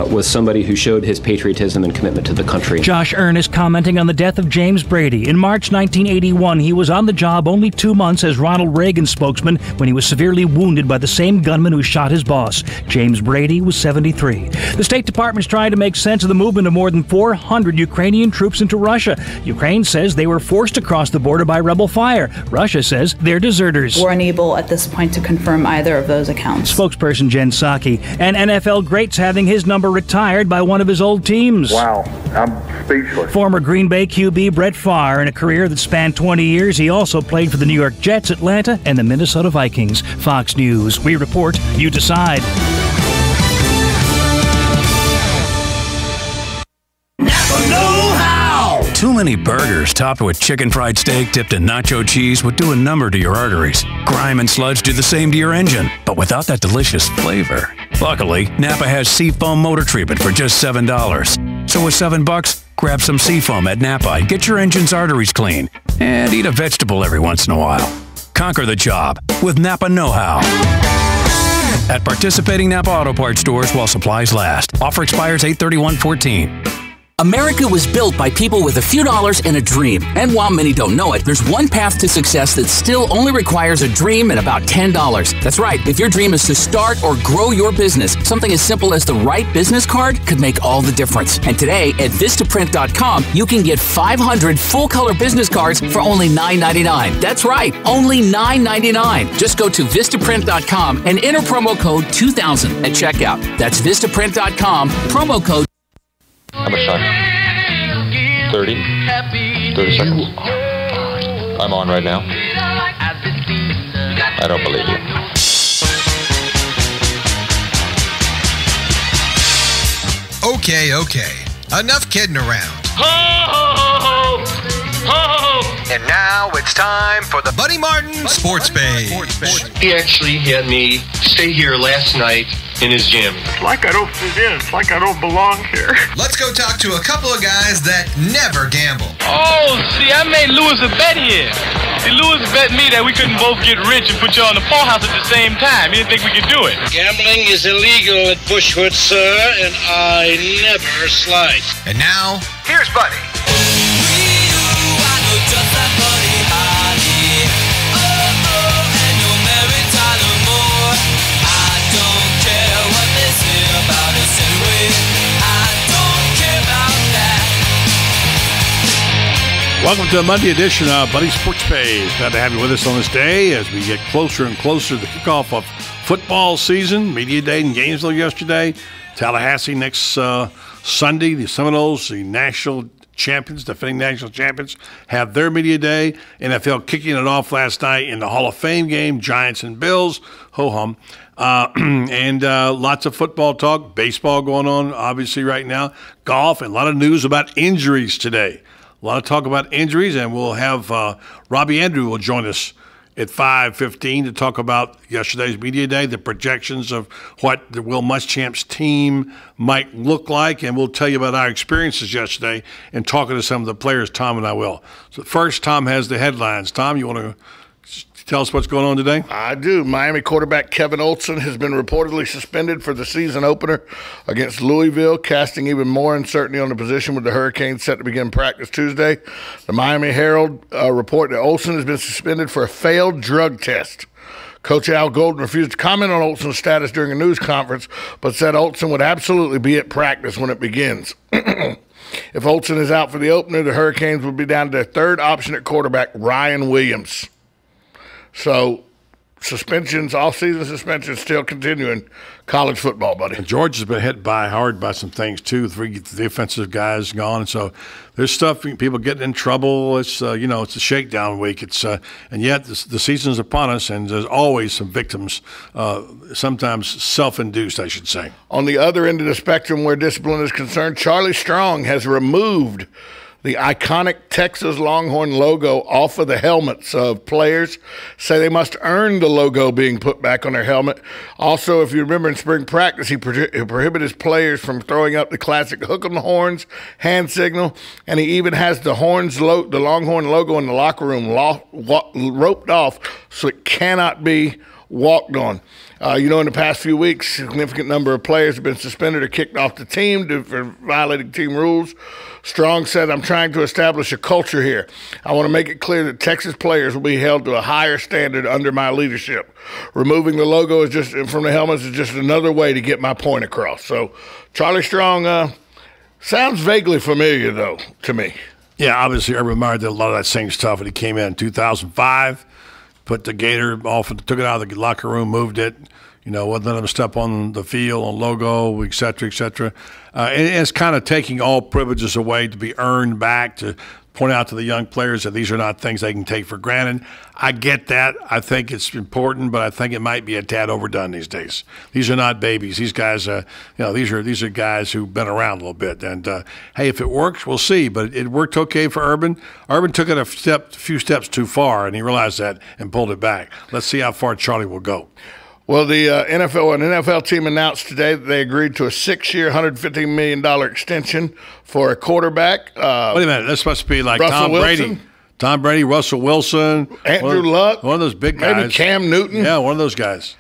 was somebody who showed his patriotism and commitment to the country. Josh Earnest commenting on the death of James Brady. In March 1981, he was on the job only 2 months as Ronald Reagan spokesman when he was severely wounded by the same gunman who shot his boss. James Brady was 73. The State Department's trying to make sense of the movement of more than 400 Ukrainian troops into Russia. Ukraine says they were forced across the border by rebel fire. Russia says they're deserters. We're unable at this point to confirm either of those accounts. Spokesperson Jen Psaki. And NFL greats having his number retired by one of his old teams. Wow, I'm speechless. Former Green Bay QB Brett Favre, in a career that spanned 20 years, he also played for the New York Jets, Atlanta, and the Minnesota Vikings. Fox News. We report, you decide. Too many burgers topped with chicken fried steak dipped in nacho cheese would do a number to your arteries. Grime and sludge do the same to your engine, but without that delicious flavor. Luckily, Napa has Seafoam motor treatment for just $7. So with $7, grab some Seafoam at Napa and get your engine's arteries clean. And eat a vegetable every once in a while. Conquer the job with Napa Know-How. At participating Napa Auto Parts stores while supplies last. Offer expires 8/31/14. America was built by people with a few dollars and a dream. And while many don't know it, there's one path to success that still only requires a dream and about $10. That's right. If your dream is to start or grow your business, something as simple as the right business card could make all the difference. And today at Vistaprint.com, you can get 500 full-color business cards for only $9.99. That's right, only $9.99. Just go to Vistaprint.com and enter promo code 2000 at checkout. That's Vistaprint.com, promo code. How much time? 30 seconds. I'm on right now. I don't believe you. Okay. Enough kidding around. Ho, ho, ho, ho, ho. And now it's time for the Buddy Martin Sports Page. He actually had me stay here last night in his gym. It's like I don't fit in. It's like I don't belong here. Let's go talk to a couple of guys that never gamble. Oh, see, I made Lewis a bet here. See, Lewis bet me that we couldn't both get rich and put you on the Full House at the same time. He didn't think we could do it. Gambling is illegal at Bushwood, sir, and I never slide. And now, here's Buddy. Welcome to a Monday edition of Buddy Sports Page. Glad to have you with us on this day as we get closer and closer to the kickoff of football season. Media Day in Gainesville yesterday. Tallahassee next Sunday. The Seminoles, the national champions, defending national champions, have their media day. NFL kicking it off last night in the Hall of Fame game, Giants and Bills. Ho-hum. And lots of football talk, baseball going on, obviously, right now, golf, and a lot of news about injuries today. A lot of talk about injuries, and we'll have Robbie Andrew will join us at 5:15 to talk about yesterday's media day, the projections of what the Will Muschamp's team might look like, and we'll tell you about our experiences yesterday and talking to some of the players, Tom and I will. So first, Tom has the headlines. Tom, you want to tell us what's going on today? I do. Miami quarterback Kevin Olson has been reportedly suspended for the season opener against Louisville, casting even more uncertainty on the position with the Hurricanes set to begin practice Tuesday. The Miami Herald report that Olson has been suspended for a failed drug test. Coach Al Golden refused to comment on Olson's status during a news conference, but said Olson would absolutely be at practice when it begins. If Olson is out for the opener, the Hurricanes would be down to their third option at quarterback, Ryan Williams. So, suspensions, off-season suspensions, still continuing college football, buddy. And Georgia's been hit hard by some things, too. Three defensive guys gone. So, there's stuff, people getting in trouble. It's, it's a shakedown week. It's and yet, the season's upon us, and there's always some victims, sometimes self-induced, I should say. On the other end of the spectrum where discipline is concerned, Charlie Strong has removed the iconic Texas Longhorn logo off of the helmets of players. Say they must earn the logo being put back on their helmet. Also, if you remember in spring practice, he prohibited his players from throwing up the classic hook 'em the horns hand signal, and he even has the Longhorn logo in the locker room roped off so it cannot be walked on. In the past few weeks, a significant number of players have been suspended or kicked off the team for violating team rules. Strong said, "I'm trying to establish a culture here. I want to make it clear that Texas players will be held to a higher standard under my leadership. Removing the logo from the helmets is just another way to get my point across." So Charlie Strong sounds vaguely familiar, though, to me. Yeah, obviously Urban Meyer did a lot of that same stuff when he came in 2005. Put the gator off, took it out of the locker room, moved it, wouldn't let them step on the field, on logo, et cetera, et cetera. And it's kind of taking all privileges away to be earned back, to point out to the young players that these are not things they can take for granted. I get that. I think it's important, but I think it might be a tad overdone these days. These are not babies. These guys, these are guys who've been around a little bit. And hey, if it works, we'll see. But it worked okay for Urban. Urban took it a few steps too far, and he realized that and pulled it back. Let's see how far Charlie will go. Well, an NFL team announced today that they agreed to a 6-year, $115 million extension for a quarterback. Wait a minute. That's supposed to be like Russell Tom Wilson? Brady. Tom Brady, Russell Wilson. Andrew Luck. One of those big guys. Maybe Cam Newton. Yeah, one of those guys.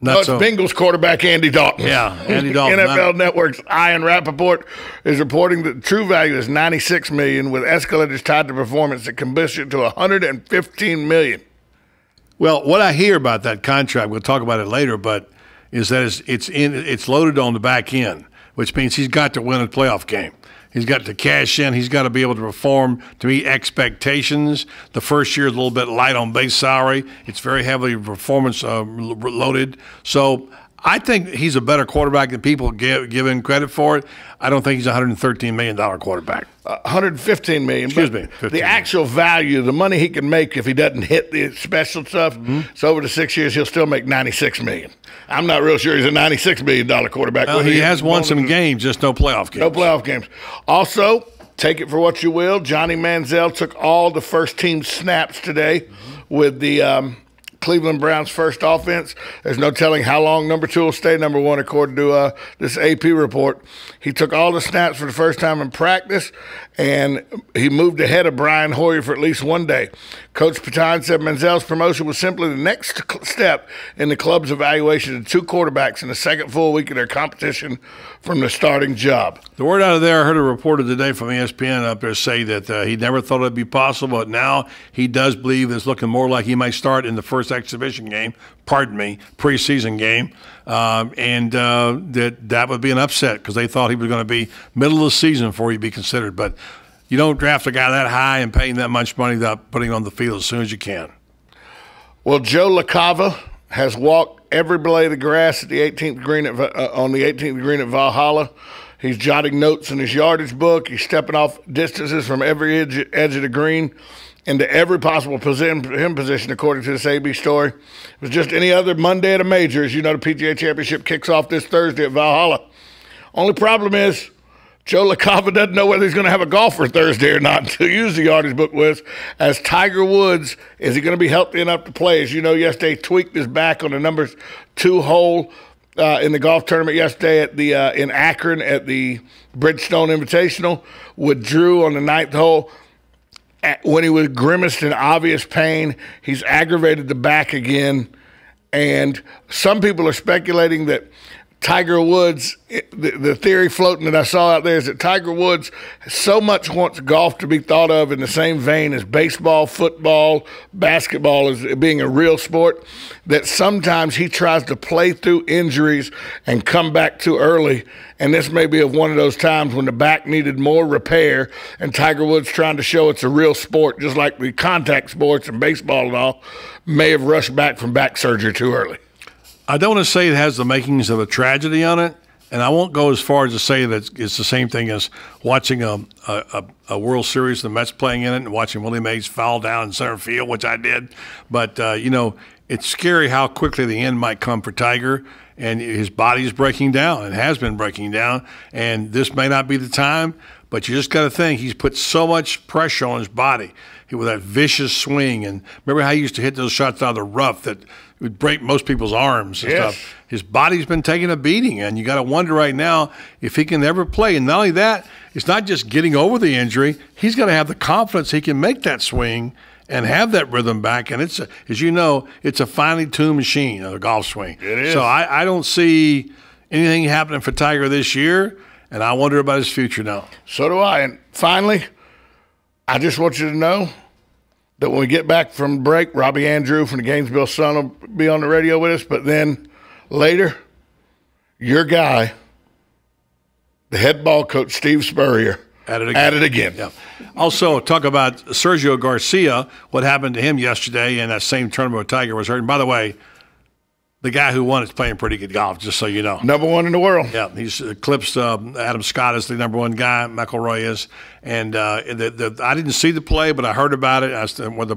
It's Bengals quarterback Andy Dalton. Yeah, Andy Dalton. NFL Network's Ian Rappaport is reporting that the true value is $96 million, with escalators tied to performance that can boost it to $115 million. Well, what I hear about that contract, we'll talk about it later, but is that it's loaded on the back end, which means he's got to win a playoff game. He's got to cash in. He's got to be able to perform to meet expectations. The first year is a little bit light on base salary. It's very heavily performance loaded. So I think he's a better quarterback than people give him credit for it. I don't think he's a $113 million quarterback. $115 million. Excuse me. The actual value, the money he can make if he doesn't hit the special stuff, so over the 6 years, he'll still make $96 million. I'm not real sure he's a $96 million quarterback. Well, he has won some games, just no playoff games. No playoff games. Also, take it for what you will, Johnny Manziel took all the first-team snaps today with the Cleveland Browns' first offense. There's no telling how long number 2 will stay number 1, according to this AP report. He took all the snaps for the first time in practice, and he moved ahead of Brian Hoyer for at least one day. Coach Patine said Manziel's promotion was simply the next step in the club's evaluation of 2 quarterbacks in the second full week of their competition from the starting job. The word out of there, I heard a reporter today from ESPN up there say that he never thought it would be possible, but now he does believe it's looking more like he might start in the first exhibition game, preseason game, and that would be an upset because they thought he was going to be middle of the season before he'd be considered. But you don't draft a guy that high and pay him that much money without putting him on the field as soon as you can. Well, Joe LaCava has walked every blade of grass at the 18th green on the 18th green at Valhalla. He's jotting notes in his yardage book. He's stepping off distances from every edge of the green into every possible position, according to this AB story. It was just any other Monday at a major. As you know, the PGA Championship kicks off this Thursday at Valhalla. Only problem is Joe LaCava doesn't know whether he's going to have a golfer Thursday or not to use the yardage book with. As Tiger Woods, is he going to be healthy enough to play? As you know, yesterday tweaked his back on the number 2 hole in the golf tournament yesterday at the in Akron at the Bridgestone Invitational. Withdrew on the 9th hole. When he was grimaced in obvious pain, he's aggravated the back again. And some people are speculating that Tiger Woods, the theory floating that I saw out there is that Tiger Woods so much wants golf to be thought of in the same vein as baseball, football, basketball as being a real sport, that sometimes he tries to play through injuries and come back too early. And this may be one of those times when the back needed more repair and Tiger Woods trying to show it's a real sport, just like the contact sports and baseball and all, may have rushed back from back surgery too early. I don't want to say it has the makings of a tragedy on it, and I won't go as far as to say that it's the same thing as watching a World Series, the Mets playing in it, and watching Willie Mays foul down in center field, which I did. But, it's scary how quickly the end might come for Tiger, and his body's breaking down. It has been breaking down, and this may not be the time. But you just got to think he's put so much pressure on his body with that vicious swing. And remember how he used to hit those shots out of the rough that would break most people's arms and stuff. His body's been taking a beating, and you got to wonder right now if he can ever play. And not only that, it's not just getting over the injury. He's got to have the confidence he can make that swing and have that rhythm back. And it's, as you know, it's a finely tuned machine, a golf swing. It is. So I don't see anything happening for Tiger this year, and I wonder about his future now. So do I. And finally, I just want you to know that when we get back from break, Robbie Andrew from the Gainesville Sun will be on the radio with us. But then later, your guy, the head ball coach, Steve Spurrier, at it again. Yeah. Also, talk about Sergio Garcia, what happened to him yesterday in that same tournament where Tiger was hurt. And by the way, the guy who won is playing pretty good golf, just so you know. Number one in the world. Yeah, he's eclipsed Adam Scott as the number one guy. McIlroy is. And I didn't see the play, but I heard about it. When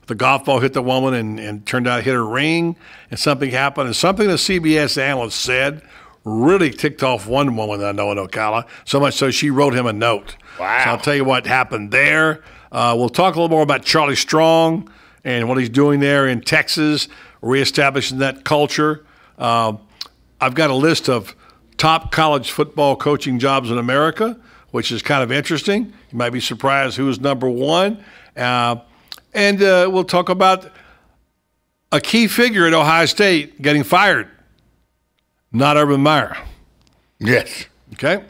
the golf ball hit the woman and turned out it hit her ring, and something happened. And something the CBS analyst said really ticked off one woman that I know in Ocala, so much so she wrote him a note. Wow. So I'll tell you what happened there. We'll talk a little more about Charlie Strong and what he's doing there in Texas, reestablishing that culture. I've got a list of top college football coaching jobs in America, which is kind of interesting. You might be surprised who is number one. And we'll talk about a key figure at Ohio State getting fired. Not Urban Meyer. Yes. Okay.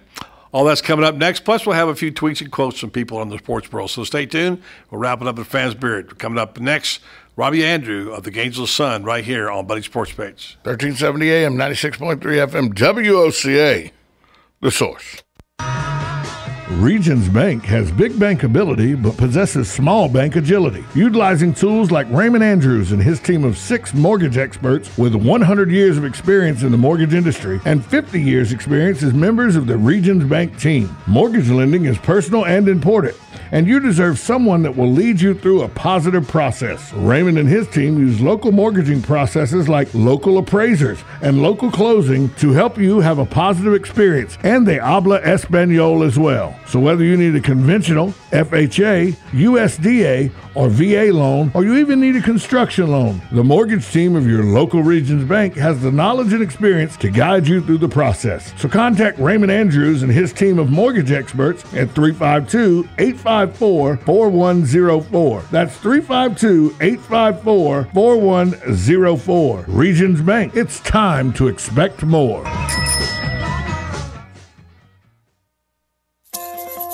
All that's coming up next. Plus, we'll have a few tweets and quotes from people on the sports world. So stay tuned. We'll wrap it up at Fans Beard. Coming up next, Robbie Andrew of the Gainesville Sun right here on Buddy Sports Page. 1370 AM, 96.3 FM, WOCA, the source. Regions Bank has big bankability but possesses small bank agility. Utilizing tools like Raymond Andrews and his team of 6 mortgage experts with 100 years of experience in the mortgage industry and 50 years experience as members of the Regions Bank team. Mortgage lending is personal and important, and you deserve someone that will lead you through a positive process. Raymond and his team use local mortgaging processes like local appraisers and local closing to help you have a positive experience, and they habla Espanol as well. So whether you need a conventional, FHA, USDA, or VA loan, or you even need a construction loan, the mortgage team of your local Regions Bank has the knowledge and experience to guide you through the process. So contact Raymond Andrews and his team of mortgage experts at 352-854-4104. That's 352-854-4104. Regions Bank, it's time to expect more.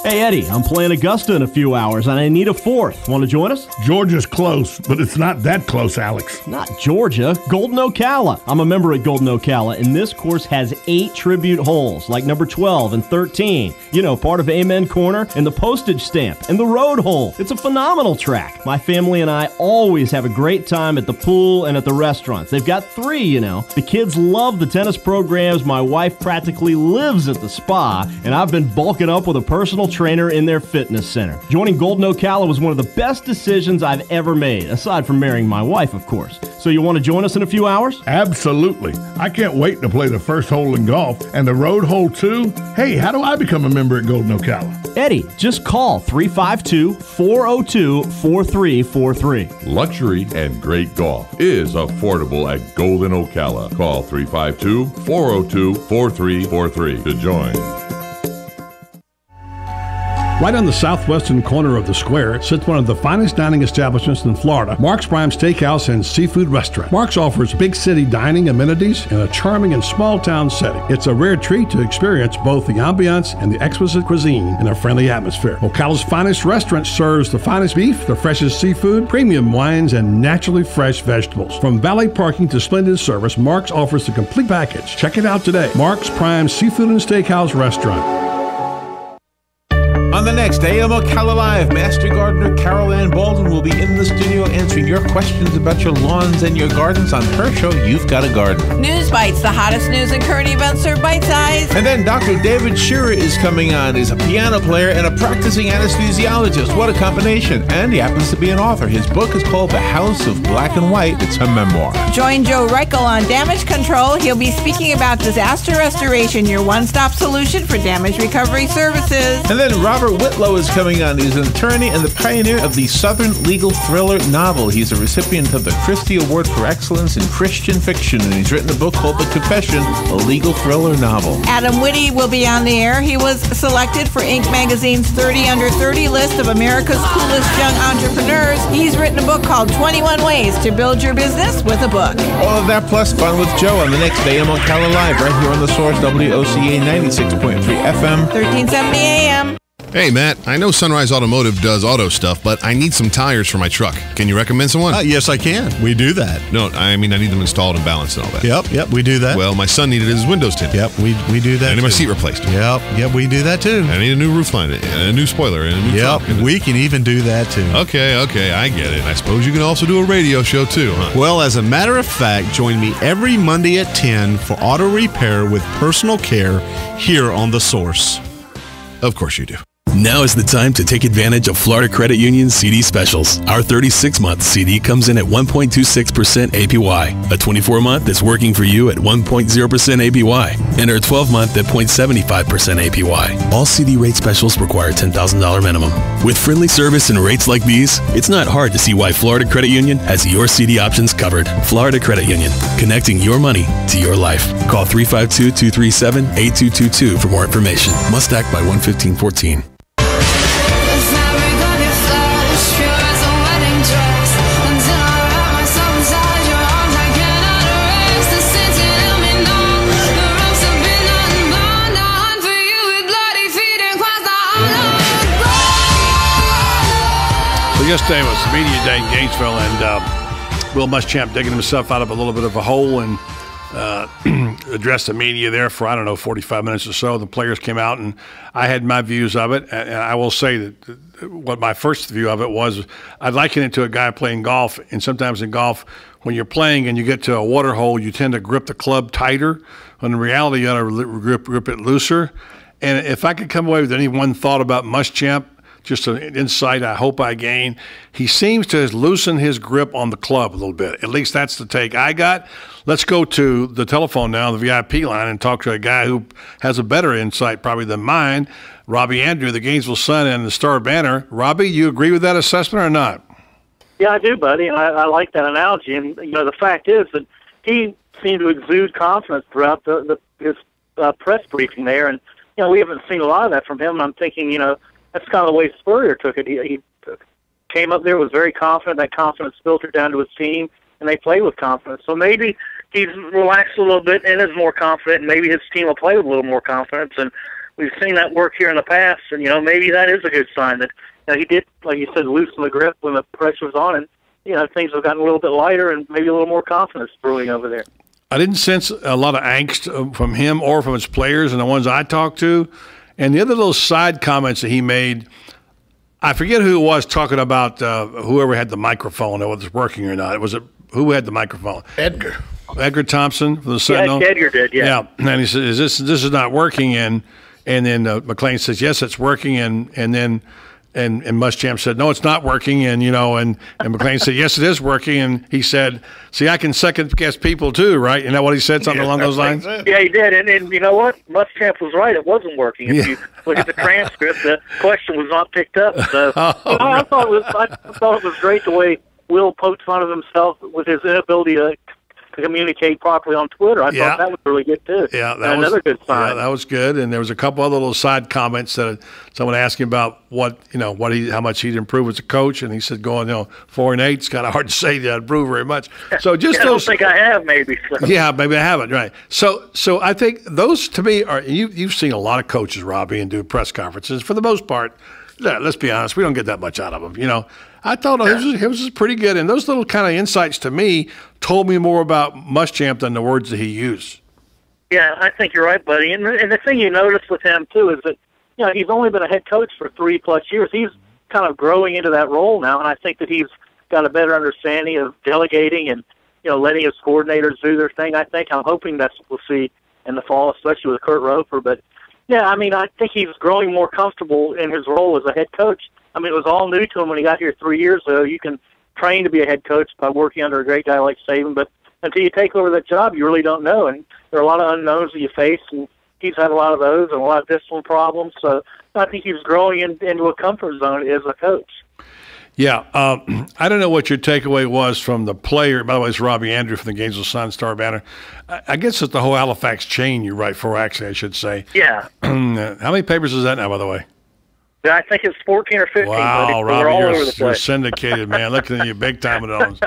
Hey, Eddie, I'm playing Augusta in a few hours, and I need a 4th. Want to join us? Georgia's close, but it's not that close, Alex. Not Georgia. Golden Ocala. I'm a member at Golden Ocala, and this course has 8 tribute holes, like number 12 and 13. You know, part of Amen Corner, and the postage stamp, and the road hole. It's a phenomenal track. My family and I always have a great time at the pool and at the restaurants. They've got 3, you know. The kids love the tennis programs. My wife practically lives at the spa, and I've been bulking up with a personal trainer in their fitness center. Joining Golden Ocala was one of the best decisions I've ever made, aside from marrying my wife, of course. So you want to join us in a few hours? Absolutely. I can't wait to play the first hole in golf and the road hole too. Hey, how do I become a member at Golden Ocala? Eddie, just call 352-402-4343. Luxury and great golf is affordable at Golden Ocala. Call 352-402-4343 to join. Right on the southwestern corner of the square sits one of the finest dining establishments in Florida, Mark's Prime Steakhouse and Seafood Restaurant. Mark's offers big city dining amenities in a charming and small town setting. It's a rare treat to experience both the ambiance and the exquisite cuisine in a friendly atmosphere. Ocala's finest restaurant serves the finest beef, the freshest seafood, premium wines, and naturally fresh vegetables. From valet parking to splendid service, Mark's offers the complete package. Check it out today. Mark's Prime Seafood and Steakhouse Restaurant. On the next next AM Ocala Live, Master Gardener Carol Ann Baldwin will be in the studio answering your questions about your lawns and your gardens on her show, You've Got a Garden. News Bites, the hottest news and current events served bite-sized. And then Dr. David Shearer is coming on. He's a piano player and a practicing anesthesiologist. What a combination. And he happens to be an author. His book is called The House of Black and White. It's a memoir. Join Joe Reichel on damage control. He'll be speaking about disaster restoration, your one-stop solution for damage recovery services. And then Robert Whitlow is coming on. He's an attorney and the pioneer of the Southern legal thriller novel. He's a recipient of the Christie Award for Excellence in Christian Fiction, and he's written a book called The Confession, a legal thriller novel. Adam Whitty will be on the air. He was selected for Inc. magazine's 30 Under 30 list of America's coolest young entrepreneurs. He's written a book called 21 Ways to Build Your Business with a Book. All of that plus fun with Joe on the next AM Ocala Live right here on The Source, WOCA 96.3 FM. 1370 AM. Hey, Matt, I know Sunrise Automotive does auto stuff, but I need some tires for my truck. Can you recommend someone? Yes, I can. We do that. No, I mean I need them installed and balanced and all that. Yep, we do that. Well, my son needed his windows tinted. Yep, we do that. I need my seat replaced. Yep, we do that too. I need a new roof line, and a new spoiler, and a new trunk. We can even do that too. Okay, I get it. I suppose you can also do a radio show too, huh? Well, as a matter of fact, join me every Monday at 10 for auto repair with personal care here on The Source. Of course you do. Now is the time to take advantage of Florida Credit Union's CD specials. Our 36-month CD comes in at 1.26% APY. A 24-month is working for you at 1.0% APY. And our 12-month at 0.75% APY. All CD rate specials require $10,000 minimum. With friendly service and rates like these, it's not hard to see why Florida Credit Union has your CD options covered. Florida Credit Union, connecting your money to your life. Call 352-237-8222 for more information. Must act by 1/15/14. Yesterday was media day in Gainesville, and Will Muschamp digging himself out of a little bit of a hole and addressed the media there for, 45 minutes or so. The players came out, and I had my views of it. And I will say that what my first view of it was, I'd liken it to a guy playing golf. And sometimes in golf, when you're playing and you get to a water hole, you tend to grip the club tighter. When in reality, you ought to grip it looser. And if I could come away with any one thought about Muschamp, just an insight I hope I gain, he seems to loosen his grip on the club a little bit. At least that's the take I got. Let's go to the telephone now, the VIP line, and talk to a guy who has a better insight probably than mine, Robbie Andrew, the Gainesville Sun and the Star Banner. Robbie, you agree with that assessment or not? Yeah, I do, buddy. I like that analogy. And, the fact is that he seemed to exude confidence throughout his press briefing there. And, we haven't seen a lot of that from him. I'm thinking, that's kind of the way Spurrier took it. He came up there, was very confident. That confidence filtered down to his team, and they played with confidence. So maybe he's relaxed a little bit and is more confident, and maybe his team will play with a little more confidence. And we've seen that work here in the past, and, maybe that is a good sign that he did, like you said, loosen the grip when the pressure was on, and, things have gotten a little bit lighter and maybe a little more confidence brewing over there. I didn't sense a lot of angst from him or from his players and the ones I talked to. And the other little side comments that he made, I forget who it was talking about whoever had the microphone, whether it's working or not. Who had the microphone? Edgar Thompson from the Sentinel. Yeah, Edgar did, yeah. And he said, this is not working? And then McLean says, yes, it's working. And then Muschamp said, no, it's not working. And, and McLean said, yes, it is working. And he said, see, I can second guess people too, right? You know what he said? Something along those lines? Yeah, he did. And you know what? Muschamp was right. It wasn't working. If you look at the transcript, the question was not picked up. So I thought it was great the way Will poked fun of himself with his inability to communicate properly on Twitter. I thought that was really good too. Yeah, that was another good sign. Yeah, that was good. And there was a couple other little side comments that someone asked him about how much he'd improve as a coach, and he said, 4-8, it's kind of hard to say that I'd improve very much. So just I don't think I have, maybe. Yeah, maybe I haven't. Right. So I think those to me are you've seen a lot of coaches, Robbie, and do press conferences. For the most part, let's be honest, we don't get that much out of them. I thought it was pretty good, and those little kind of insights to me told me more about Muschamp than the words that he used. Yeah, I think you're right, buddy. And the thing you notice with him too is that he's only been a head coach for 3+ years. He's kind of growing into that role now, and I think that he's got a better understanding of delegating and, letting his coordinators do their thing. I'm hoping that's what we'll see in the fall, especially with Kurt Roper. But, yeah, I mean, I think he's growing more comfortable in his role as a head coach. I mean, it was all new to him when he got here 3 years ago. You can train to be a head coach by working under a great guy like Saban, but until you take over that job, you really don't know. And there are a lot of unknowns that you face, and he's had a lot of those and a lot of discipline problems. So I think he's growing into a comfort zone as a coach. Yeah. I don't know what your takeaway was from the player. By the way, it's Robbie Andrew from the Gainesville Sun Star Banner. I guess it's the whole Halifax chain you write for, actually, I should say. Yeah. How many papers is that now, by the way? I think it's 14 or 15. Wow, but Robbie, you're syndicated, man. Looking at you big time at those.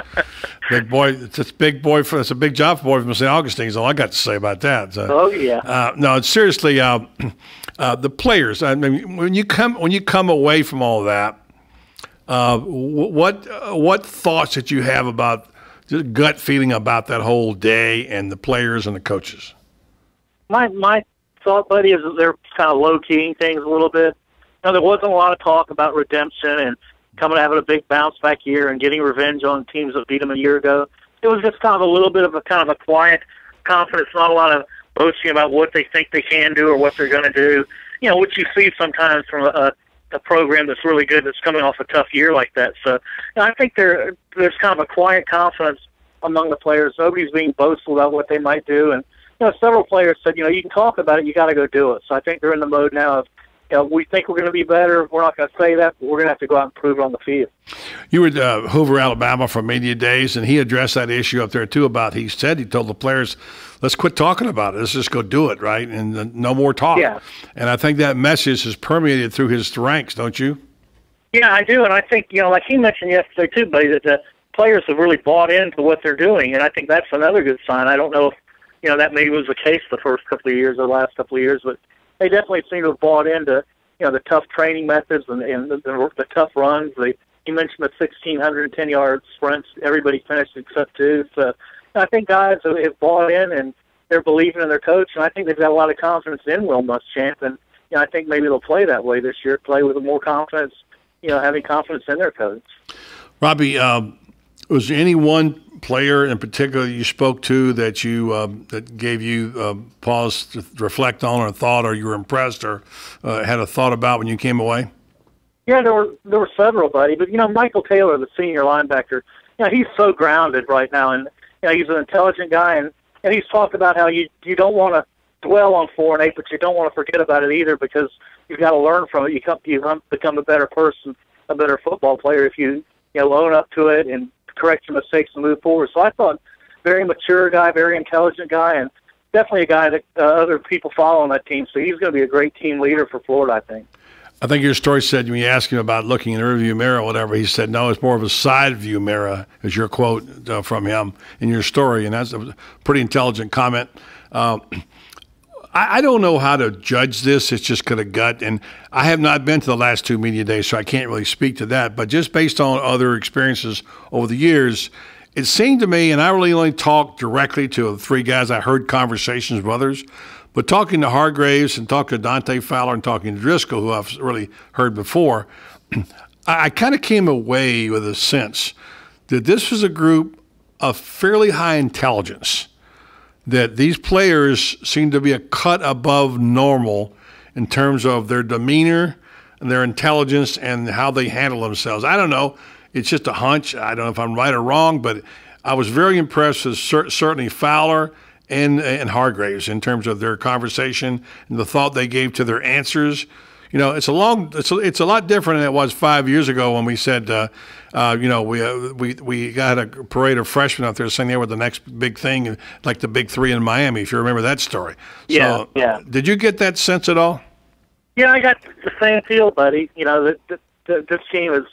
Big boy. It's a big job for a boy from St. Augustine is all I got to say about that. So, oh, yeah. No, seriously, the players, I mean, when you come away from all that, what thoughts did you have about the gut feeling about that whole day and the players and the coaches? My thought, buddy, is that they're kind of low-keying things a little bit. There wasn't a lot of talk about redemption and coming having a big bounce-back year and getting revenge on teams that beat them a year ago. It was just kind of a little bit of a quiet confidence, not a lot of boasting about what they think they can do or what they're going to do. Which you see sometimes from a program that's really good that's coming off a tough year like that. So I think there's kind of a quiet confidence among the players. Nobody's being boastful about what they might do. And several players said, you can talk about it, you got to go do it. So I think they're in the mode now of, we think we're going to be better. We're not going to say that, but we're going to have to go out and prove it on the field. You were at Hoover, Alabama for media days, and he addressed that issue up there, too, he told the players, let's quit talking about it. Let's just go do it, right? And no more talk. Yeah. And I think that message has permeated through his ranks, don't you? Yeah, I do. And I think, like he mentioned yesterday, too, buddy, that the players have really bought into what they're doing. And I think that's another good sign. I don't know if, that maybe was the case the first couple of years or the last couple of years, but they definitely seem to have bought into, the tough training methods and the tough runs. You mentioned the 1,610-yard sprints. Everybody finished except two. So I think guys have bought in and they're believing in their coach, and I think they've got a lot of confidence in Will Muschamp. And I think maybe they'll play that way this year, play with more confidence, having confidence in their coach. Robbie, was there any one player in particular you spoke to that that gave you pause to reflect on or thought, or you were impressed or had a thought about when you came away? Yeah, there were several, buddy. But Michael Taylor, the senior linebacker, he's so grounded right now, and he's an intelligent guy, and he's talked about how you don't want to dwell on 4 and 8, but you don't want to forget about it either, because you've got to learn from it. You become a better person, a better football player if you own up to it and correct your mistakes and move forward. So I thought very mature guy, very intelligent guy, and definitely a guy that other people follow on that team. So he's going to be a great team leader for Florida, I think. I think your story said when you asked him about looking in the rearview mirror or whatever, he said, no, it's more of a side view mirror, is your quote from him in your story. And that's a pretty intelligent comment. I don't know how to judge this. It's just kind of gut. And I have not been to the last 2 media days, so I can't really speak to that. But just based on other experiences over the years, it seemed to me, and I really only talked directly to the 3 guys. I heard conversations with others. But talking to Hargraves and talking to Dante Fowler and talking to Driscoll, who I've really heard before, I kind of came away with a sense that this was a group of fairly high intelligence, that these players seem to be a cut above normal in terms of their demeanor and their intelligence and how they handle themselves. I don't know. It's just a hunch. I don't know if I'm right or wrong, but I was very impressed with certainly Fowler and Hargraves in terms of their conversation and the thought they gave to their answers. It's a lot different than it was 5 years ago when we said, we got a parade of freshmen out there saying they were the next big thing, like the big 3 in Miami, if you remember that story. Yeah, yeah. Did you get that sense at all? Yeah, I got the same feel, buddy. This team is,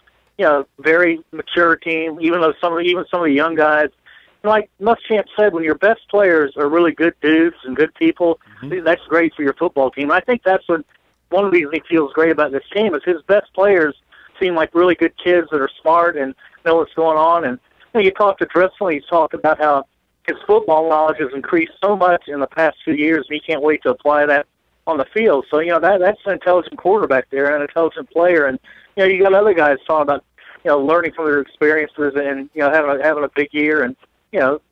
very mature team, even some of the young guys. Like Muschamp said, when your best players are really good dudes and good people, that's great for your football team. I think that's what one of the things he feels great about this team is his best players seem like really good kids that are smart and know what's going on. And you talk to Driscoll, he's talked about how his football knowledge has increased so much in the past few years, and he can't wait to apply that on the field. So, that's an intelligent quarterback there and an intelligent player. And, you got other guys talking about, learning from their experiences and, having a big year and,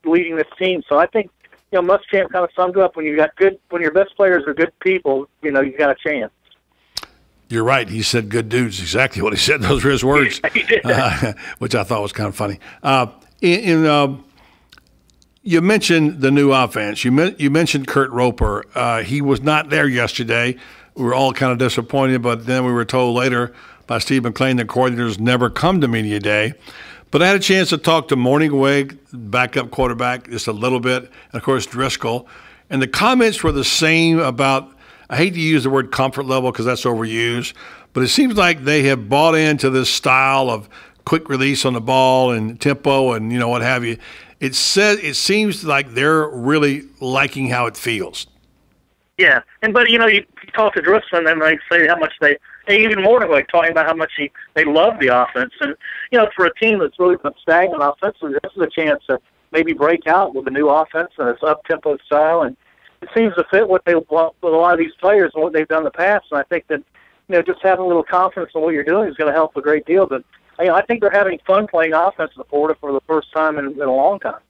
leading this team. So I think, Muschamp kind of summed up when your best players are good people, you got a chance. You're right. He said good dudes. Exactly what he said. Those were his words, which I thought was kind of funny. You mentioned the new offense. You mentioned Kurt Roper. He was not there yesterday. We were all kind of disappointed, but then we were told later by Steve McClain that coordinators never come to media day. But I had a chance to talk to Morningweg, backup quarterback, just a little bit, and, of course, Driscoll. And the comments were the same about, I hate to use the word comfort level because that's overused, but it seems like they have bought into this style of quick release on the ball and tempo and, what have you. It seems like they're really liking how it feels. Yeah, but you talk to Driscoll and they say how much even more like talking about how much they love the offense. And, for a team that's really been stagnant offensively, this is a chance to maybe break out with a new offense and its up-tempo style. And it seems to fit what they want with a lot of these players and what they've done in the past. And I think that, just having a little confidence in what you're doing is going to help a great deal. But, I think they're having fun playing offense in Florida for the first time in a long time.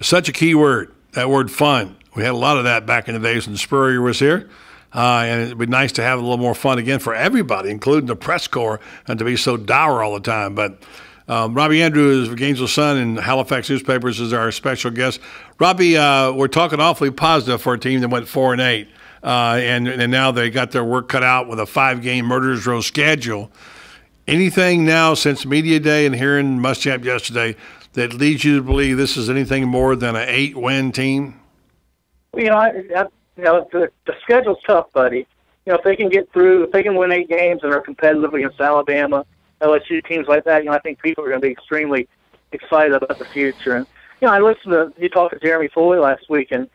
Such a key word, that word fun. We had a lot of that back in the days when Spurrier was here. And it'd be nice to have a little more fun again for everybody, including the press corps, and to be so dour all the time. But Robbie Andrews of Gainesville Sun and Halifax Newspapers is our special guest. Robbie, we're talking awfully positive for a team that went 4-8. And now they got their work cut out with a 5-game Murderers Row schedule. Anything now since Media Day and hearing Muschamp yesterday that leads you to believe this is anything more than an 8-win team? The schedule's tough, buddy. If they can get through, if they can win 8 games and are competitive against Alabama, LSU, teams like that, I think people are going to be extremely excited about the future. And, I listened to you talk to Jeremy Foley last week, and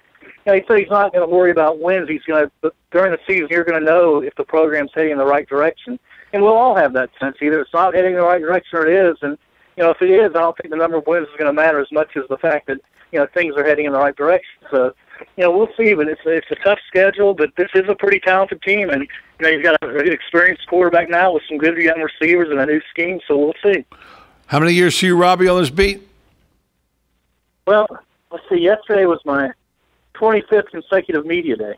he said he's not going to worry about wins. He's going to, during the season, you're going to know if the program's heading in the right direction. And we'll all have that sense. Either it's not heading in the right direction or it is. And, if it is, I don't think the number of wins is going to matter as much as the fact that, things are heading in the right direction. So, we'll see. But it's a tough schedule, but this is a pretty talented team. And, you've got an experienced quarterback now with some good young receivers and a new scheme. So we'll see. How many years see you, Robbie, on this beat? Well, let's see. Yesterday was my 25th consecutive media day.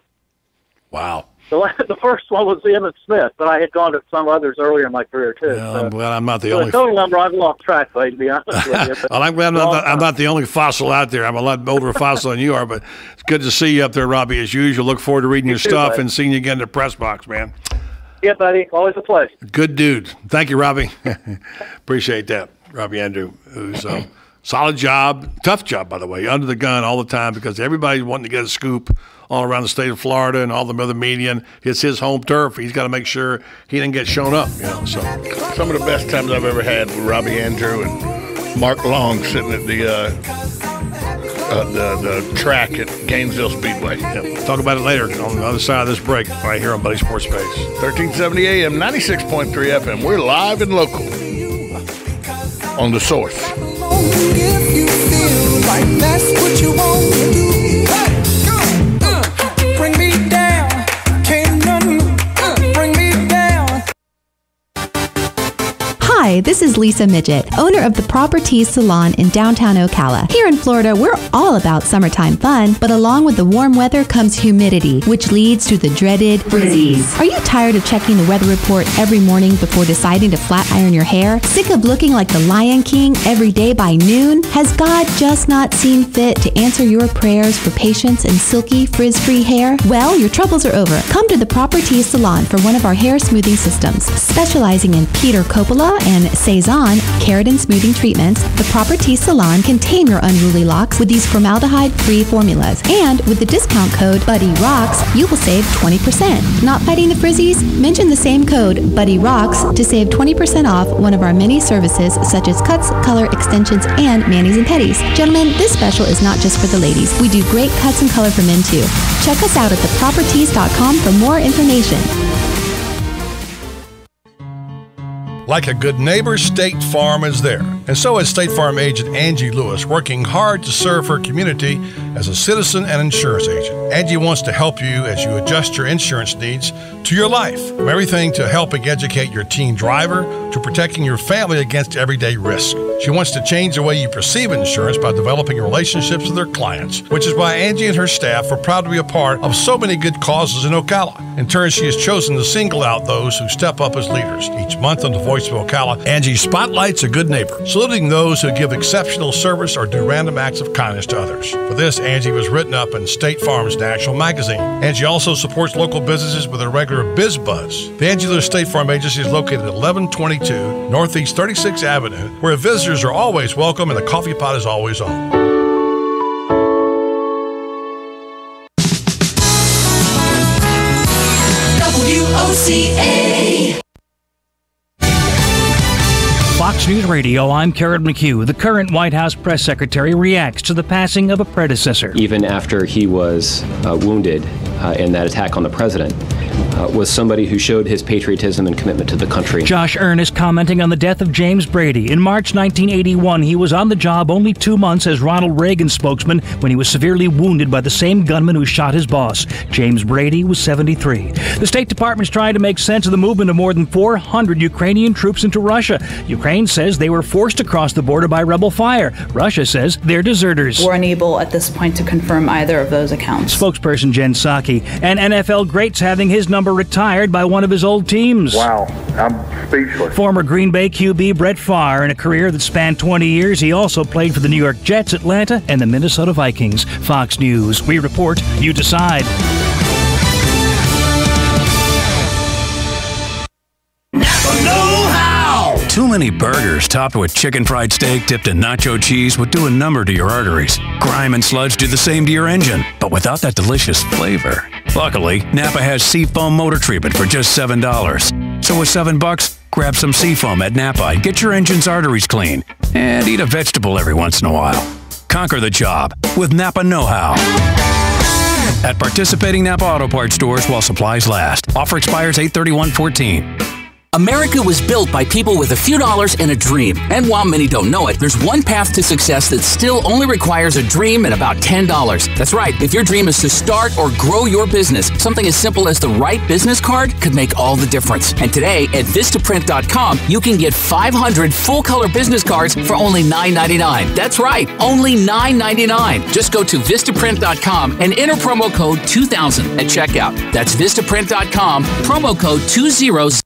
Wow. The first one was Emmett Smith, but I had gone to some others earlier in my career, too. Well, I'm glad I'm not the only. The total number, I've lost track, buddy, to be honest with you. Well, I'm glad I'm not the only fossil out there. I'm a lot older fossil than you are, but it's good to see you up there, Robbie, as usual. Look forward to reading your stuff buddy. And seeing you again in the press box, man. Yeah, buddy. Always a pleasure. Good dude. Thank you, Robbie. Appreciate that. Robbie Andrew, who's solid job, tough job, by the way, under the gun all the time because everybody's wanting to get a scoop all around the state of Florida and all the other media. And it's his home turf. He's got to make sure he didn't get shown up. So some of the best times I've ever had with Robbie Andrew and Mark Long sitting at the track at Gainesville Speedway. Yep. Talk about it later on the other side of this break right here on Buddy Sports Space. 1370 AM, 96.3 FM. We're live and local on The Source. If you feel like that's what you want to do, bring me down. Can't nothing bring me down. Hi, this is Lisa Midget, owner of the Proper Tees Salon in downtown Ocala. Here in Florida, we're all about summertime fun, but along with the warm weather comes humidity, which leads to the dreaded frizzies. Are you tired of checking the weather report every morning before deciding to flat iron your hair? Sick of looking like the Lion King every day by noon? Has God just not seen fit to answer your prayers for patience and silky, frizz-free hair? Well, your troubles are over. Come to the Proper Tees Salon for one of our hair smoothing systems. Specializing in Peter Coppola and Cezanne keratin smoothing treatments, the Proper Tees Salon can tame your unruly locks with these formaldehyde-free formulas. And with the discount code BuddyRocks, you will save 20%. Not fighting the frizzies? Mention the same code BuddyRocks to save 20% off one of our many services such as cuts, color, extensions, and manis and petties. Gentlemen, this special is not just for the ladies. We do great cuts and color for men too. Check us out at thepropertees.com for more information. Like a good neighbor, State Farm is there. And so is State Farm agent Angie Lewis, working hard to serve her community as a citizen and insurance agent. Angie wants to help you as you adjust your insurance needs to your life, from everything to helping educate your teen driver to protecting your family against everyday risk. She wants to change the way you perceive insurance by developing relationships with her clients, which is why Angie and her staff are proud to be a part of so many good causes in Ocala. In turn, she has chosen to single out those who step up as leaders. Each month on the Voice of Ocala, Angie spotlights a good neighbor, saluting those who give exceptional service or do random acts of kindness to others. For this, Angie was written up in State Farm's National Magazine. Angie also supports local businesses with a regular Biz Buzz. The Angie Lewis State Farm Agency is located at 1122 Northeast 36th Avenue, where visitors are always welcome and the coffee pot is always on. WOCA. Fox News Radio, I'm Karen McHugh. The current White House press secretary reacts to the passing of a predecessor. Even after he was wounded in that attack on the president, was somebody who showed his patriotism and commitment to the country. Josh Earnest commenting on the death of James Brady. In March 1981, he was on the job only 2 months as Ronald Reagan spokesman when he was severely wounded by the same gunman who shot his boss. James Brady was 73. The State Department's trying to make sense of the movement of more than 400 Ukrainian troops into Russia. Ukraine says they were forced to cross the border by rebel fire. Russia says they're deserters. We're unable at this point to confirm either of those accounts. Spokesperson Jen Psaki. And NFL greats having his number retired by one of his old teams. Wow, I'm speechless. Former Green Bay QB Brett Favre, in a career that spanned 20 years, he also played for the New York Jets, Atlanta, and the Minnesota Vikings. Fox News. We report, you decide. Too many burgers topped with chicken fried steak dipped in nacho cheese would do a number to your arteries. Grime and sludge do the same to your engine, but without that delicious flavor. Luckily, Napa has Seafoam motor treatment for just $7. So with $7, grab some Seafoam at Napa and get your engine's arteries clean. And eat a vegetable every once in a while. Conquer the job with Napa Know-How. At participating Napa Auto Parts stores while supplies last. Offer expires 8/31/14. America was built by people with a few dollars and a dream. And while many don't know it, there's one path to success that still only requires a dream and about $10. That's right. If your dream is to start or grow your business, something as simple as the right business card could make all the difference. And today at Vistaprint.com, you can get 500 full-color business cards for only $9.99. That's right, only $9.99. Just go to Vistaprint.com and enter promo code 2000 at checkout. That's Vistaprint.com, promo code 20.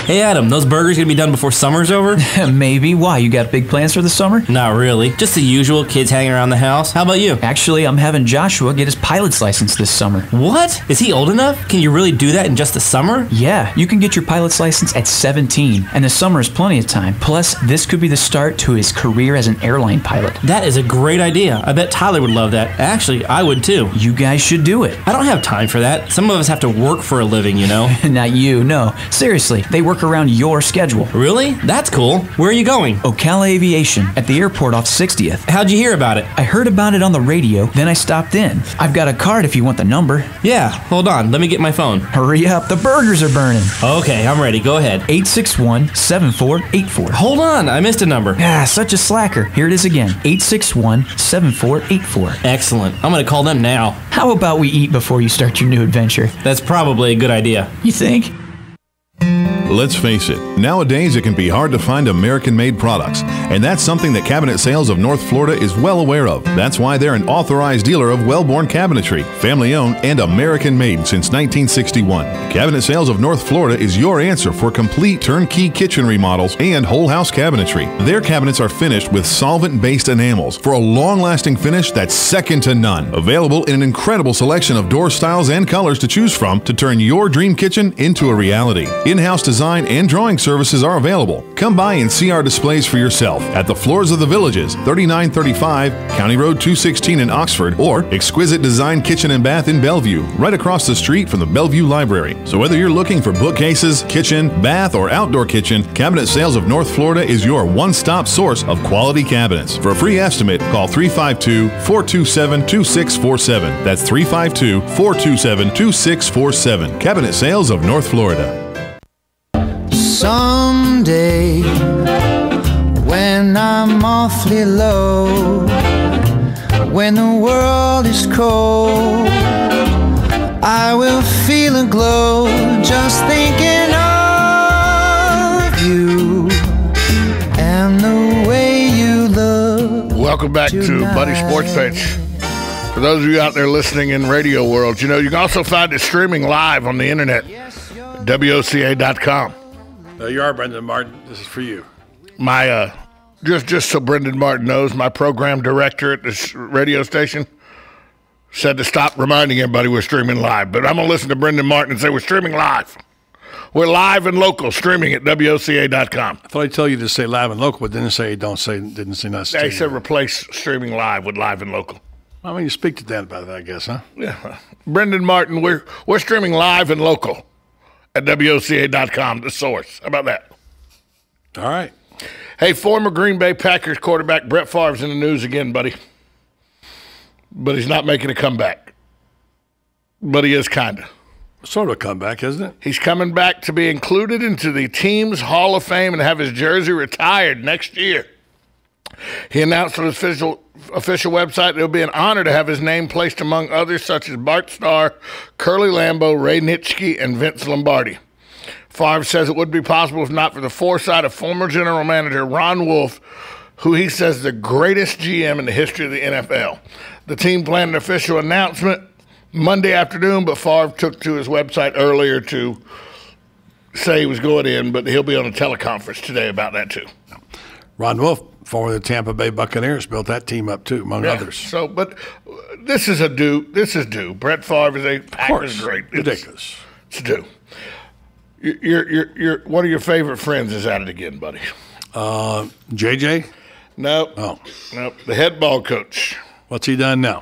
Hey Adam, those burgers gonna be done before summer's over? Maybe. Why? You got big plans for the summer? Not really. Just the usual, kids hanging around the house. How about you? Actually, I'm having Joshua get his pilot's license this summer. What? Is he old enough? Can you really do that in just the summer? Yeah, you can get your pilot's license at 17, and the summer is plenty of time. Plus, this could be the start to his career as an airline pilot. That is a great idea. I bet Tyler would love that. Actually, I would too. You guys should do it. I don't have time for that. Some of us have to work for a living, you know? Not you, no. Seriously, they work around your schedule. Really? That's cool. Where are you going? Ocala Aviation, at the airport off 60th. How'd you hear about it? I heard about it on the radio, then I stopped in. I've got a card if you want the number. Yeah, hold on. Let me get my phone. Hurry up, the burgers are burning. Okay, I'm ready. Go ahead. 861-7484. Hold on, I missed a number. Ah, such a slacker. Here it is again. 861-7484. Excellent. I'm gonna call them now. How about we eat before you start your new adventure? That's probably a good idea. You think? Let's face it, nowadays it can be hard to find American-made products, and that's something that Cabinet Sales of North Florida is well aware of. That's why they're an authorized dealer of Wellborn Cabinetry, family-owned and American-made since 1961. Cabinet Sales of North Florida is your answer for complete turnkey kitchen remodels and whole-house cabinetry. Their cabinets are finished with solvent-based enamels for a long-lasting finish that's second to none. Available in an incredible selection of door styles and colors to choose from to turn your dream kitchen into a reality. In-house design and drawing services are available. Come by and see our displays for yourself at the Floors of the Villages, 3935 County Road 216 in Oxford, or Exquisite Design Kitchen and Bath in Bellevue, right across the street from the Bellevue Library. So whether you're looking for bookcases, kitchen, bath, or outdoor kitchen, Cabinet Sales of North Florida is your one-stop source of quality cabinets. For a free estimate, call 352-427-2647. That's 352-427-2647. Cabinet Sales of North Florida. Someday when I'm awfully low, when the world is cold, I will feel a glow just thinking of you and the way you look. Welcome back to Buddy Sports Page. For those of you out there listening in radio world, you know, you can also find it streaming live on the internet, WOCA.com. You are Brendan Martin. This is for you. My, just so Brendan Martin knows, my program director at this radio station said to stop reminding everybody we're streaming live. But I'm going to listen to Brendan Martin and say we're streaming live. We're live and local, streaming at WOCA.com. I thought I'd tell you to say live and local, but didn't say nothing. They said replace streaming live with live and local. I mean, you speak to Dan about that, I guess, huh? Yeah. Brendan Martin, we're streaming live and local at WOCA.com, the source. How about that? All right. Hey, former Green Bay Packers quarterback Brett Favre's in the news again, buddy. But he's not making a comeback. But he is kind of. Sort of a comeback, isn't it? He's coming back to be included into the team's Hall of Fame and have his jersey retired next year. He announced on his official website it will be an honor to have his name placed among others such as Bart Starr, Curly Lambeau, Ray Nitschke, and Vince Lombardi. Favre says it would be possible if not for the foresight of former general manager Ron Wolf, who he says is the greatest GM in the history of the NFL. The team planned an official announcement Monday afternoon, but Favre took to his website earlier to say he was going in, but he'll be on a teleconference today about that too. Ron Wolf, former the Tampa Bay Buccaneers, built that team up too, among others. So, but this is due. Brett Favre is a Packers great. Ridiculous. It's due. Your one of your favorite friends is at it again, buddy. JJ? Nope. Oh. Nope. The head ball coach. What's he done now?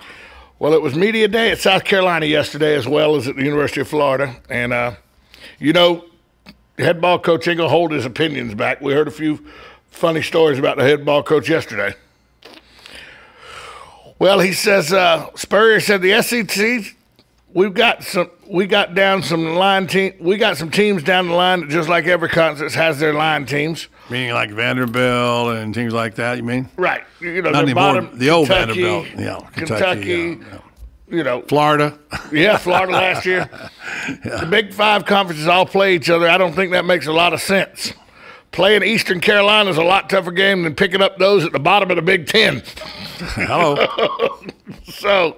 Well, it was media day at South Carolina yesterday as well as at the University of Florida. And, you know, the head ball coach ain't going to hold his opinions back. We heard a few funny stories about the head ball coach yesterday. Well, he says, Spurrier said the SEC, we got some teams down the line that just like every conference has their line teams. Meaning like Vanderbilt and teams like that, you mean? Right. You know, not anymore. Bottom, the old Kentucky, Vanderbilt. Yeah, Kentucky. Yeah. You know, Florida. Yeah, Florida last year. The Big Five conferences all play each other. I don't think that makes a lot of sense. Playing Eastern Carolina is a lot tougher game than picking up those at the bottom of the Big Ten. Hello. So,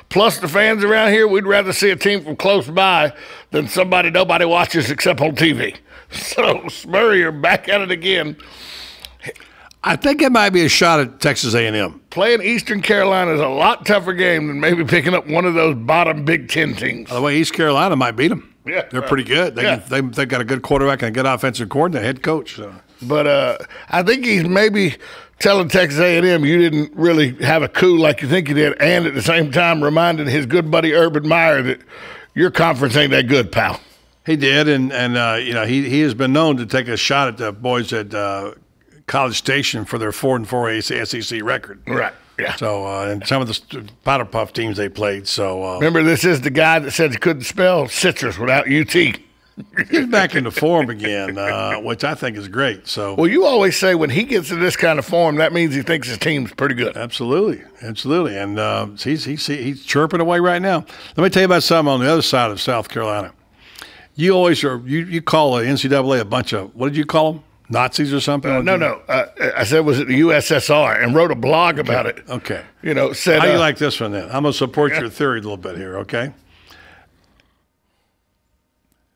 plus the fans around here, we'd rather see a team from close by than somebody nobody watches except on TV. So, Spurrier back at it again. I think it might be a shot at Texas A&M. Playing Eastern Carolina is a lot tougher game than maybe picking up one of those bottom Big Ten teams. By the way, East Carolina might beat them. Yeah, they're pretty good. They've got a good quarterback and a good offensive coordinator, head coach. So. But I think he's maybe telling Texas A&M you didn't really have a coup like you think you did, and at the same time reminding his good buddy Urban Meyer that your conference ain't that good, pal. He did, and you know he has been known to take a shot at the boys at College Station for their 4-4 SEC record. Right. Yeah. So, and some of the Powder Puff teams they played. So, remember, this is the guy that said he couldn't spell citrus without UT. He's back into form again, which I think is great. So, well, you always say when he gets in this kind of form, that means he thinks his team's pretty good. Absolutely, and he's chirping away right now. Let me tell you about something on the other side of South Carolina. You always you call the NCAA a bunch of, what did you call them? Nazis or something? No. I said, was it the USSR? And wrote a blog about it. Okay. You know, said. How do you like this one then? I'm going to support your theory a little bit here, okay?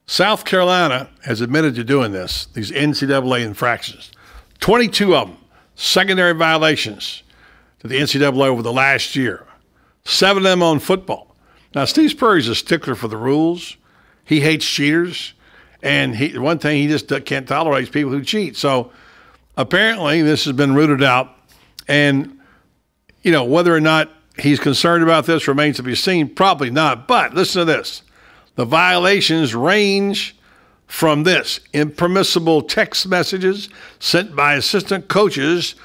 South Carolina has admitted to doing this, these NCAA infractions. 22 of them, secondary violations to the NCAA over the last year. 7 of them on football. Now, Steve Spurrier's a stickler for the rules. He hates cheaters. And one thing he just can't tolerate is people who cheat. So apparently this has been rooted out. And, you know, whether or not he's concerned about this remains to be seen. Probably not. But listen to this. The violations range from this: impermissible text messages sent by assistant coaches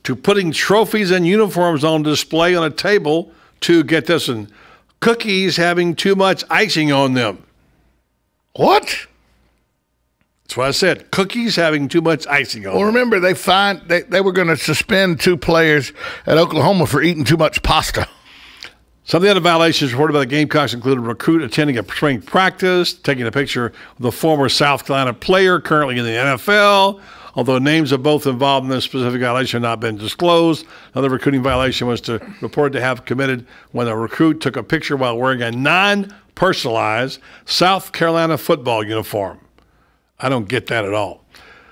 to putting trophies and uniforms on display on a table to, get this one, cookies having too much icing on them. What? That's what I said. Cookies having too much icing on Well, them. remember, they were going to suspend 2 players at Oklahoma for eating too much pasta. Some of the other violations reported by the Gamecocks included a recruit attending a spring practice, taking a picture of the former South Carolina player currently in the NFL. Although names of both involved in this specific violation have not been disclosed. Another recruiting violation was reported to have committed when a recruit took a picture while wearing a non-personalized South Carolina football uniform. I don't get that at all.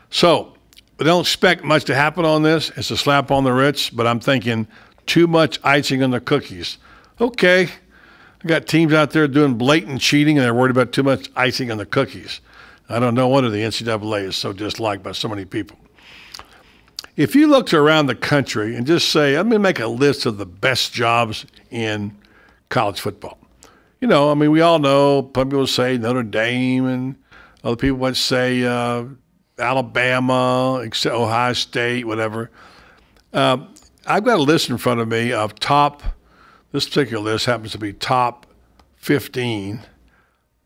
So we don't expect much to happen on this. It's a slap on the wrist, but I'm thinking too much icing on the cookies. Okay, I got teams out there doing blatant cheating, and they're worried about too much icing on the cookies. I don't know wonder the NCAA is so disliked by so many people. If you looked around the country and just say, let me make a list of the best jobs in college football. You know, I mean, we all know, some people say Notre Dame, and other people would say Alabama, Ohio State, whatever. I've got a list in front of me of this particular list happens to be top 15,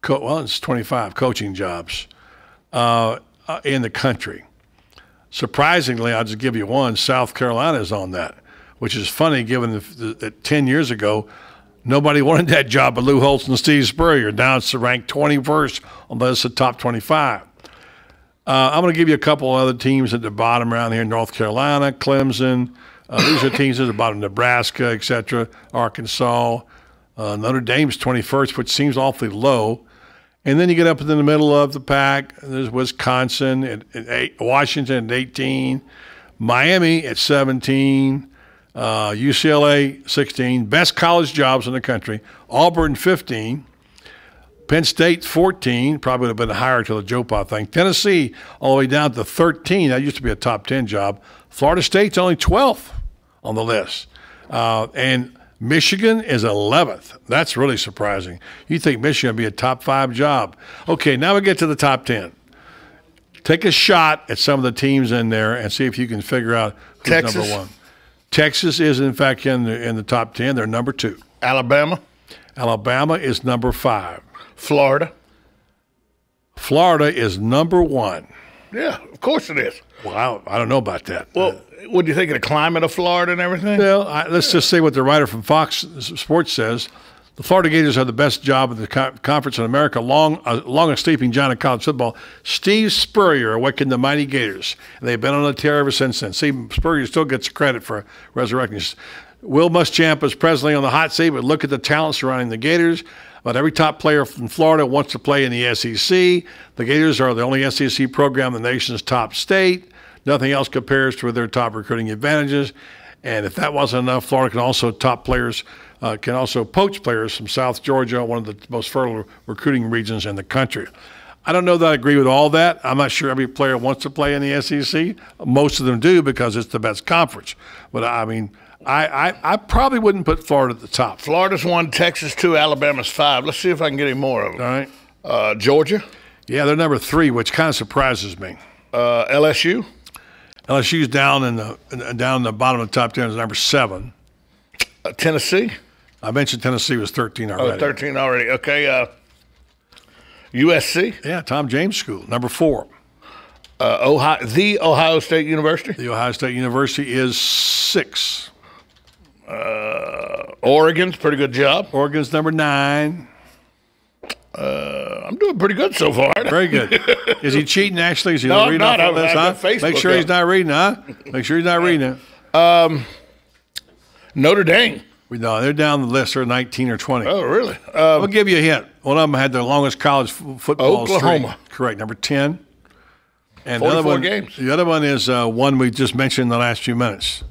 it's 25 coaching jobs in the country. Surprisingly, I'll just give you one. South Carolina is on that, which is funny given that 10 years ago, nobody wanted that job but Lou Holtz and Steve Spurrier. Now it's ranked 21st on the list of top 25. I'm going to give you a couple other teams at the bottom around here. North Carolina, Clemson. These are teams at the bottom, Nebraska, etc., Arkansas. Notre Dame's 21st, which seems awfully low. And then you get up in the middle of the pack. There's Wisconsin at 8, Washington at 18, Miami at 17, UCLA 16, best college jobs in the country, Auburn 15, Penn State 14, probably would have been higher to the JOPA thing. Tennessee all the way down to 13. That used to be a top 10 job. Florida State's only 12th on the list. And Michigan is 11th. That's really surprising. You think Michigan would be a top 5 job. Okay, now we get to the top 10. Take a shot at some of the teams in there and see if you can figure out who's Texas. number 1. Texas is, in fact, in the top 10. They're number 2. Alabama. Alabama is number 5. Florida. Florida is number 1. Yeah, of course it is. Well, I don't know about that. Well, what do you think of the climate of Florida and everything? Well, let's just say what the writer from Fox Sports says. The Florida Gators are the best job of the conference in America, longest sleeping giant of college football. Steve Spurrier awakened the mighty Gators, and they've been on a tear ever since then. See, Spurrier still gets credit for resurrecting. Will Muschamp is presently on the hot seat, but look at the talent surrounding the Gators. About every top player from Florida wants to play in the SEC. The Gators are the only SEC program in the nation's top state. Nothing else compares to their top recruiting advantages. And if that wasn't enough, Florida can also can also poach players from South Georgia, one of the most fertile recruiting regions in the country. I don't know that I agree with all that. I'm not sure every player wants to play in the SEC. Most of them do because it's the best conference. But I mean, I probably wouldn't put Florida at the top. Florida's 1, Texas 2, Alabama's 5. Let's see if I can get any more of them. All right. Georgia? Yeah, they're number 3, which kind of surprises me. LSU? LSU's down in the bottom of the top 10 is number 7. Tennessee? I mentioned Tennessee was 13 already. Oh, 13 already. Okay. USC? Yeah, Tom James School, number 4. Ohio State University? The Ohio State University is 6. Oregon's pretty good job. Oregon's number 9. I'm doing pretty good so far. Very good. Is he cheating actually? Is he No, reading I'm off not. all this? I've Huh? got Make Facebook sure he's up. not reading, huh? Make sure he's not reading it. Notre Dame. No, they're down the list. They're 19 or 20. Oh, really? I'll give you a hint. One of them had the longest college football Oklahoma. streak. Correct, number 10. And 44 games. The other one is one we just mentioned in the last few minutes.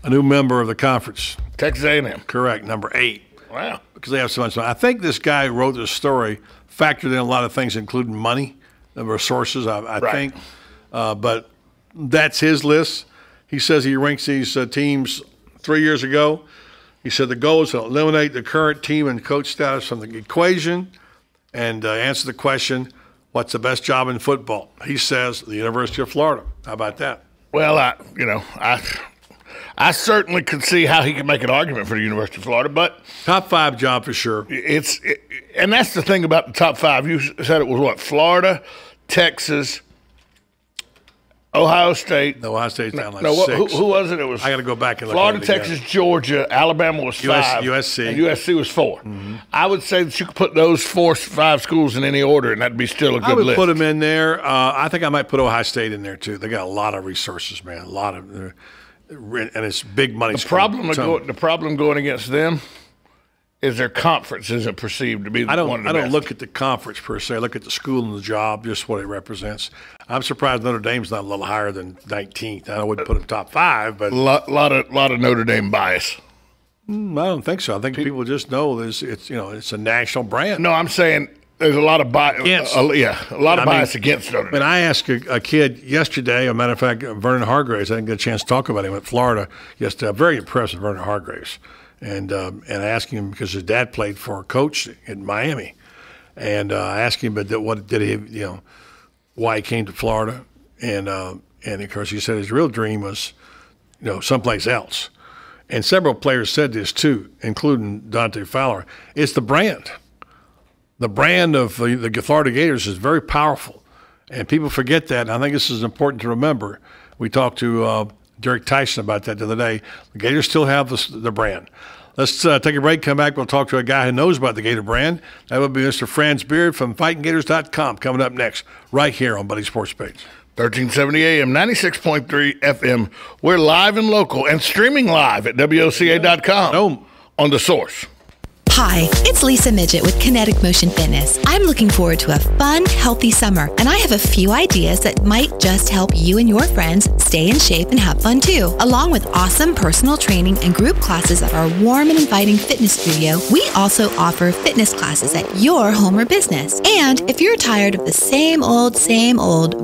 A new member of the conference. Texas A&M. Correct, number 8. Wow. Because they have so much money. I think this guy who wrote this story factored in a lot of things, including money, the resources, I think. But that's his list. He says he ranks these teams 3 years ago. He said the goal is to eliminate the current team and coach status from the equation and answer the question, what's the best job in football? He says the University of Florida. How about that? Well, I certainly could see how he could make an argument for the University of Florida, but top 5 job for sure. And that's the thing about the top 5. You said it was what? Florida, Texas, Ohio State. No, Ohio State's down like no, 6. Who was it? It was. I got to go back and look Florida, at it Texas, Georgia, Alabama was 5. USC. And USC was 4. I would say that you could put those 4-5 schools in any order, and that'd be still a good I would list. put them in there. I think I might put Ohio State in there too. They got a lot of resources, man. A lot of, and it's big money. The problem going against them is their conference isn't perceived to be one of the I don't best. look at the conference per se. I look at the school and the job, just what it represents. I'm surprised Notre Dame's not a little higher than 19th. I wouldn't put them top 5, but lot of Notre Dame bias. I don't think so. I think people just know it's a national brand. No, I'm saying there's a lot of bias. A lot of bias against Notre Dame. But I asked a kid yesterday. As a matter of fact, Vernon Hargraves. I didn't get a chance to talk about him at Florida yesterday. I'm very impressed with Vernon Hargraves. And I asked him because his dad played for a coach in Miami, and I asked him, but what did he, why he came to Florida, and of course he said his real dream was, someplace else, and several players said this too, including Dante Fowler. It's the brand. The brand of the Florida Gators is very powerful, and people forget that. And I think this is important to remember. We talked to Derek Tyson about that the other day. The Gators still have the brand. Let's take a break, come back. We'll talk to a guy who knows about the Gator brand. That would be Mr. Franz Beard from FightingGators.com coming up next, right here on Buddy Sports Page. 1370 AM, 96.3 FM. We're live and local and streaming live at WOCA.com on The Source. Hi, it's Lisa Midget with Kinetic Motion Fitness. I'm looking forward to a fun, healthy summer, and I have a few ideas that might just help you and your friends stay in shape and have fun too. Along with awesome personal training and group classes at our warm and inviting fitness studio, we also offer fitness classes at your home or business. And if you're tired of the same old,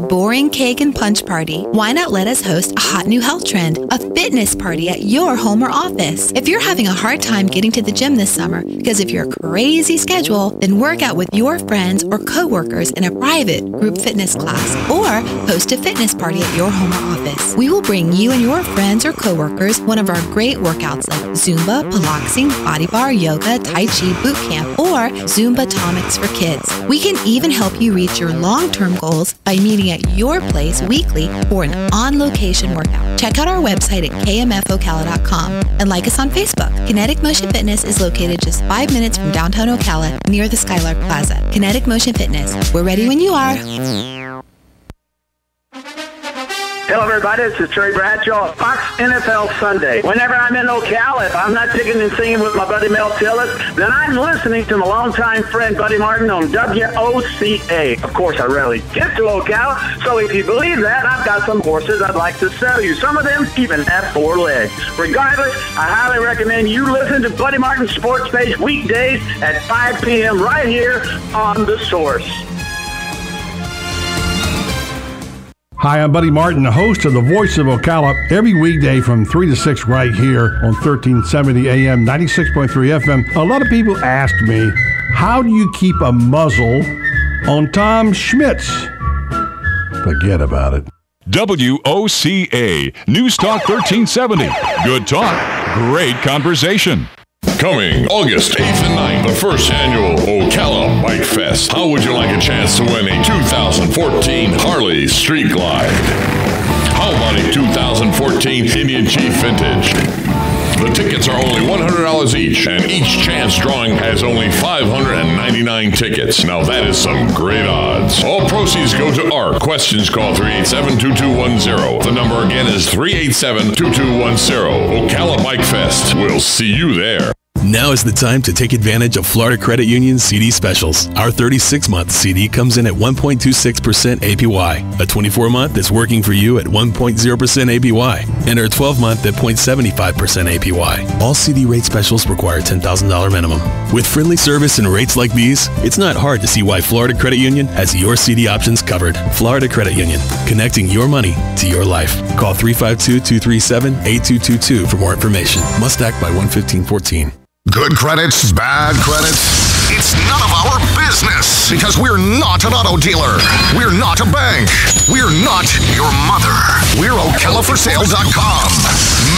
boring cake and punch party, why not let us host a hot new health trend, a fitness party at your home or office? If you're having a hard time getting to the gym this summer, because of your crazy schedule, then work out with your friends or coworkers in a private group fitness class, or host a fitness party at your home or office. We will bring you and your friends or coworkers one of our great workouts like Zumba, Pilates, Body Bar, Yoga, Tai Chi Boot Camp, or Zumba Tomics for kids. We can even help you reach your long-term goals by meeting at your place weekly for an on-location workout. Check out our website at kmfocala.com and like us on Facebook. Kinetic Motion Fitness is located just 5 minutes from downtown Ocala near the Skylark Plaza. Kinetic Motion Fitness. We're ready when you are. Hello, everybody. This is Terry Bradshaw at Fox NFL Sunday. Whenever I'm in Ocala, if I'm not picking and singing with my buddy Mel Tillis, then I'm listening to my longtime friend Buddy Martin on WOCA. Of course, I rarely get to Ocala, so if you believe that, I've got some horses I'd like to sell you. Some of them even have 4 legs. Regardless, I highly recommend you listen to Buddy Martin's Sports Page weekdays at 5 p.m. right here on The Source. Hi, I'm Buddy Martin, the host of The Voice of Ocala, every weekday from 3 to 6 right here on 1370 AM, 96.3 FM. A lot of people ask me, how do you keep a muzzle on Tom Schmitz? Forget about it. WOCA, News Talk 1370. Good talk, great conversation. Coming August 8th and 9th, the first annual Ocala Bike Fest. How would you like a chance to win a 2014 Harley Street Glide? How about a 2014 Indian Chief Vintage? The tickets are only $100 each, and each chance drawing has only 599 tickets. Now that is some great odds. All proceeds go to ARC. Questions, call 387-2210. The number again is 387-2210. Ocala Bike Fest. We'll see you there. Now is the time to take advantage of Florida Credit Union's CD specials. Our 36-month CD comes in at 1.26% APY. A 24-month is working for you at 1.0% APY. And our 12-month at 0.75% APY. All CD rate specials require $10,000 minimum. With friendly service and rates like these, it's not hard to see why Florida Credit Union has your CD options covered. Florida Credit Union, connecting your money to your life. Call 352-237-8222 for more information. Must act by 1/15/14. Good credits, bad credits. It's none of our business because we're not an auto dealer. We're not a bank. We're not your mother. We're OcalaForSale.com.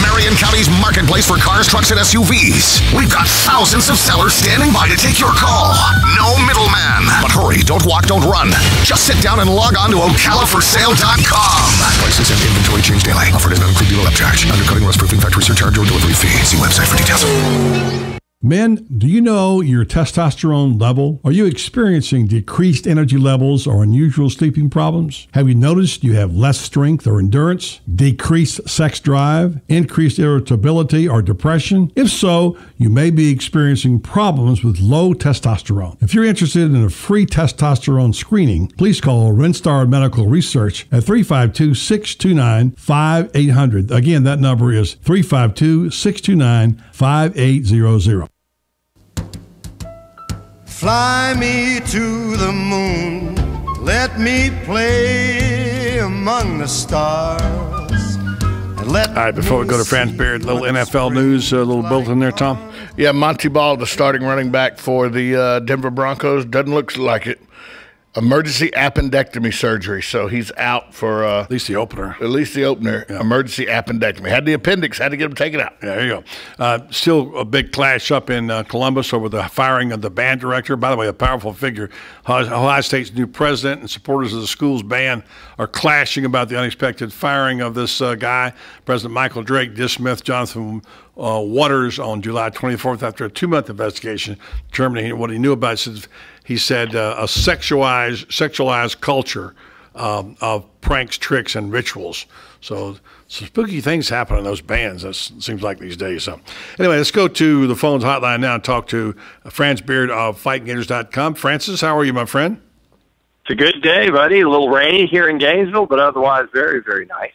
Marion County's marketplace for cars, trucks, and SUVs. We've got thousands of sellers standing by to take your call. No middleman. But hurry, don't walk, don't run. Just sit down and log on to OcalaForSale.com. Prices and inventory change daily. Offer does not include dealer upcharge. Undercutting, rust proofing, factory surcharge, or delivery fee. See website for details. Men, do you know your testosterone level? Are you experiencing decreased energy levels or unusual sleeping problems? Have you noticed you have less strength or endurance, decreased sex drive, increased irritability or depression? If so, you may be experiencing problems with low testosterone. If you're interested in a free testosterone screening, please call Rinstar Medical Research at 352-629-5800. Again, that number is 352-629-5800. Fly me to the moon, let me play among the stars. All right, before we go to Franz Beard, little NFL news, a little bulletin there, Tom. Yeah, Monty Ball, the starting running back for the Denver Broncos, doesn't look like it. Emergency appendectomy surgery, so he's out for at least the opener. Yeah. Emergency appendectomy. Had the appendix, had to get him taken out. Yeah, there you go. Still a big clash up in Columbus over the firing of the band director. By the way, a powerful figure. Ohio State's new president and supporters of the school's band are clashing about the unexpected firing of this guy. President Michael Drake dismissed Jonathan Waters on July 24th after a 2-month investigation determining what he knew about it. He said a sexualized culture of pranks, tricks, and rituals. So some spooky things happen in those bands, it seems like these days. So anyway, let's go to the phones hotline now and talk to Franz Beard of FightGators.com. Francis, how are you, my friend? It's a good day, buddy. A little rainy here in Gainesville, but otherwise very, very nice.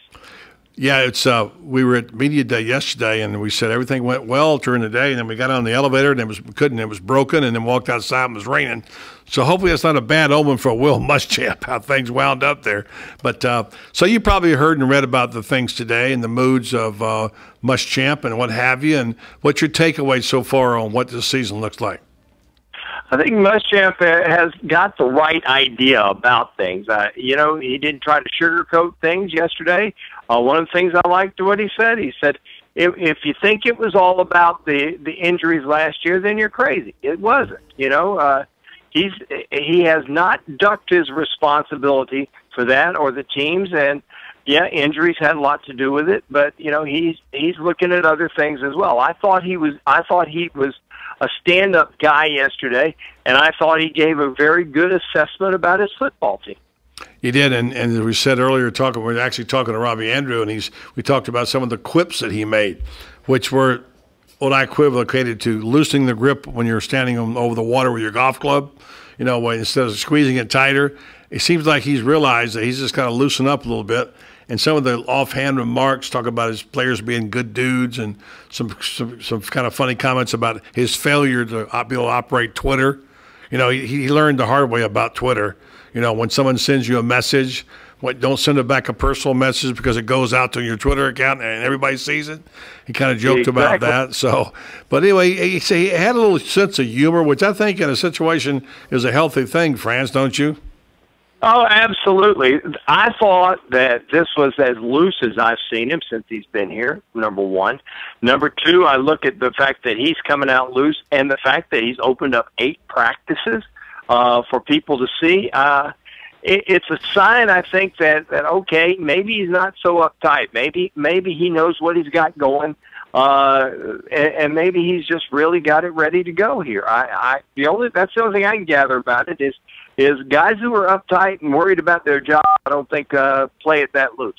Yeah, it's we were at media day yesterday, and we said everything went well during the day, and then we got on the elevator, and it was broken, and then walked outside and it was raining. So hopefully that's not a bad omen for Will Muschamp, how things wound up there. But so you probably heard and read about the things today and the moods of Muschamp and what have you, and what's your takeaway so far on what this season looks like? I think Muschamp has got the right idea about things. He didn't try to sugarcoat things yesterday. One of the things I liked what he said, if you think it was all about the injuries last year, then you're crazy. It wasn't. He has not ducked his responsibility for that or the teams, and yeah, injuries had a lot to do with it. But he's looking at other things as well. I thought he was a stand-up guy yesterday, and I thought he gave a very good assessment about his football team. He did, and as we said earlier, we were actually talking to Robbie Andrew, and we talked about some of the quips that he made, which were what I equivocated to loosening the grip when you're standing over the water with your golf club, instead of squeezing it tighter. It seems like he's realized that he's just got to loosen up a little bit. And some of the offhand remarks talk about his players being good dudes, and some kind of funny comments about his failure to be able to operate Twitter. He learned the hard way about Twitter. When someone sends you a message, don't send it back a personal message because it goes out to your Twitter account and everybody sees it. He kind of joked about that. So, but anyway, he had a little sense of humor, which I think in a situation is a healthy thing, Franz, don't you? Oh, absolutely. I thought that this was as loose as I've seen him since he's been here, number one. Number two, I look at the fact that he's coming out loose and the fact that he's opened up 8 practices for people to see. It's a sign, I think, that okay, maybe he's not so uptight. Maybe he knows what he's got going, and maybe he's just really got it ready to go here. That's the only thing I can gather about it is guys who are uptight and worried about their job, I don't think play it that loose.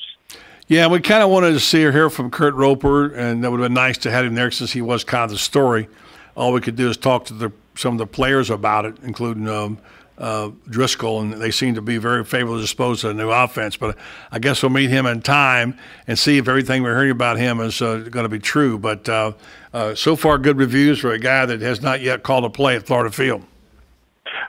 Yeah, we kind of wanted to see or hear from Kurt Roper, and that would have been nice to have him there since he was kind of the story. All we could do is talk to some of the players about it, including Driscoll, and they seem to be very favorably disposed to the new offense. But I guess we'll meet him in time and see if everything we're hearing about him is going to be true. But so far, good reviews for a guy that has not yet called a play at Florida Field.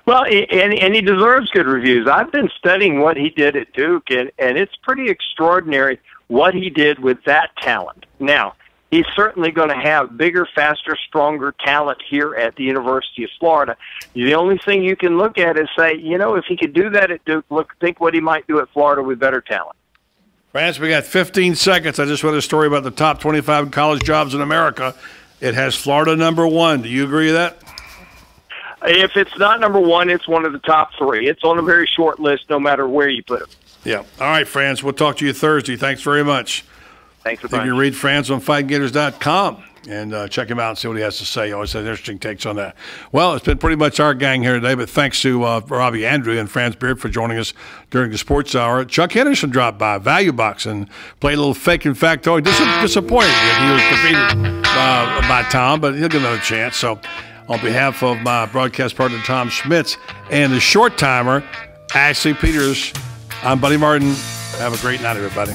Well, and he deserves good reviews. I've been studying what he did at Duke, and it's pretty extraordinary what he did with that talent. Now, he's certainly going to have bigger, faster, stronger talent here at the University of Florida. The only thing you can look at is say, if he could do that at Duke, think what he might do at Florida with better talent. France, we got 15 seconds. I just read a story about the top 25 college jobs in America. It has Florida number 1. Do you agree with that? If it's not number 1, it's one of the top 3. It's on a very short list no matter where you put it. Yeah. All right, Franz. We'll talk to you Thursday. Thanks very much. Thanks for You can read Franz on FightingGators.com and check him out and see what he has to say. He always has interesting takes on that. Well, it's been pretty much our gang here today, but thanks to Robbie Andrew and Franz Beard for joining us during the Sports Hour. Chuck Henderson dropped by, Value Box, and played a little fake and factoid. Disappointed that he was defeated by Tom, but he'll get another chance. So on behalf of my broadcast partner, Tom Schmitz, and the short timer, Ashley Peters, I'm Buddy Martin. Have a great night, everybody.